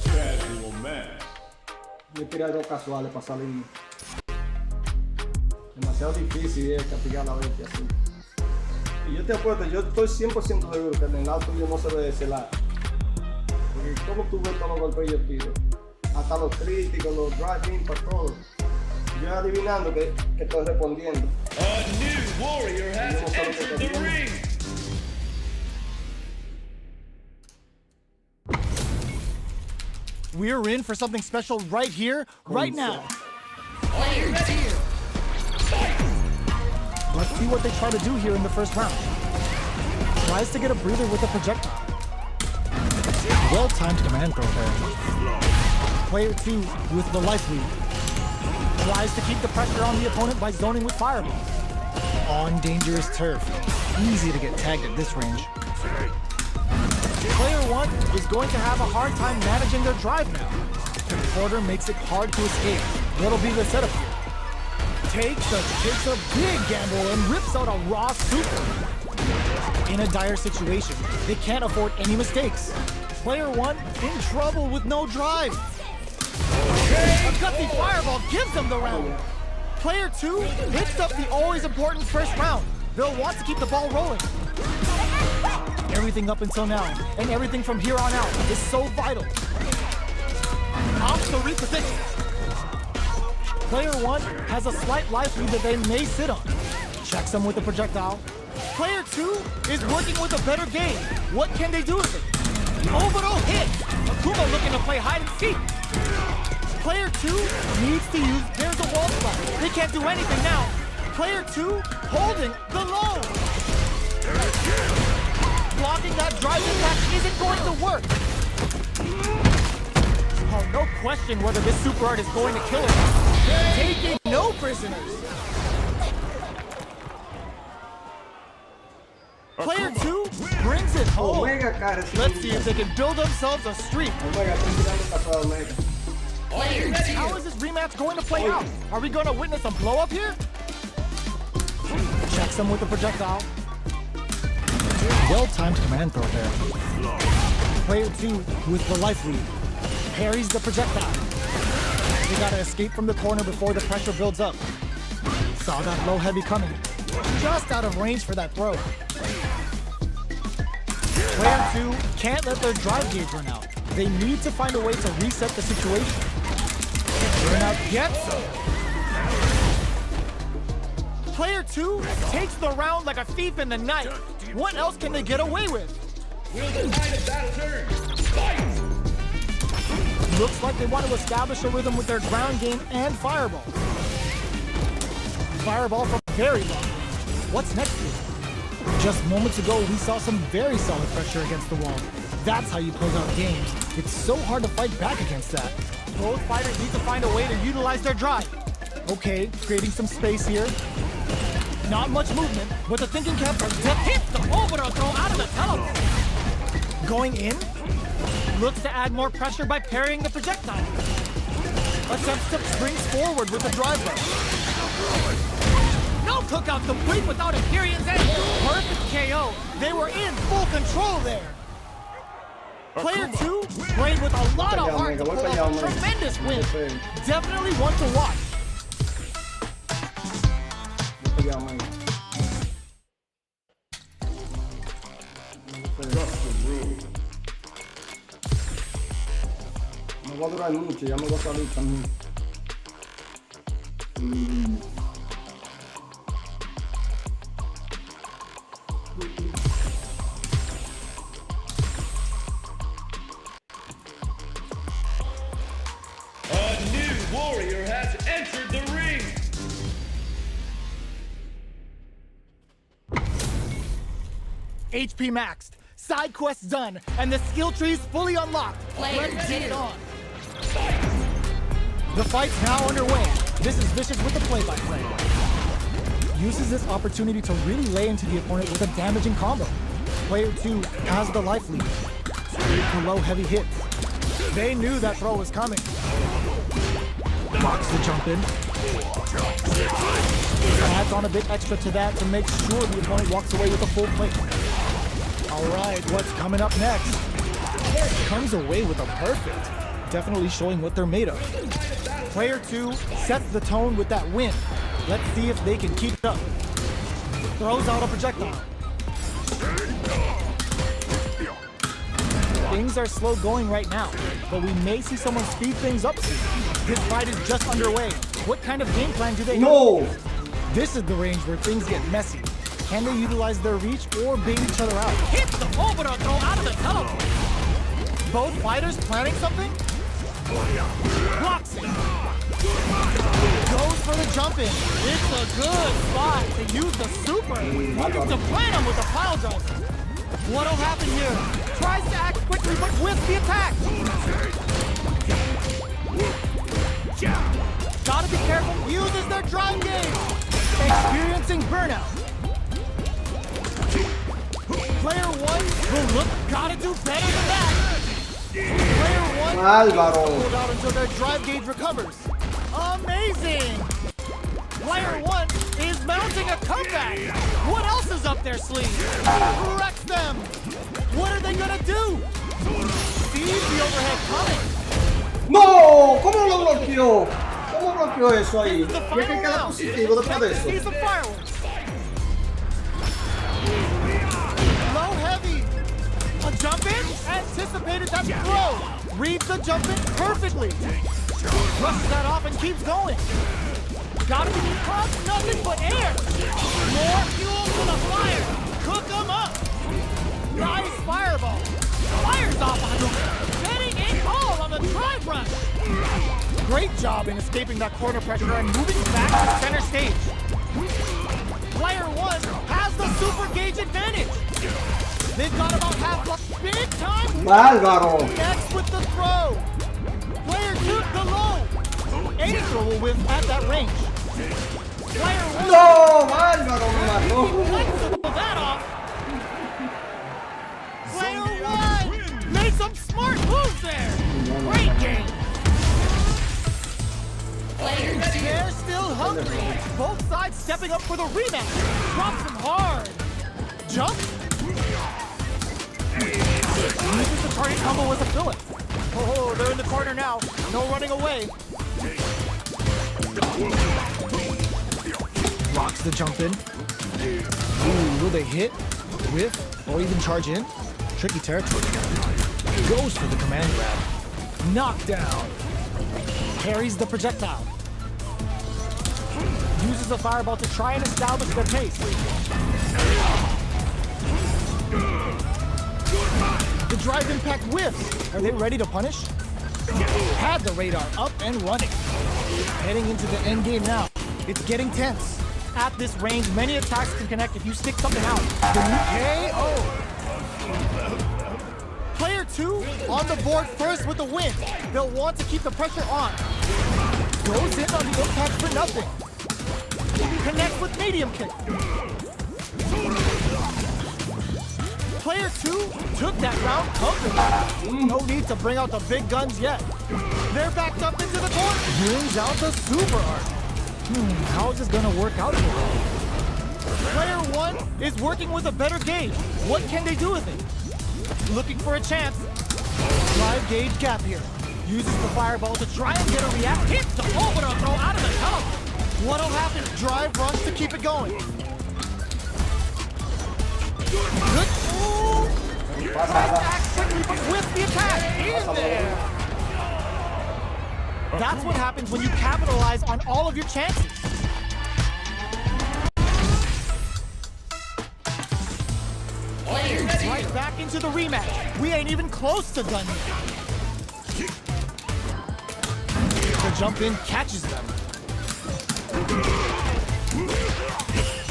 Casual match. Yo tiré dos casuales para salir. Demasiado difícil es castigar a la bestia así. Y yo te apuesto, yo estoy 100% seguro que en el auto yo no se ve de ese lado. Porque como tú ves todos los golpes que yo tiro, hasta los críticos, los drive-in, para todo. Yo adivinando que estoy respondiendo. A new warrior has entered the ring. We're in for something special right here, right now. Player two. Let's see what they try to do here in the first round. Tries to get a breather with a projectile. Well-timed command throw there. Player two with the life lead. Tries to keep the pressure on the opponent by zoning with fireballs. On dangerous turf. Easy to get tagged at this range. Player one is going to have a hard time managing their drive now. The quarter makes it hard to escape. That'll be the setup here. Takes a big gamble and rips out a raw super. In a dire situation, they can't afford any mistakes. Player one in trouble with no drive. A gutsy fireball gives them the round. Player two hits up the always important first round. They'll want to keep the ball rolling. Everything up until now, and everything from here on out, is so vital. Off the reposition. Player one has a slight life lead that they may sit on. Checks them with a projectile. Player two is working with a better game. What can they do with it? Overall hit. Akuma looking to play hide and seek. Player two needs to use, there's a wall spot. They can't do anything now. Player two holding the low. Blocking that drive impact isn't going to work. Oh, no question whether this super art is going to kill him. Taking no prisoners. Player two brings it home. Omega, cara. Let's see if they can build themselves a streak. Omega, estoy tirando casual, Omega. Player two. How is this rematch going to play out? Are we going to witness a blow up here? Checks him with a projectile. Well-timed command throw there. Player two with the life lead. Parries the projectile. They gotta escape from the corner before the pressure builds up. Saw that low heavy coming. Just out of range for that throw. Player two can't let their drive gauge run out. They need to find a way to reset the situation. Burnout gets them. Player two takes the round like a thief in the night. What else can they get away with? Will the tide of battle turn? Fight! Looks like they want to establish a rhythm with their ground game and fireball. Fireball from very low. What's next here? Just moments ago, we saw some very solid pressure against the wall. That's how you close out games. It's so hard to fight back against that. Both fighters need to find a way to utilize their drive. Okay, creating some space here. Not much movement, but the thinking caps are hits the overall throw out of the teleport. Going in, looks to add more pressure by parrying the projectile. Attempts to springs forward with the drive rush. No cookout complete without Imperium's end. Perfect KO. They were in full control there. Player 2 played with a lot of heart to pull off a tremendous win. Definitely one to watch. No va a durar mucho, ya me voy a salir también. A new warrior has entered the ring. HP maxed, side quests done, and the skill tree's fully unlocked. Let's get it on. The fight's now underway. This is Vicious with the play-by-play. Uses this opportunity to really lay into the opponent with a damaging combo. Player 2 has the life lead. The low heavy hits. They knew that throw was coming. Blocks the jump in. Adds on a bit extra to that to make sure the opponent walks away with a full plate. All right, what's coming up next? Comes away with a perfect. Definitely showing what they're made of. Player 2 sets the tone with that win. Let's see if they can keep it up. Throws out a projectile. Things are slow going right now, but we may see someone speed things up soon. This fight is just underway. What kind of game plan do they have? This is the range where things get messy. Can they utilize their reach or bait each other out? Hits the overthrow throw out of the teleport. Both fighters planning something? Blocks it. Goes for the jump in. It's a good spot to use the super. Looking to plan him with a pile driver. What'll happen here? Tries to act quickly, but whiffs the attack. Gotta be careful. Uses their drive gauge. Experiencing burnout. Player 1 will look. Gotta do better than that. Player 1 pulled out until their drive gauge recovers. Amazing! Player 1 is mounting a comeback. What else is up their sleeve? Wrecks them. What are they gonna do? Sees the overhead coming. ¡No! ¿Cómo lo bloqueó? ¿Cómo bloqueó eso ahí? ¿Qué que queda positivo después de eso? See some fireworks. Low heavy. A jump in. Anticipated that throw. Reads the jump in perfectly. Brushes that off and keeps going. Gotta be caught, nothing but air. More fuel to the fire. Cook them up. Nice fireball. Fires off on him. Getting it all on the drive rush. Great job in escaping that corner pressure and moving back to center stage. Player 1 has the super gauge advantage. They've got about half block. Big time. Bárbaro. Next with the throw. Player 2 the low. Any throw will whiff at that range. Player 1. ¡No! ¡Bárbaro! Me mató. Pull that off. Player 1 made some smart moves there. Great game. They're still hungry. Both sides stepping up for the rematch. Drops him hard. Jump. Uses the target combo as a fillet. Oh, they're in the corner now. No running away. Blocks the jump in. Ooh, will they hit, whiff, or even charge in? Tricky territory. Goes for the command grab. Knockdown. Parries the projectile. Uses the fireball to try and establish their pace. The drive impact whiffs. Are they ready to punish? Had the radar up and running. Heading into the end game now. It's getting tense. At this range, many attacks can connect if you stick something out. The new KO. Player 2 on the board first with the win. They'll want to keep the pressure on. Goes in on the impact for nothing. Connects with medium kick. Player 2 took that round comfortably. No need to bring out the big guns yet. They're backed up into the corner. Brings out the super art. How is this gonna work out for them? Player 1 is working with a better gauge. What can they do with it? Looking for a chance. Drive gauge gap here. Uses the fireball to try and get a react. Hits the overall throw out of the tunnel. What'll happen? Drive rush to keep it going. Good. Ooh. Right back quickly, but with the attack. In there. That's what happens when you capitalize on all of your chances. Right back into the rematch. We ain't even close to done yet. The jump in catches them.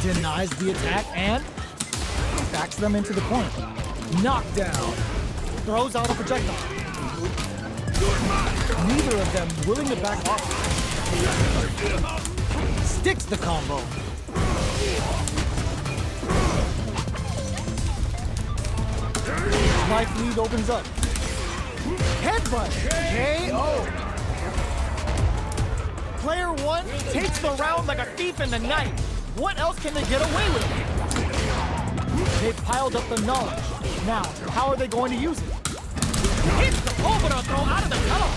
Denies the attack and backs them into the corner. Knockdown. Throws out a projectile. Neither of them willing to back off. Sticks the combo. Life lead opens up. Headbutt. KO. Player one takes the round like a thief in the night. What else can they get away with? They've piled up the knowledge. Now, how are they going to use it? Hits the overall throw out of the tunnel.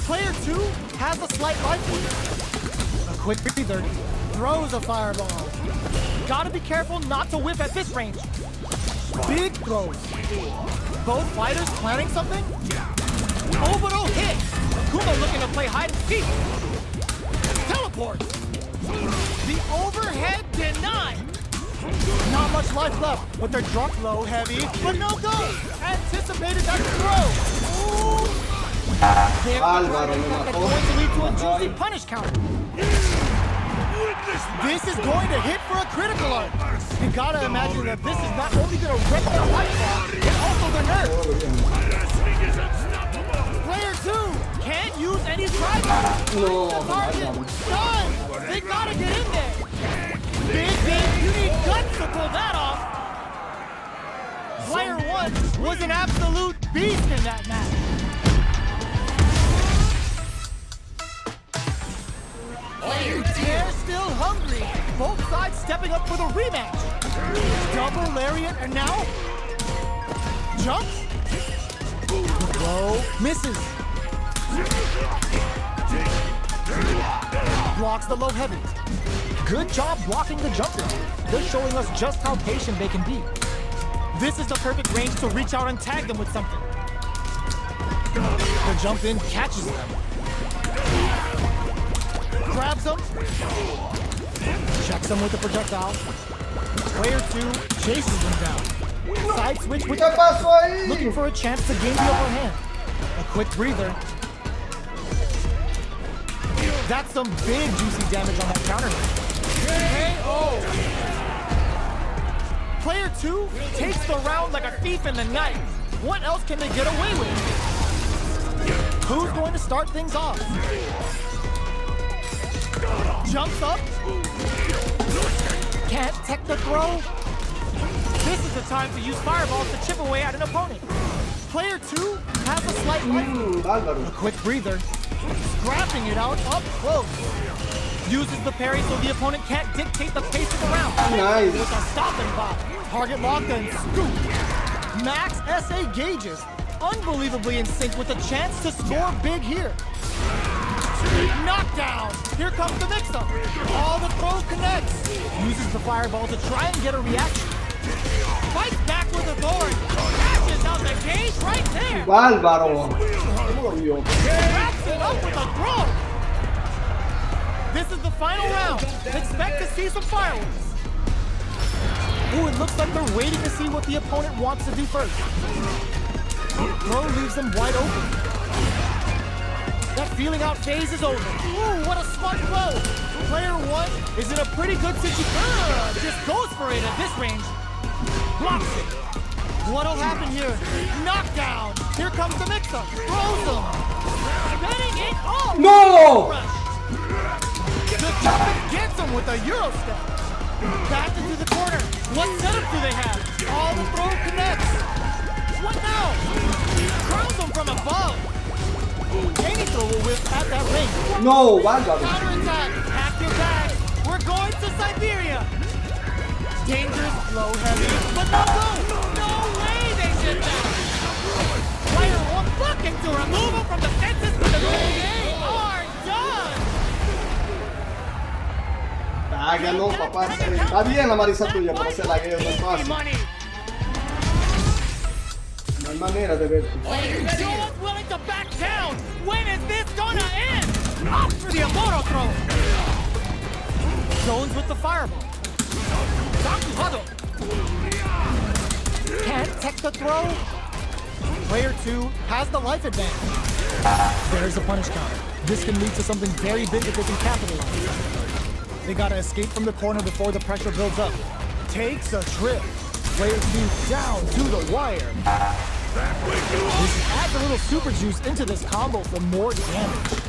Player two has a slight life lead. A quick breather. Throws a fireball. Gotta be careful not to whiff at this range. Big throws. Both fighters planning something? Overall hit. Akuma looking to play hide and seek. Teleport. The overhead denied. Not much life left, but they're drunk low, heavy, but no go. Anticipated that throw. Ooh. They're going to lead to a juicy punish counter. This is going to hit for a critical art. You gotta imagine that this is not only gonna wreck their life bar, but also their nerves. Player two can't use any drive. No. Done. They gotta get in there. Big, you need guts to pull that off. Player one was an absolute beast in that match. They're still hungry. Both sides stepping up for the rematch. Double lariat and now jumps. Throw misses. Blocks the low heavy. Good job blocking the jump in. They're showing us just how patient they can be. This is the perfect range to reach out and tag them with something. The jump in catches them. Grabs them. Checks them with the projectile. Player two chases them down. Side switch with looking for a chance to gain the upper hand. A quick breather. That's some big juicy damage on that counter. KO. Player two takes the round like a thief in the night. What else can they get away with? Who's going to start things off? Jumps up. Can't tech the throw. This is the time to use fireballs to chip away at an opponent. Player two has a slight life. A quick breather. Scrapping it out up close. Uses the parry so the opponent can't dictate the pace of the round. Nice. With a stopping block. Target locked and scoop. Max SA gauges. Unbelievably in sync with a chance to score big here. Knockdown. Here comes the mix-up. All the throw connects. Uses the fireball to try and get a reaction. Fights back with a thorn. Catches out the gauge right there. Bárbaro. Wraps it up with a throw. This is the final round. Expect to see some fireworks. Ooh, it looks like they're waiting to see what the opponent wants to do first. Throw leaves them wide open. That feeling out phase is over. Ooh, what a smart throw. Player one is in a pretty good situation. Just goes for it at this range. Blocks it. What'll happen here? Knockdown. Here comes the mix-up. Throws them. Spinning it all. No! The jump gets him with a Euro step. Back into the corner. What setup do they have? All the throw connects. What now? Crowns them from above. Any throw will whip at that ring. No, bárbaro. Counterattack. Pack your bag. We're going to Siberia. Dangerous, low, heavy, but no go. No way they did that. Player one Looking to remove him from the fences. They are done. Hágalo, papá. Está bien la marisa tuya, pero ese lagueo no es fácil. No hay manera de verte. No one's willing to back down. When is this gonna end? Up for the Amoro throw. Jones with the fireball. Can't tech the throw. Player 2 has the life advantage. There's a punish counter. This can lead to something very big if they can capitalize. They gotta escape from the corner before the pressure builds up. Takes a trip. Player 2 down to the wire. This adds a little super juice into this combo for more damage.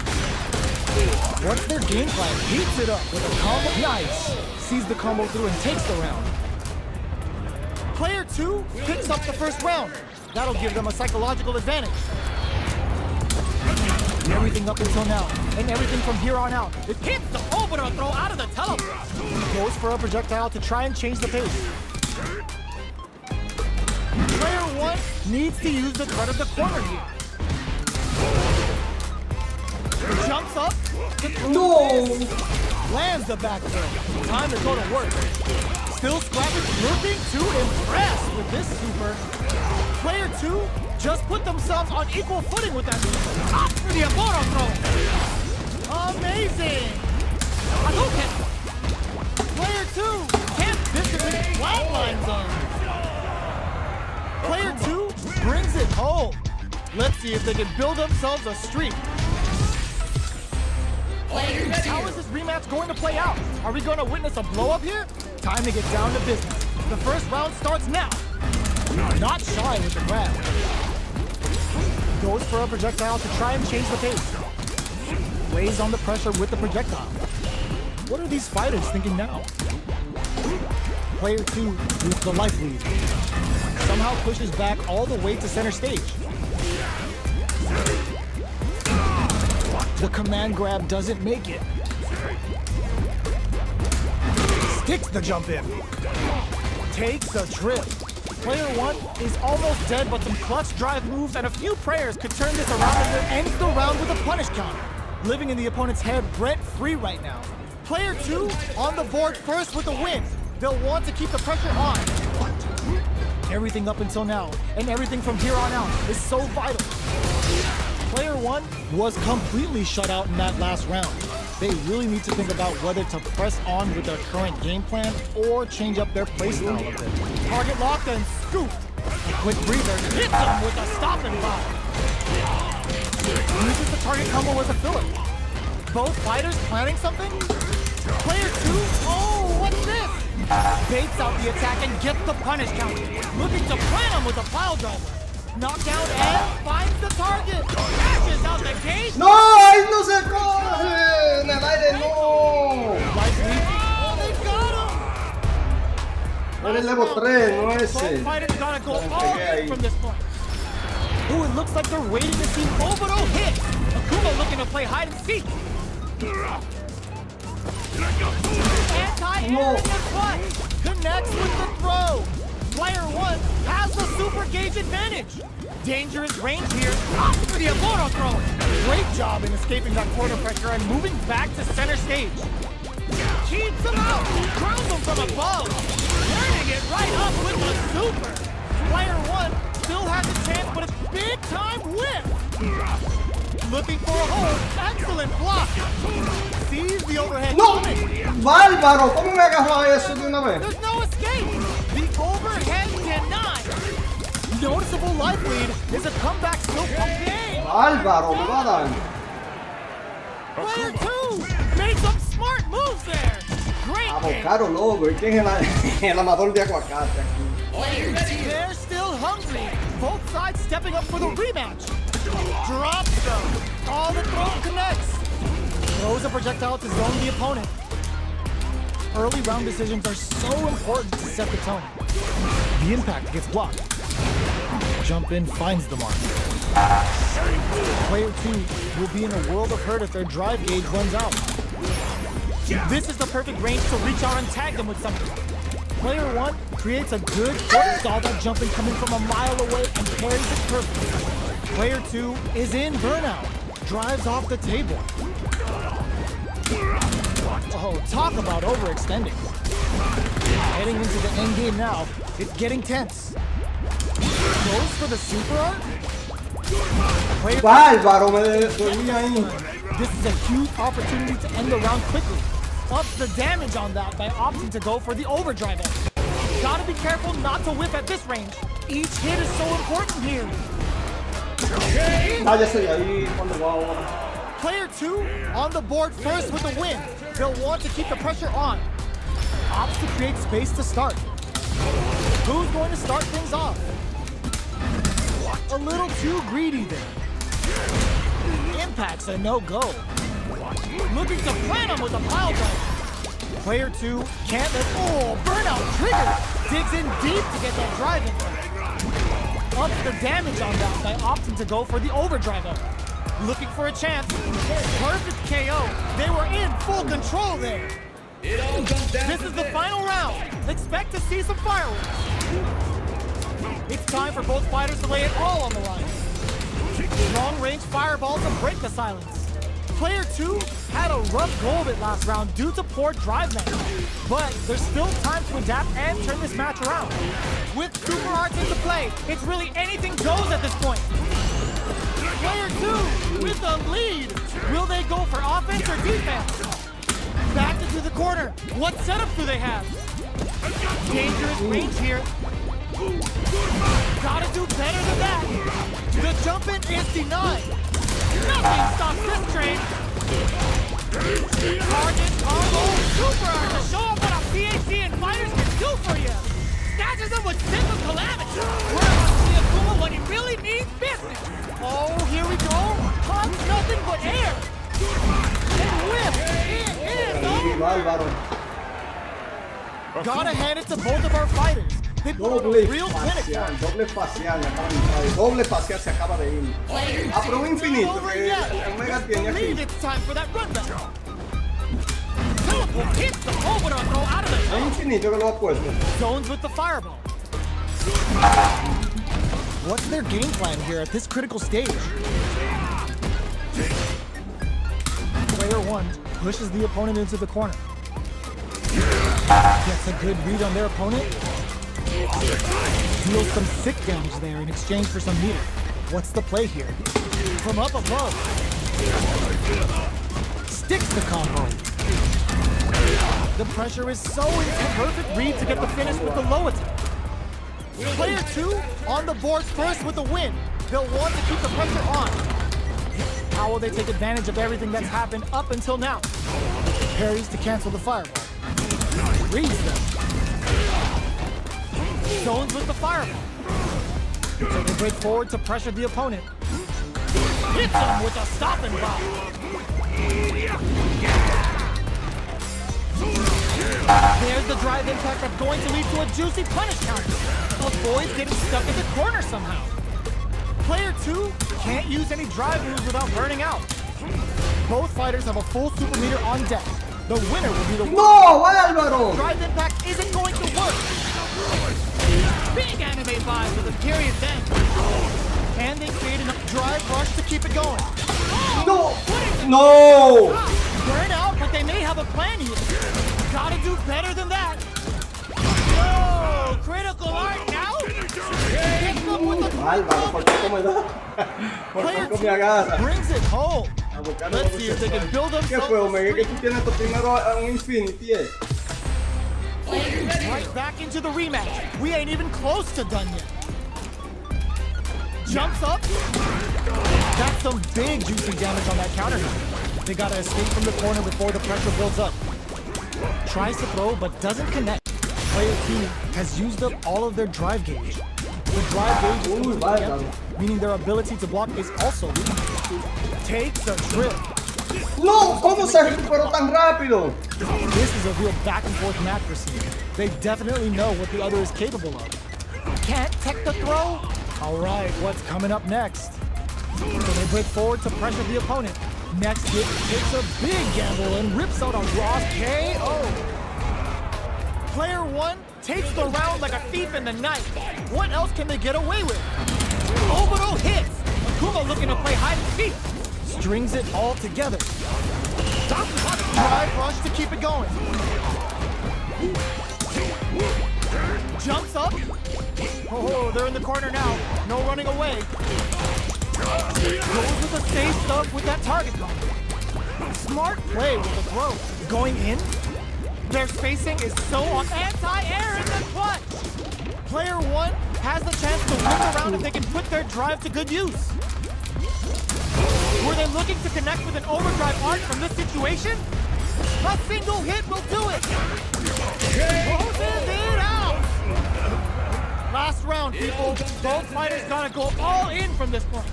What's their game plan? Heats it up with a combo. Nice. Sees the combo through and takes the round. Player 2 picks up the first round. That'll give them a psychological advantage. Everything up until now, and everything from here on out. It hits the Oboro throw out of the teleport. Goes for a projectile to try and change the pace. Player 1 needs to use the threat of the corner here. Jumps up. No! Lands the back throw. Time to go to work. Still scrapping, looking to impress with this super. Player 2 just put themselves on equal footing with that. Up for the Amoro throw. Amazing. Hadouken. Player 2 can't dissipate flatline zone. Player 2 brings it home. Let's see if they can build themselves a streak. How is this rematch going to play out? Are we going to witness a blow-up here? Time to get down to business. The first round starts now. Not shy with the grab. Goes for a projectile to try and change the pace. Weighs on the pressure with the projectile. What are these fighters thinking now? Player 2 with the life lead. Somehow pushes back all the way to center stage. The command grab doesn't make it. Sticks the jump in. Takes a trip. Player 1 is almost dead, but some clutch drive moves and a few prayers could turn this around and then ends the round with a punish counter. Living in the opponent's head rent-free right now. Player 2 on the board first with a win. They'll want to keep the pressure on. Everything up until now, and everything from here on out, is so vital. Player 1 was completely shut out in that last round. They really need to think about whether to press on with their current game plan or change up their playstyle a bit. Target locked and scooped. A quick breather hits him with a stop and vibe. Uses the target combo as a filler. Both fighters planning something? Player 2, oh, what's this? Baits out the attack and gets the punish counter. Looking to plant him with a pile driver. Knockdown and finds the target. Dashes out the gate. ¡No! ¡Ahí no se coge! ¡En el aire no! Oh, they got him. Eres level 3, no Both ese. fighters gotta go all in from this point. Ooh, it looks like they're waiting to see Oboro hit. Akuma looking to play hide and seek. Anti-air in the butt. Connects with the throw. Player 1 has the super gauge advantage. Dangerous range here. Up for the Amoro throw. Great job in escaping that corner pressure and moving back to center stage. Keeps him out. Grounds him from above. Turning it right up with the super. Player 1 still has a chance, but it's big time whip. Looking for a hold. Excellent block. Sees the overhead ¡No! coming. ¡Bárbaro! ¿Cómo me agarró eso de una vez? There's no escape. The overhead denied. Noticeable life lead. Is a comeback still from game? ¡Bárbaro! Me va a dar. Player 2 made some smart moves there. Great game. Avocado loco. ¿Y quién es el amador de aguacate aquí? They're still hungry. Both sides stepping up for the rematch. Drops them. All the throw connects. Throws a projectile to zone the opponent. Early round decisions are so important to set the tone. The impact gets blocked. Jump in finds the mark. Player 2 will be in a world of hurt if their drive gauge runs out. This is the perfect range to reach out and tag them with something. Player 1 creates a good foot, saw that jumping coming from a mile away and parries it perfectly. Player 2 is in burnout. Drives off the table. Oh, talk about overextending. Heading into the end game now. It's getting tense. Goes for the super art. Player Bárbaro, me dormí ahí. This is a huge opportunity to end the round quickly. Ups the damage on that by opting to go for the overdrive. Gotta be careful not to whip at this range. Each hit is so important here. Ah, ya estoy ahí cuando va ahora. Player 2 on the board first with the win. They'll want to keep the pressure on. Opts to create space to start. Who's going to start things off? A little too greedy there. Impact's a no-go. Looking to plant him with a pile driver. Player 2 can't let... Oh, burnout triggered. Digs in deep to get that drive in there. Ups the damage on that by opting to go for the overdrive. Looking for a chance. Perfect KO. They were in full control there. It all comes down This to is the final round. Expect to see some fireworks. It's time for both fighters to lay it all on the line. Long-range fireball to break the silence. Player 2 had a rough go of it last round due to poor drive management. But there's still time to adapt and turn this match around. With super arts into play, it's really anything goes at this point. Player 2 with the lead. Will they go for offense or defense? Back into the corner. What setup do they have? Dangerous range here. Gotta do better than that. The jump in is denied. Nothing stops this train. Target combo super art to show off what a PhD and fighters can do for you. Snatches him with simple calamity. We're about to see Akuma when he really needs business. Oh, here we go. Pumps nothing but air. And whip. It is over. Bárbaro. Gotta hand it to both of our fighters. They put on a Doble real clinic. facial, doble facial, doble facial se acaba de ir. A prueba infinito que el Mega tiene Believe aquí. it's time for that run back. Teleport hits the over throw out of the Es infinito que lo ha puesto. zones with the fireball. What's their game plan here at this critical stage? Player 1 pushes the opponent into the corner. Gets a good read on their opponent. Deals some sick damage there in exchange for some meter. What's the play here? From up above. Sticks the combo. The pressure is so intense. Perfect read to get the finish with the low attack. Player 2 on the board first with the win. They'll want to keep the pressure on. How will they take advantage of everything that's happened up until now? Parries to cancel the fireball. Reads them. Zones with the fireball. So they break forward to pressure the opponent. Hits him with a stopping block. There's the drive impact that's going to lead to a juicy punish counter. Avoids getting stuck in the corner somehow. Player 2 can't use any drive moves without burning out. Both fighters have a full super meter on deck. The winner will be the one. No, Álvaro. Drive impact isn't going to work. Big anime vibe with a period then. And they create enough drive rush to keep it going. No, no. Burn out, but they may have a plan here. Gotta do better than that. Whoa, critical art now? Hits them with the Álvaro, por poco me da. Por Player poco 2 me agarra. brings it home. A buscar Let's lo see que if se they can puede. build ¿Qué themselves fue, a Omega? Que streak. tú tienes tu primero a un Infinity, Right back into the rematch. We ain't even close to done yet. Jumps up. That's some big juicy damage on that counter hit. They gotta escape from the corner before the pressure builds up. Tries to throw, but doesn't connect. Player 2 has used up all of their drive gauge. The drive gauge is completely empty, meaning their ability to block is also weak. Takes a trip. No, ¿cómo se recuperó tan rápido? This is a real back and forth match for Sigueme. They definitely know what the other is capable of. Can't tech the throw? All right, what's coming up next? So they break forward to pressure the opponent. Next hit takes a big gamble and rips out a raw KO. Player 1 takes the round like a thief in the night. What else can they get away with? Obito hits. Akuma looking to play hide and seek. Strings it all together. Drive rush to keep it going. Jumps up. Oh, they're in the corner now. No running away. Goes with the safe stuff with that target combo. Smart play with the throw. Going in. Their spacing is so on anti-air in the clutch. Player one has the chance to win the round if they can put their drive to good use. Were they looking to connect with an overdrive arc from this situation? A single hit will do it. Closes it out. Last round, people. Both fighters gotta go all in from this point.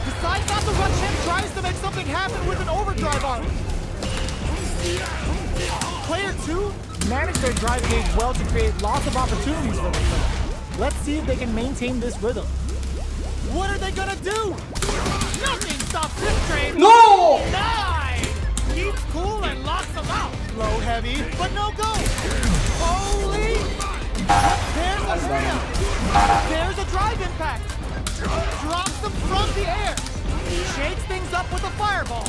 Decides not to rush him, tries to make something happen with an overdrive arc. Player two managed their drive gauge well to create lots of opportunities for themselves. Let's see if they can maintain this rhythm. What are they gonna do? Nothing stops this train. No! Nine! Keeps cool and locks them out. Low heavy, but no go. Holy! There's a slam. There's a drive impact. Drops them from the air. Shakes things up with a fireball.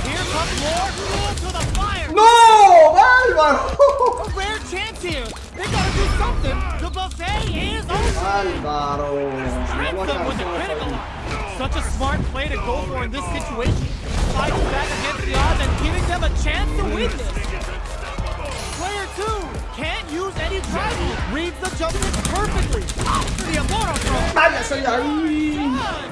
Here comes more fuel to the fire. ¡No! ¡Bárbaro! A rare chance here. They gotta do something. The buffet is over. ¡Bárbaro! Trips them with the critical line. Such a smart play to go for in this situation. Fighting back against the odds and giving them a chance to win this. Player two can't use any drive. Reads the jump in perfectly. The Amora throw. ¡Ay, soy ahí!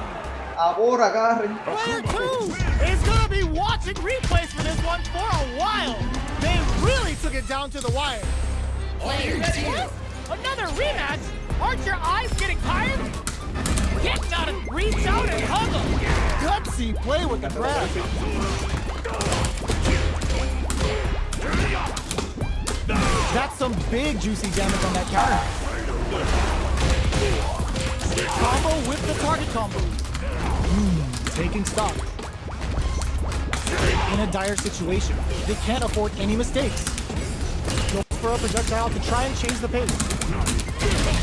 Ahora agarren. Player two is gonna be watching replays for this one for a while. They really took it down to the wire. Player two. What? Another rematch? Aren't your eyes getting tired? Get out and reach out and hug them. Gutsy play with the grab. That's some big juicy damage on that counter. Combo with the target combo. Taking stock. In a dire situation, they can't afford any mistakes. Goes for a projectile to try and change the pace.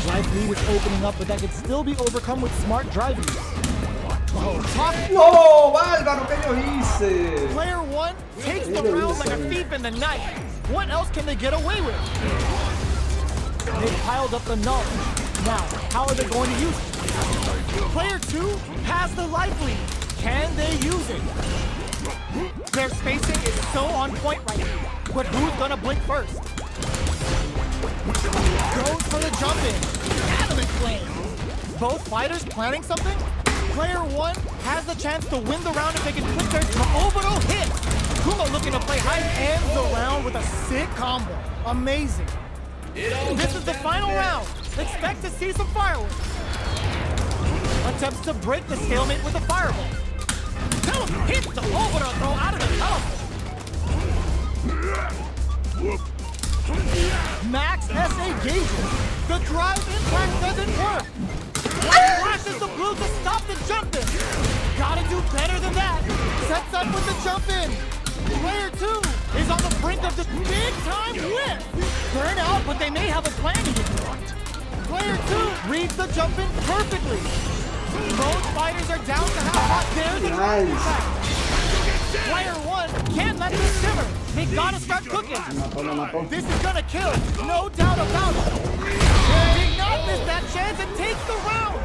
Drive lead is opening up, but that could still be overcome with smart drive use. Oh, top. ¡No! ¡Bárbaro! ¿Qué yo hice? Player one takes the round like a thief in the night. What else can they get away with? They piled up the knowledge. Now, how are they going to use it? Player two has the life lead. Can they use it? Their spacing is so on point right now. But who's gonna blink first? Goes for the jump in. Adamant flame. Both fighters planning something? Player one has the chance to win the round if they can put their orbital hit. Akuma looking to play hide and ends the round with a sick combo. Amazing. This is the final round. Expect to see some fireworks. Attempts to break the stalemate with a fireball. Hits the orbital throw out of the teleport. Max SA gauges. The drive impact doesn't work. Flashes the blue to stop the jump in. Gotta do better than that. Sets up with the jump in. Player two is on the brink of this big time whip. Burn out, but they may have a plan here. Player two reads the jump in perfectly. Both fighters are down to have hot. There's the drive impact. Player one can't let this simmer. They gotta start cooking. This is gonna kill, no doubt about it. Did not miss that chance and takes the round.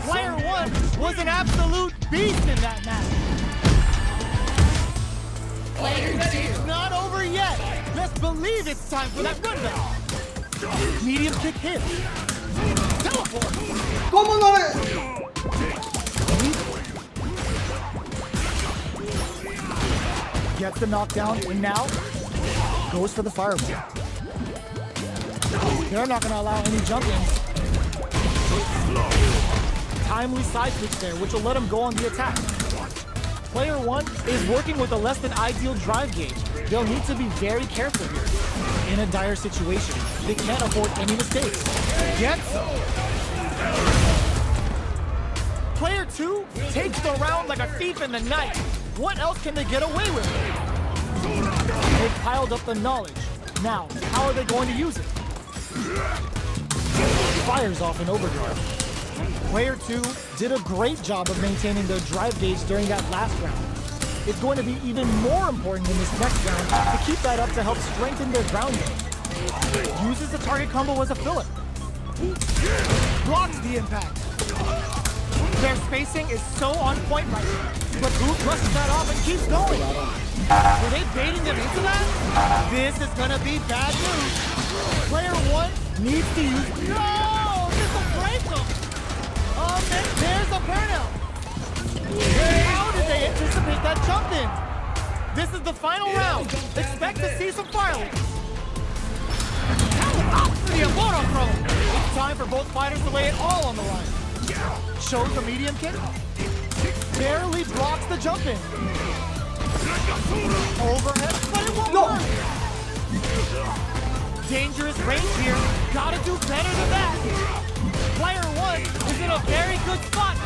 Player one was an absolute beast in that match. Player two. Not over yet. Best believe it's time for that rundown. Medium kick hit. Teleport. ¿Cómo no le...? Gets the knockdown and now goes for the fireball. They're not gonna allow any jump-ins. Timely side switch there, which will let him go on the attack. Player one is working with a less than ideal drive gauge. They'll need to be very careful here. In a dire situation, they can't afford any mistakes. Get some. Player two takes the round like a thief in the night. What else can they get away with? They've piled up the knowledge. Now, how are they going to use it? fires off an overdrive. Player 2 did a great job of maintaining their drive gauge during that last round. It's going to be even more important in this next round to keep that up to help strengthen their ground game. Uses the target combo as a filler. Blocks the impact. Their spacing is so on point right now, but Boot brushes that off and keeps going. Were they baiting them into that? This is gonna be bad news. Player 1 needs to use... No! This will break them! And there's a burnout! How did they anticipate that jump in? This is the final round. Expect to see some fireworks. The Amoro throw! It's time for both fighters to lay it all on the line. Shows the medium kick. Barely blocks the jump in. Overhead, but it won't work. Dangerous range here. Gotta do better than that. Player 1 is in a very good spot.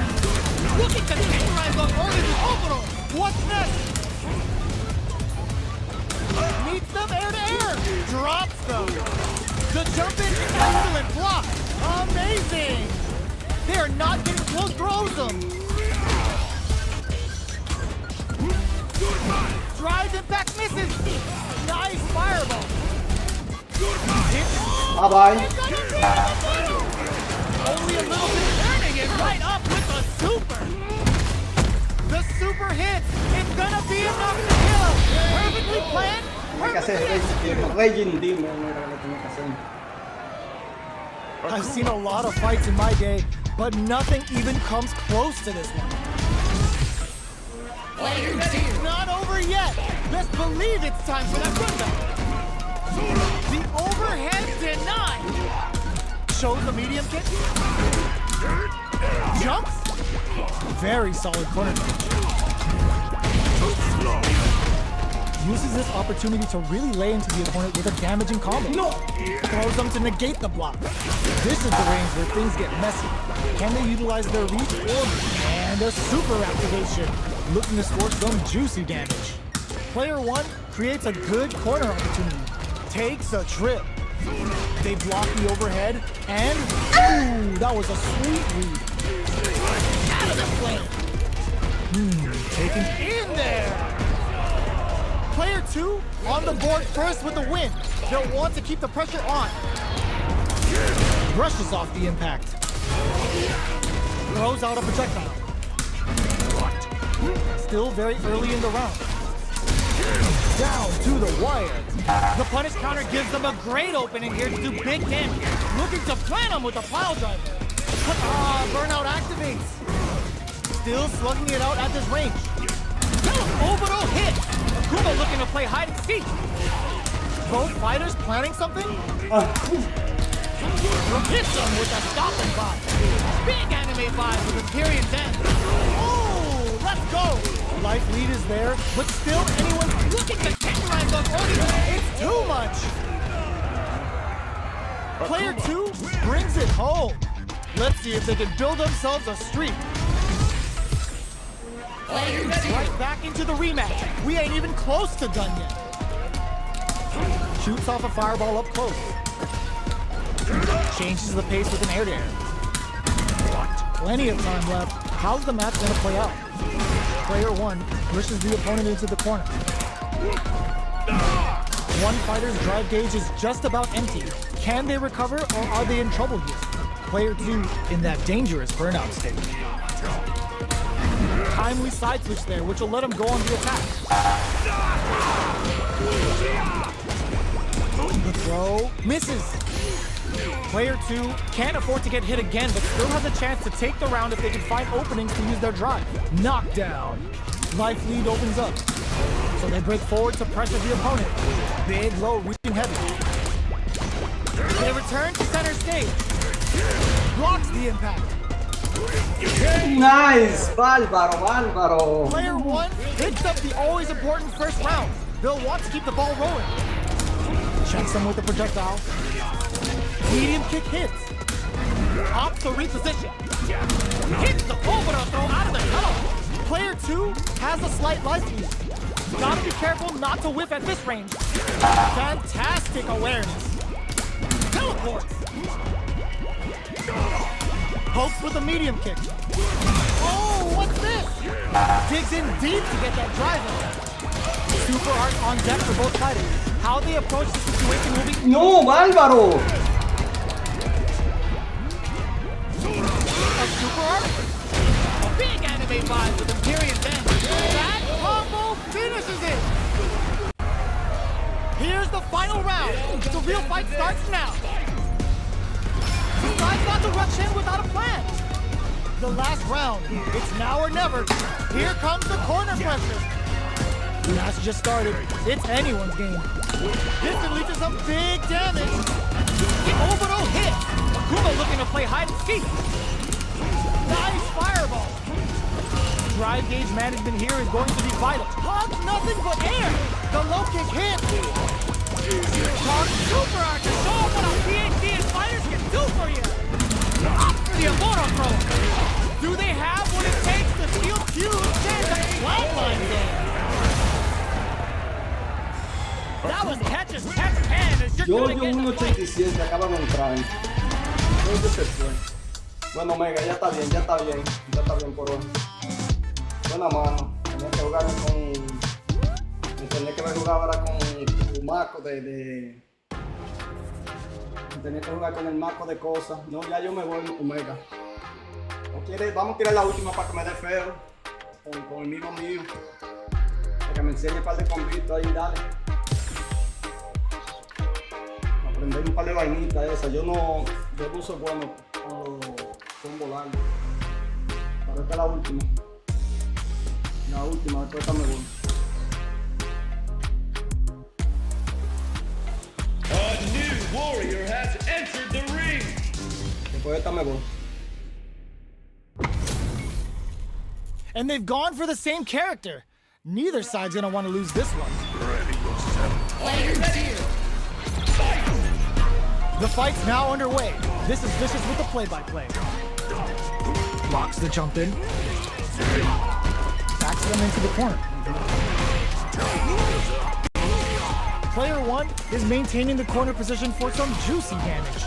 Look at the tenderize on only the Oboro. What's next? Meets them air to air. Drops them. The jump in, excellent block. Amazing. They are not getting close, throws them. Drive impact misses. Nice fireball. Bye-bye. Only a little bit turning it right up with the super. The super hit. It's gonna be enough to kill. Perfectly planned. Hay que hacer Raging Demon. I've seen a lot of fights in my day, but nothing even comes close to this one. It's not over yet. Best believe it's time for that comeback. The overhead denied. Shows the medium kick. Jumps. Very solid corner punch. Uses this opportunity to really lay into the opponent with a damaging combo. No! Throws them to negate the block. This is the range where things get messy. Can they utilize their reach and a super activation? Looking to score some juicy damage. Player 1 creates a good corner opportunity. Takes a trip. They block the overhead and ooh, that was a sweet read. Out of the flame. Taken in there. Player 2 on the board first with the win. They'll want to keep the pressure on. Brushes off the impact. Throws out a projectile. Still very early in the round. Down to the wire. The punish counter gives them a great opening here to do big damage. Looking to plant them with a pile driver. Burnout activates. Still slugging it out at this range. Orbital hit. Akuma looking to play hide and seek. Both fighters planning something? Hits them with a stopping vibe. Big anime vibe with a period end. Oh, let's go. Life lead is there, but still anyone looking to tenderize on Odin. It's too much. Player 2 brings it home. Let's see if they can build themselves a streak. Right back into the rematch. We ain't even close to done yet. Shoots off a fireball up close. Changes the pace with an air-to-air. Plenty of time left. How's the match gonna play out? Player 1 pushes the opponent into the corner. One fighter's drive gauge is just about empty. Can they recover or are they in trouble here? Player 2 in that dangerous burnout state. Timely side switch there, which will let him go on the attack. The throw misses. Player 2 can't afford to get hit again, but still has a chance to take the round if they can find openings to use their drive. Knockdown. Life lead opens up. So they break forward to pressure the opponent. Big, low, reaching heavy. They return to center stage. Blocks the impact. Nice! Bárbaro, bárbaro. Player 1 picks up the always important first round. They'll want to keep the ball rolling. Checks them with the projectile. Medium kick hits. Opts to reposition. Hits the Oboro throw out of the tunnel. Player 2 has a slight life lead. Gotta be careful not to whiff at this range. Fantastic awareness. Teleports. Pokes with a medium kick. Oh, what's this? Digs in deep to get that drive in. Super art on deck for both fighters. How they approach the situation will be... No, Álvaro. A super art? A big anime vibe with Imperial Bend. That combo finishes it! Here's the final round. The real fight starts now. Decides not to rush in without a plan. The last round. It's now or never. Here comes the corner pressure. The match just started. It's anyone's game. This can lead to some big damage. The orbital hit. Akuma looking to play hide and seek. Nice fireball. Drive gauge management here is going to be vital. Pump nothing but air. The low kick hit. Charge super art to show off what our PhD and fighters can do for you. Up for the Amora throw. Do they have what it takes to steal Q's and the flatline game? That was catch as catch can as you're Yo, gonna get the fight. 1.87, acaban de entrar. ¿Dónde se fue? Bueno, Omega, ya está bien por hoy. Buena mano. Tenía que jugar con... Tenía que jugar ahora con tu marco de... Tenía que jugar con el marco de cosas. No, ya yo me voy, Omega. ¿No quieres? Vamos a tirar la última para que me dé feo. Con el mismo mío. Para que me enseñe un par de combitos ahí, dale. Aprender un par de vainitas esas. Yo no soy bueno con volar. Pero esta es la última. Después esta me voy. A new warrior has entered the ring. Después esta me voy. And they've gone for the same character. Neither side's gonna want to lose this one. Player 2. The fight's now underway. This is Vicious with the play-by-play. Blocks the jump in. Backs them into the corner. Player 1 is maintaining the corner position for some juicy damage.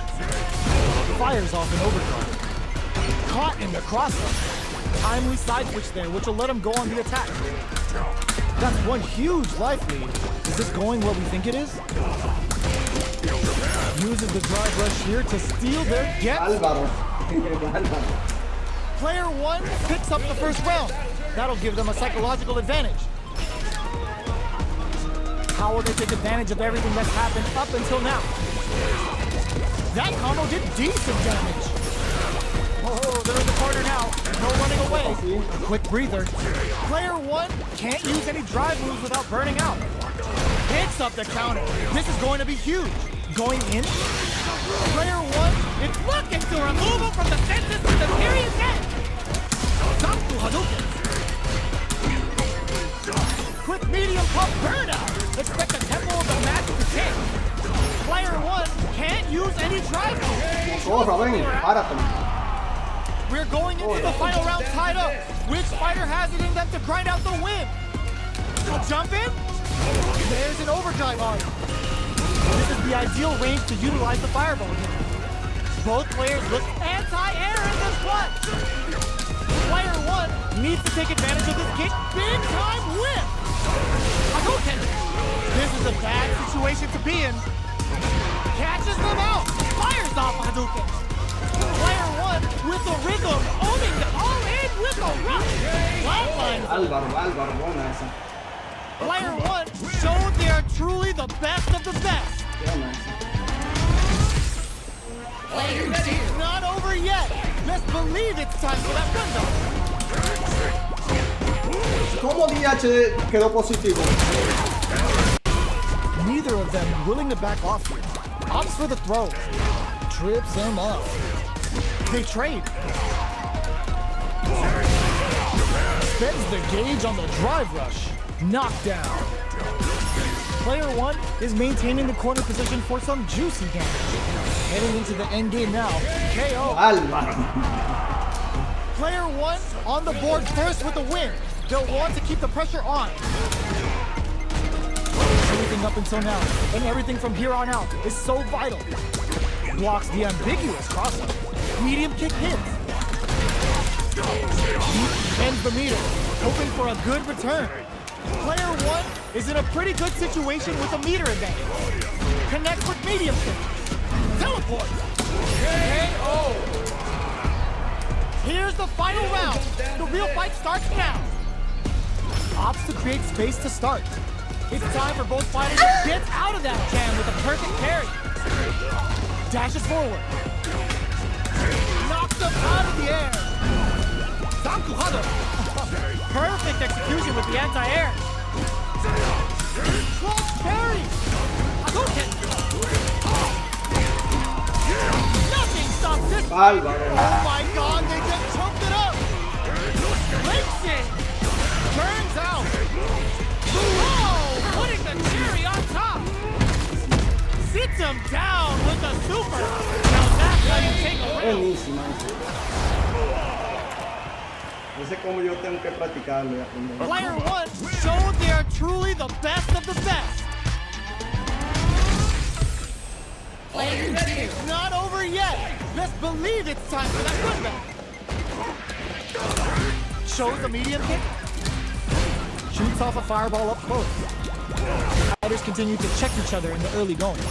Fires off an overdrive. Caught in the crossbar. Timely side switch there, which will let him go on the attack. That's one huge life lead. Is this going what we think it is? Uses the drive rush here to steal their get. Álvaro. Player 1 picks up the first round. That'll give them a psychological advantage. How will they take advantage of everything that's happened up until now? That combo did decent damage. Oh, they're in the corner now. No running away. A quick breather. Player 1 can't use any drive moves without burning out. Picks up the counter. This is going to be huge. Going in. Player 1 is looking to remove him from the fences to the period end. Jump to Hadouken. Quick medium pump burnout. Expect the tempo of the match to change. Player 1 can't use any drive moves. Corra, ven, párate. We're going into the final round tied up. Which fighter has it in them to grind out the win? A jump in? There's an overdrive on. This is the ideal range to utilize the fireball here. Both players look anti-air in this one. Player 1 needs to take advantage of this kick. Big time whip. Hadouken. This is a bad situation to be in. Catches them out. Fires off Hadouken. Player 1 with the rhythm, owning the all-in with a rush. Flatline. Álvaro, buena esa. Player 1 showed they are truly the best of the best. Buena esa. Player 2. Not over yet. Let's believe it's time for that window. ¿Cómo DH quedó positivo? Neither of them willing to back off here. Opts for the throw. Trips him up. They trade. Spends the gauge on the drive rush. Knockdown. Player 1 is maintaining the corner position for some juicy damage. Heading into the end game now. KO. Álvaro. Player 1 on the board first with the win. They'll want to keep the pressure on. Everything up until now, and everything from here on out is so vital. Blocks the ambiguous crossover. Medium kick hits. Ends the meter, hoping for a good return. Player 1 is in a pretty good situation with a meter advantage. Connects with medium kick. Teleport. KO. Here's the final round. The real fight starts now. Opts to create space to start. It's time for both fighters to get out of that jam with a perfect parry. Dashes forward. Knocks them out of the air. Dankuhado. Perfect execution with the anti-air. Cross parry. Hadouken. Nothing stops this. Bárbaro. Oh my God, they just choked it up. Breaks it. Turns out. Whoa, putting the cherry on top. Sits him down with a super. Now that's how you take a round. Buenísima. Ese es como yo tengo que practicarlo y aprender. Player 1 showed they are truly the best of the best. Player 2. It's not over yet. Let's believe it's time for that comeback. Shows the medium kick. Shoots off a fireball up close. Fighters continue to check each other in the early going.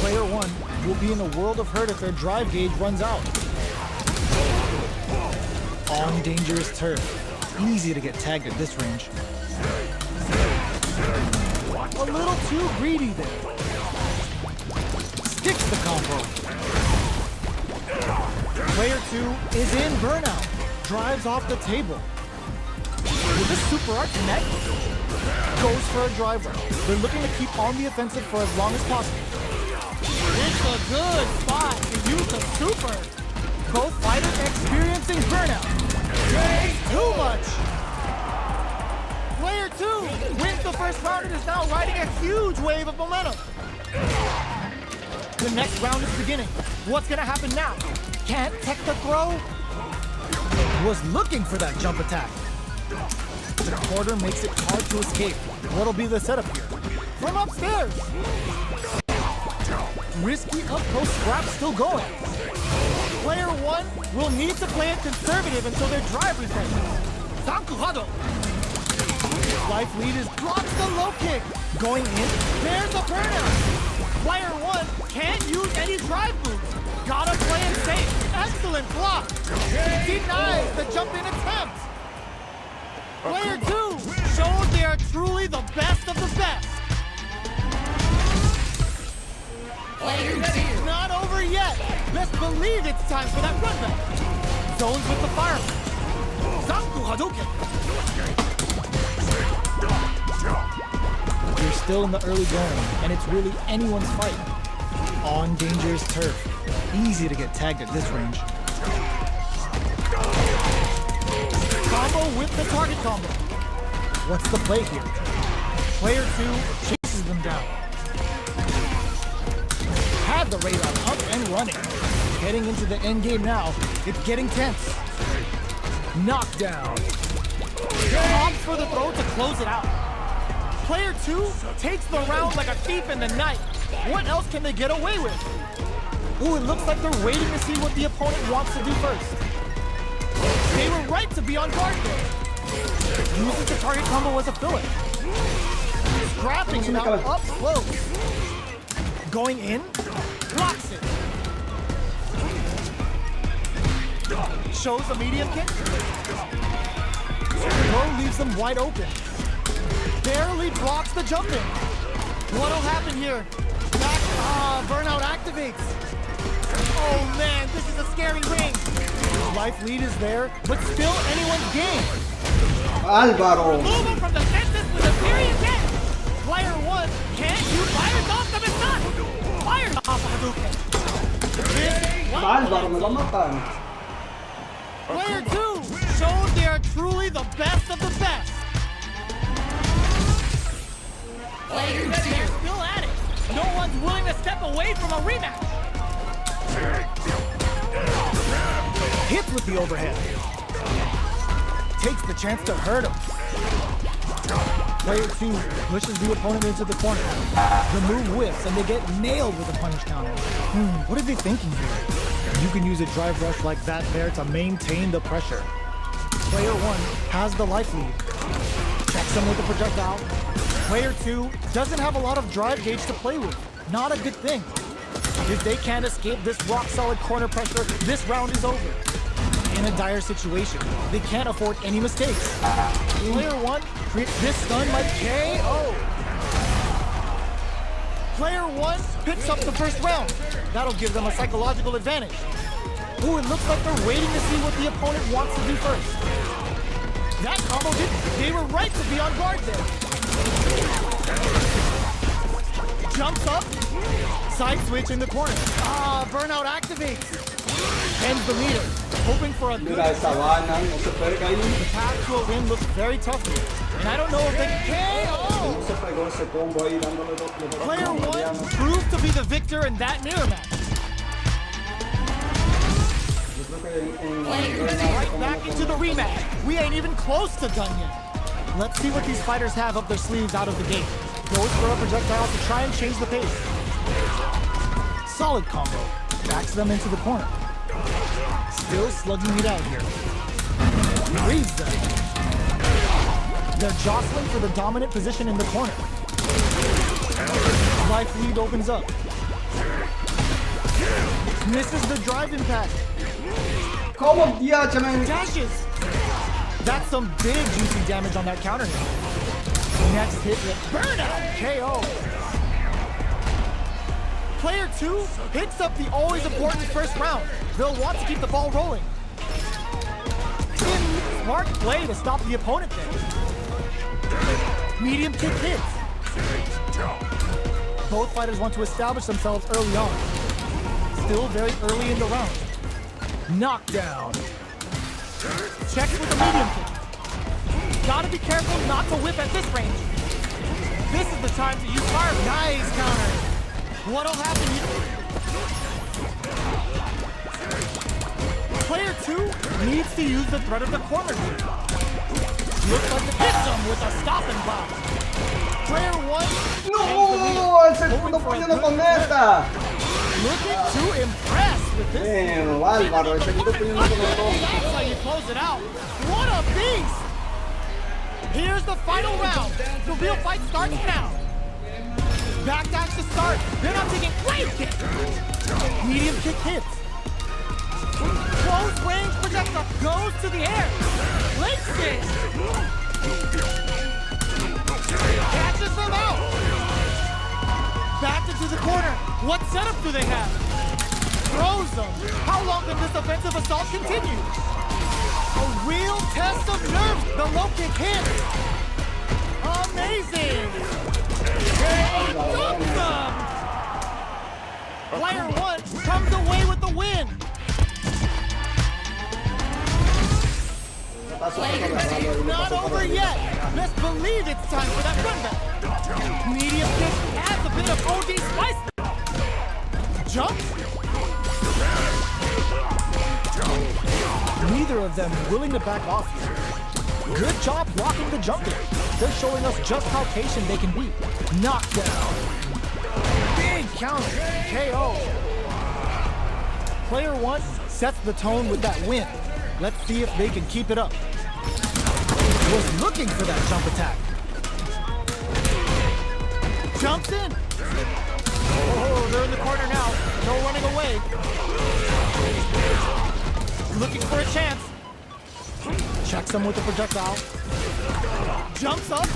Player 1 will be in a world of hurt if their drive gauge runs out. On dangerous turf. Easy to get tagged at this range. A little too greedy there. Sticks the combo. Player 2 is in burnout. Drives off the table. With this super art connect, goes for a driver. They're looking to keep on the offensive for as long as possible. It's a good spot to use the super. Both fighters experiencing burnout. Too much. Player 2 wins the first round and is now riding a huge wave of momentum. The next round is beginning. What's gonna happen now? Can't tech the throw? Was looking for that jump attack. The quarter makes it hard to escape. What'll be the setup here? From upstairs. Risky up-close scrap still going. Player 1 will need to play it conservative until their drive refreshes. Dankuhado. Life leaders blocks the low kick. Going in, there's a burnout. Player 1 can't use any drive moves. Gotta play it safe. Excellent block. Denies the jump in attempt. Player 2 showed they are truly the best of the best. Player 2. It's not over yet. Let's believe it's time for that run back. Zones with the fire. Zanku Hadouken. You're still in the early going, and it's really anyone's fight. On dangerous turf. Easy to get tagged at this range. Combo with the target combo. What's the play here? Player 2 chases them down. Had the radar up and running. Heading into the end game now. It's getting tense. Knockdown. Opts for the throw to close it out. Player 2 takes the round like a thief in the night. What else can they get away with? Ooh, it looks like they're waiting to see what the opponent wants to do first. They were right to be on guard there. Uses the target combo as a filler. Scrapping it out up close. Going in, blocks it. Shows a medium kick. Throw leaves them wide open. Barely blocks the jump in. What'll happen here? Burnout activates. Oh man, this is a scary ring. Life lead is there, but still anyone's game. Álvaro. Moving from the fences with a period hit. Player 1 can't use fires off the sun. Fires off Hadouken. Álvaro, me va a matar. Player 2 showed they are truly the best of the best. Player 2. They're still at it. No one's willing to step away from a rematch. Hits with the overhead. Takes the chance to hurt him. Player 2 pushes the opponent into the corner. The move whiffs and they get nailed with a punish counter. What are they thinking here? You can use a drive rush like that there to maintain the pressure. Player 1 has the life lead. Checks him with the projectile. Player 2 doesn't have a lot of drive gauge to play with. Not a good thing. If they can't escape this rock-solid corner pressure, this round is over. In a dire situation, they can't afford any mistakes. Player 1 treats this stun like KO. Player 1 picks up the first round. That'll give them a psychological advantage. Ooh, it looks like they're waiting to see what the opponent wants to do first. That combo did. They were right to be on guard there. Jumps up. Side switch in the corner. Burnout activates. Ends the meter. Hoping for a good Mira esa vaina, no se puede caer. the path to a win looks very tough here. And I don't know if they can KO. No se pegó ese combo ahí dándole los Player 1 proved to be the victor in that mirror match. Yo creo que Right back into the rematch. We ain't even close to done yet. Let's see what these fighters have up their sleeves out of the gate. Goes for a projectile to try and change the pace. Solid combo. Backs them into the corner. Still slugging it out here. Reads them. They're jostling for the dominant position in the corner. Life lead opens up. Misses the drive impact. ¿Cómo diache, man? Dashes. That's some big juicy damage on that counter hit. Next hit with burnout KO. Player 2 picks up the always important first round. They'll want to keep the ball rolling. Smart play to stop the opponent there. Medium kick hits. Both fighters want to establish themselves early on. Still very early in the round. Knockdown. Checks with a medium kick. Gotta be careful not to whip at this range. This is the time to use fire. Nice counter. What'll happen here? Player 2 needs to use the threat of the corner here. Looks like it hits him with a stopping block. Player 1. No, el segundo puño no conecta. Looking to impress with this. Damn, bárbaro, el segundo puño no conectó. That's how you close it out. What a beast! Here's the final round. The real fight starts now. Backdash to start. They're not taking wave kick. Medium kick hits. Close range projectile goes to the air. Laces. Catches them out. Back into the corner. What setup do they have? Throws them. How long can this offensive assault continue? A real test of nerves. The low kick hits. Amazing. Dumps them. Player 1 comes away with the win. Not over yet. Best believe it's time for that run back. Medium kick adds a bit of OD spice. Jump. Neither of them willing to back off here. Good job blocking the jump there. They're showing us just how patient they can be. Knockdown. Big counter. KO. Player 1 sets the tone with that win. Let's see if they can keep it up. Was looking for that jump attack. Jumps in. Oh, they're in the corner now. No running away. Looking for a chance. Checks him with the projectile. Jumps up.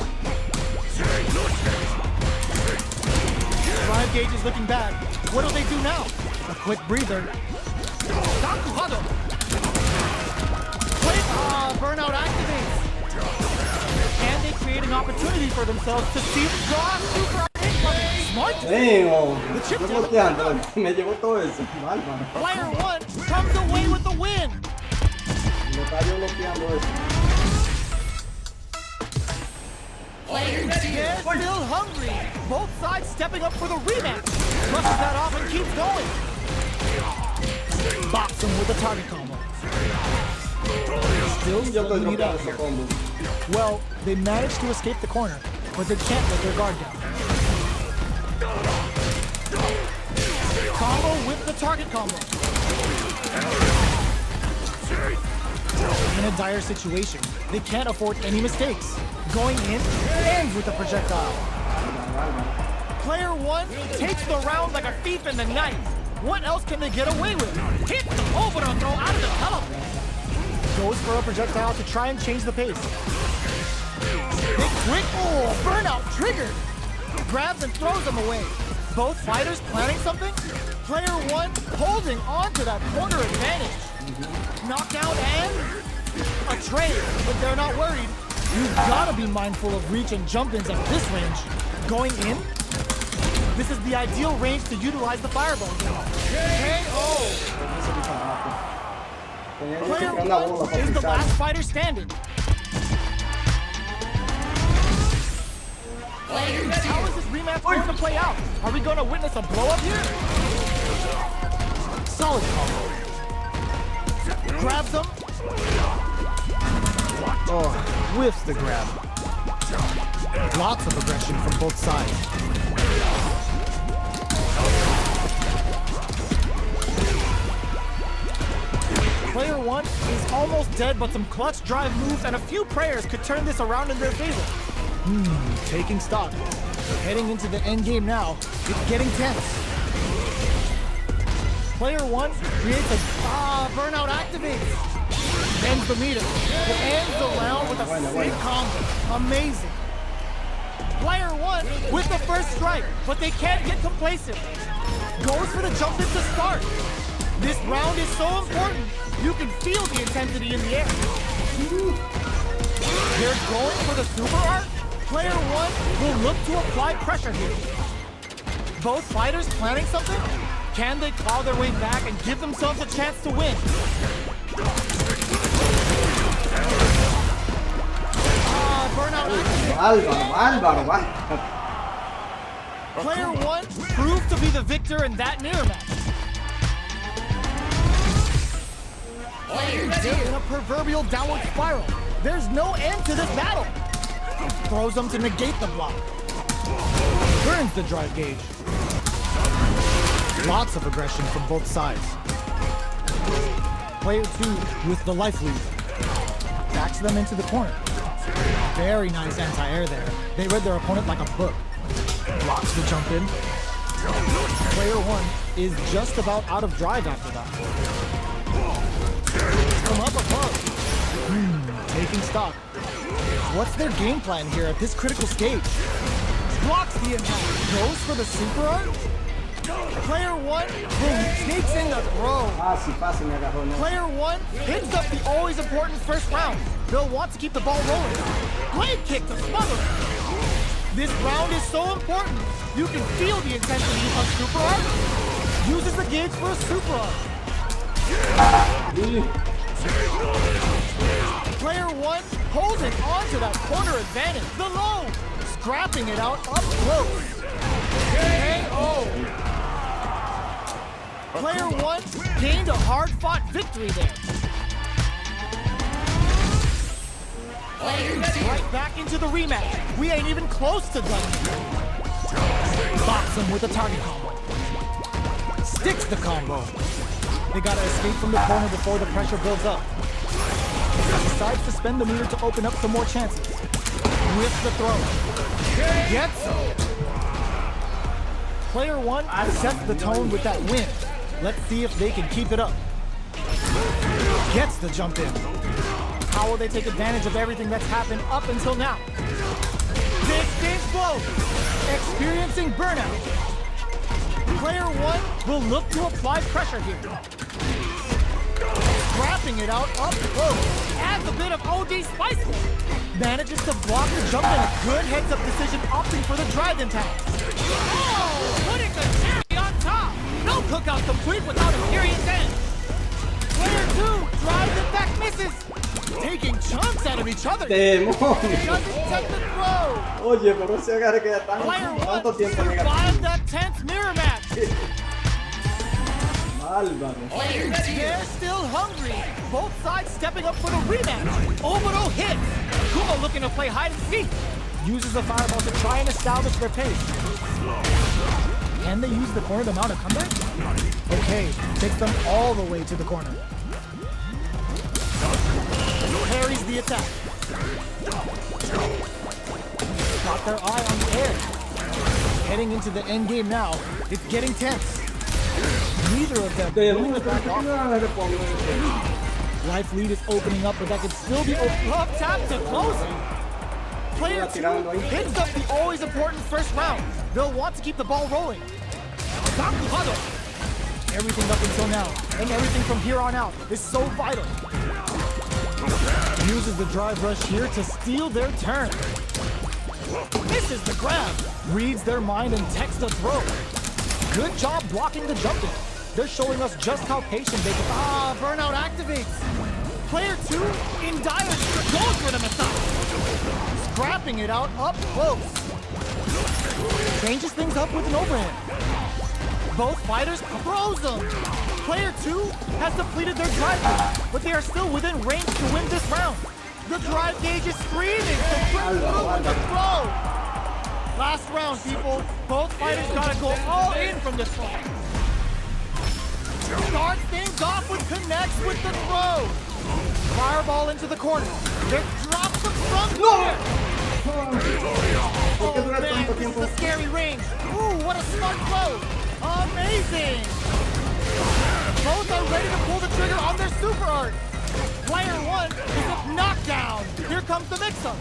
Drive gauge is looking bad. What do they do now? A quick breather. Burnout activates. And they create an opportunity for themselves to see draw super incoming. Smart. Damn, The chip yo jab. bloqueando, me llevó todo eso. Bárbaro. Player 1 comes away with the win. Me está yo bloqueando eso. They're still hungry. Both sides stepping up for the rematch. Brushes that off and keeps going. Box him with a target combo. Still Yo estoy slugging it bloqueando out ese here. combo. Well, they managed to escape the corner, but they can't let their guard down. Combo with the target combo. In a dire situation, they can't afford any mistakes. Going in ends with a projectile. Player 1 takes the round like a thief in the night. What else can they get away with? Hit the overthrow throw out of the teleport. Goes for a projectile to try and change the pace. Big quick, burnout triggered. Grabs and throws them away. Both fighters planning something. Player 1 holding on to that corner advantage. Knockdown and a trade, but they're not worried. You've gotta be mindful of reach and jump-ins at this range. Going in, this is the ideal range to utilize the fireball. KO! Player 1 is the last fighter standing. How is this rematch going to play out? Are we going to witness a blow-up here? Solid combo. Grabs him. Oh, whiffs the grab. Lots of aggression from both sides. Player 1 is almost dead, but some clutch drive moves and a few prayers could turn this around in their favor. Taking stock. Heading into the end game now. It's getting tense. Player 1 creates a burnout activates. Ends the meter. Ends the round with a sick combo. Amazing. Player 1 with the first strike, but they can't get complacent. Goes for the jump in to start. This round is so important. You can feel the intensity in the air. They're going for the super art. Player 1 will look to apply pressure here. Both fighters planning something? Can they claw their way back and give themselves a chance to win? Burnout. Player 1 proved to be the victor in that mirror match. They're in a proverbial downward spiral. There's no end to this battle. Throws them to negate the block. Burns the drive gauge. Lots of aggression from both sides. Player 2 with the life lead. Backs them into the corner. Very nice anti-air there. They read their opponent like a book. Blocks the jump in. Player 1 is just about out of drive after that. From up above. Taking stock. What's their game plan here at this critical stage? Blocks the impact. Goes for the super art. Player 1 sneaks in the throw. Player 1 hits up the always important first round. They'll want to keep the ball rolling. Blade kick to smother it. This round is so important. You can feel the intensity of super art. Uses the gauge for a super art. Player 1 holding on to that corner advantage. The low. Scrapping it out up close. KO. Player 1 gained a hard-fought victory there. Right back into the rematch. We ain't even close to done. Box him with a target combo. Sticks the combo. They gotta escape from the corner before the pressure builds up. Decides to spend the meter to open up some more chances. With the throw. Gets him. Player 1 sets the tone with that win. Let's see if they can keep it up. Gets the jump in. How will they take advantage of everything that's happened up until now? Big blow. Experiencing burnout. Player 1 will look to apply pressure here. Scrapping it out up close. Adds a bit of OD spice. Manages to block the jump in a good heads-up decision, opting for the drive impact. Oh, putting the cherry on top. No cookout complete without a serious end. Player 2 drives it back, misses. Taking chunks out of each other. ¡Demonios! Doesn't take the throw. Oye, pero ese agarre queda Player 1 tanto tiempo survived that tense mirror match. bárbaro. They're still hungry. Both sides stepping up for the rematch. Orbital hit. Akuma looking to play hide and seek. Uses the fireball to try and establish their pace. Can they use the corner to mount a comeback? Okay, takes them all the way to the corner. Parries the attack. Got their eye on the air. Heading into the end game now. It's getting tense. Neither of them willing to back off. Life lead is opening up, but that could still be up tap to close it. Player 2 hits up the always important first round. They'll want to keep the ball rolling. Everything up until now, and everything from here on out is so vital. Uses the drive rush here to steal their turn. Misses the grab. Reads their mind and techs the throw. Good job blocking the jump in. They're showing us just how patient they can. Burnout activates. Player 2 in dire goes for the massage. Scrapping it out up close. Changes things up with an overhand. Both fighters throws them. Player 2 has depleted their drive gauge, but they are still within range to win this round. The drive gauge is screaming to break through with the throw. Last round, people. Both fighters gotta go all in from this one. Starts things off with connects with the throw. Fireball into the corner. They drop the front there. Oh man, this is a scary range. Ooh, what a smart throw. Amazing. Both are ready to pull the trigger on their super art. Player 1 is a knockdown. Here comes the mix-up.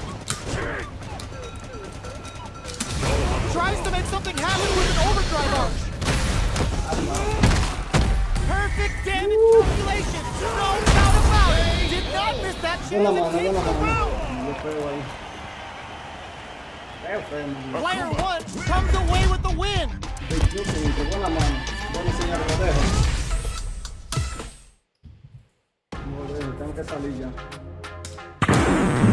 Tries to make something happen with an overdrive arch. Perfect damage calculation. No doubt about it. Did not miss that chance to take the round. Player 1 comes away with the win. Tengo que salir ya.